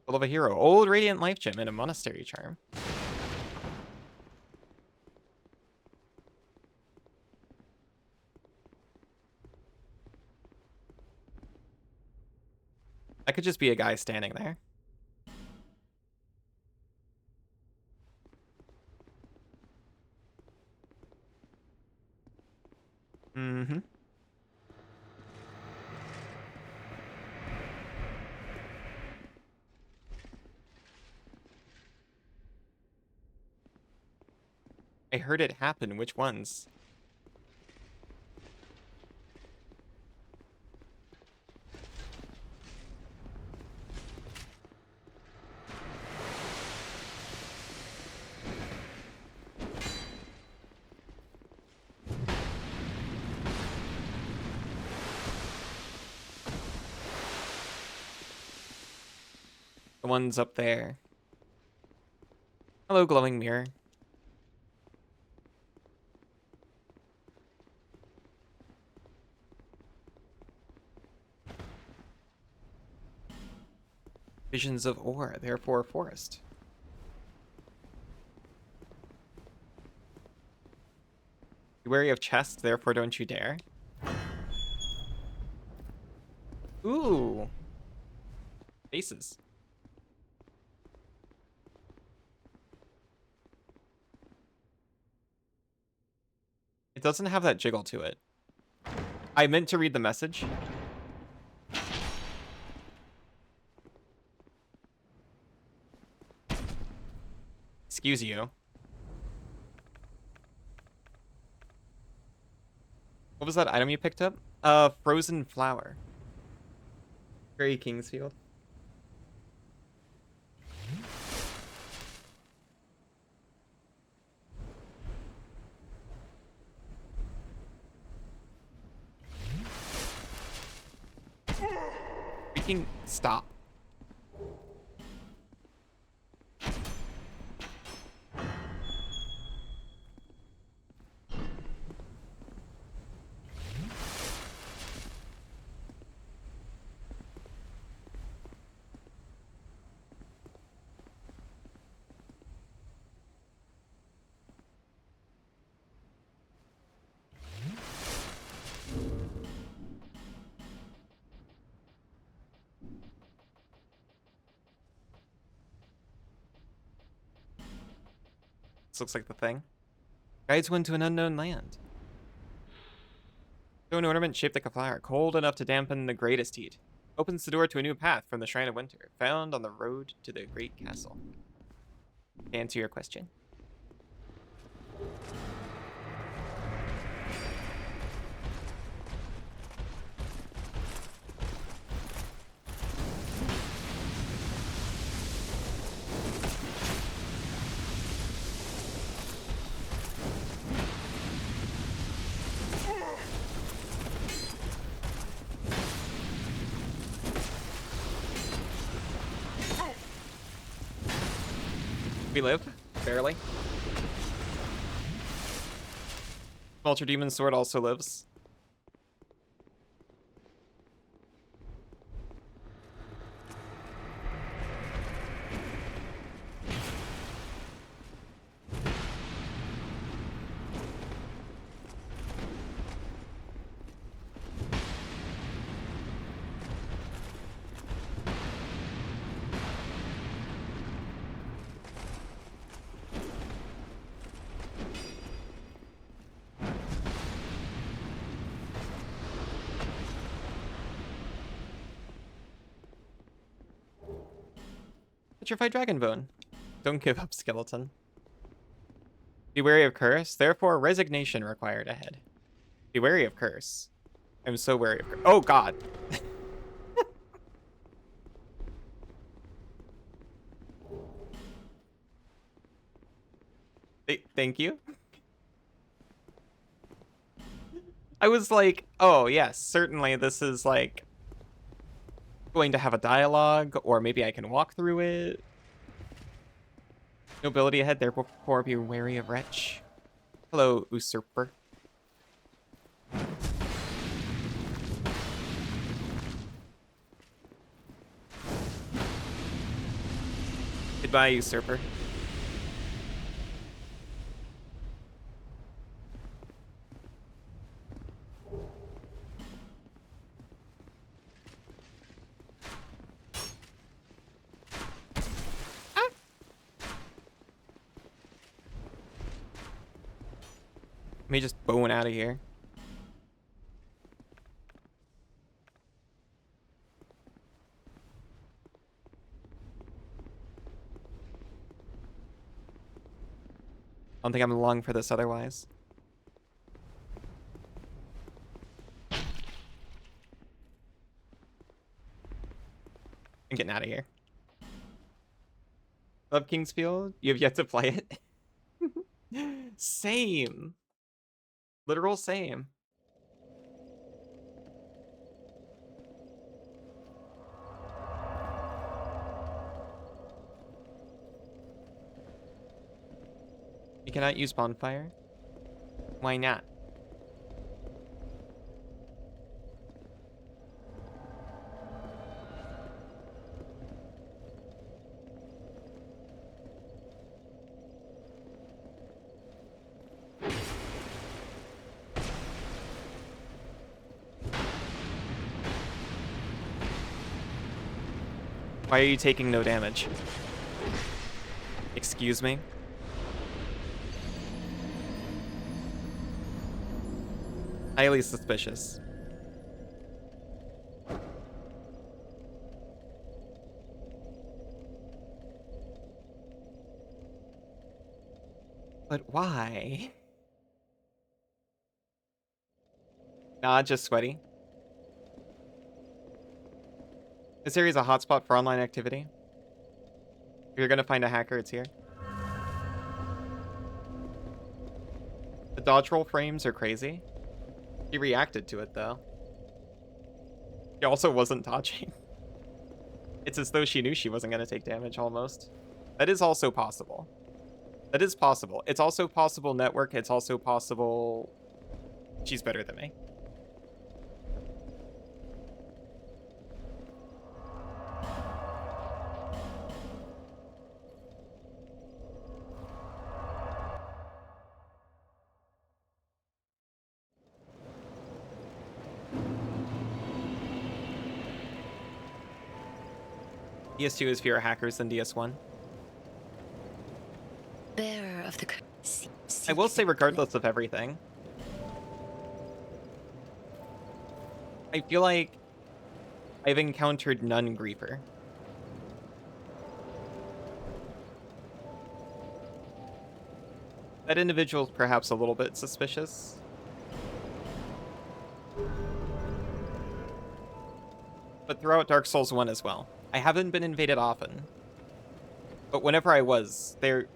S1: Full of a hero. Old radiant life gem and a monastery charm. That could just be a guy standing there. Mm-hmm. I heard it happen. Which ones? The ones up there. Hello, glowing mirror. Visions of ore, therefore forest. Be wary of chests, therefore don't you dare. Ooh. Faces. It doesn't have that jiggle to it. I meant to read the message. Excuse you. What was that item you picked up? Frozen flower. Very Kingsfield. Freaking stop. This looks like the thing. Guides one to an unknown land. Stone ornament shaped like a flower, cold enough to dampen the greatest heat. Opens the door to a new path from the Shrine of Winter, found on the road to the Great Castle. To answer your question. We live, barely. Ultra Demon Sword also lives. Petrified Dragonbone. Don't give up, skeleton. Be wary of curse, therefore resignation required ahead. Be wary of curse. I'm so wary of curse. Oh god. Thank you. I was like, oh yes, certainly this is like going to have a dialogue, or maybe I can walk through it. Nobility ahead, therefore be wary of wretch. Hello, usurper. Goodbye, usurper. Let me just bone out of here. I don't think I'm long for this otherwise. I'm getting out of here. Love Kingsfield? You have yet to play it? Same. Literal same. You cannot use bonfire? Why not? Why are you taking no damage? Excuse me? Highly suspicious. But why? Nah, just sweaty. This area is a hotspot for online activity. If you're gonna find a hacker, it's here. The dodge roll frames are crazy. He reacted to it, though. He also wasn't dodging. It's as though she knew she wasn't gonna take damage, almost. That is also possible. That is possible. It's also possible network. It's also possible she's better than me. DS2 is fewer hackers than DS1.
S4: Bearer of the
S1: I will say, regardless of everything, I feel like I've encountered none griefer. That individual's perhaps a little bit suspicious. But throughout Dark Souls 1 as well. I haven't been invaded often. But whenever I was, they're,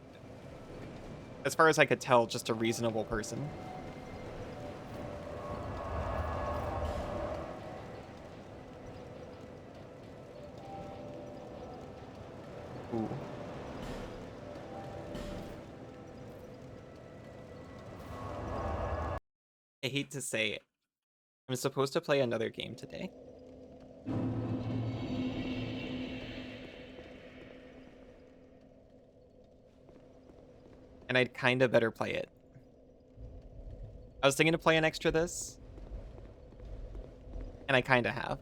S1: as far as I could tell, just a reasonable person. Ooh. I hate to say it. I'm supposed to play another game today. And I'd kind of better play it. I was thinking to play an extra this. And I kind of have.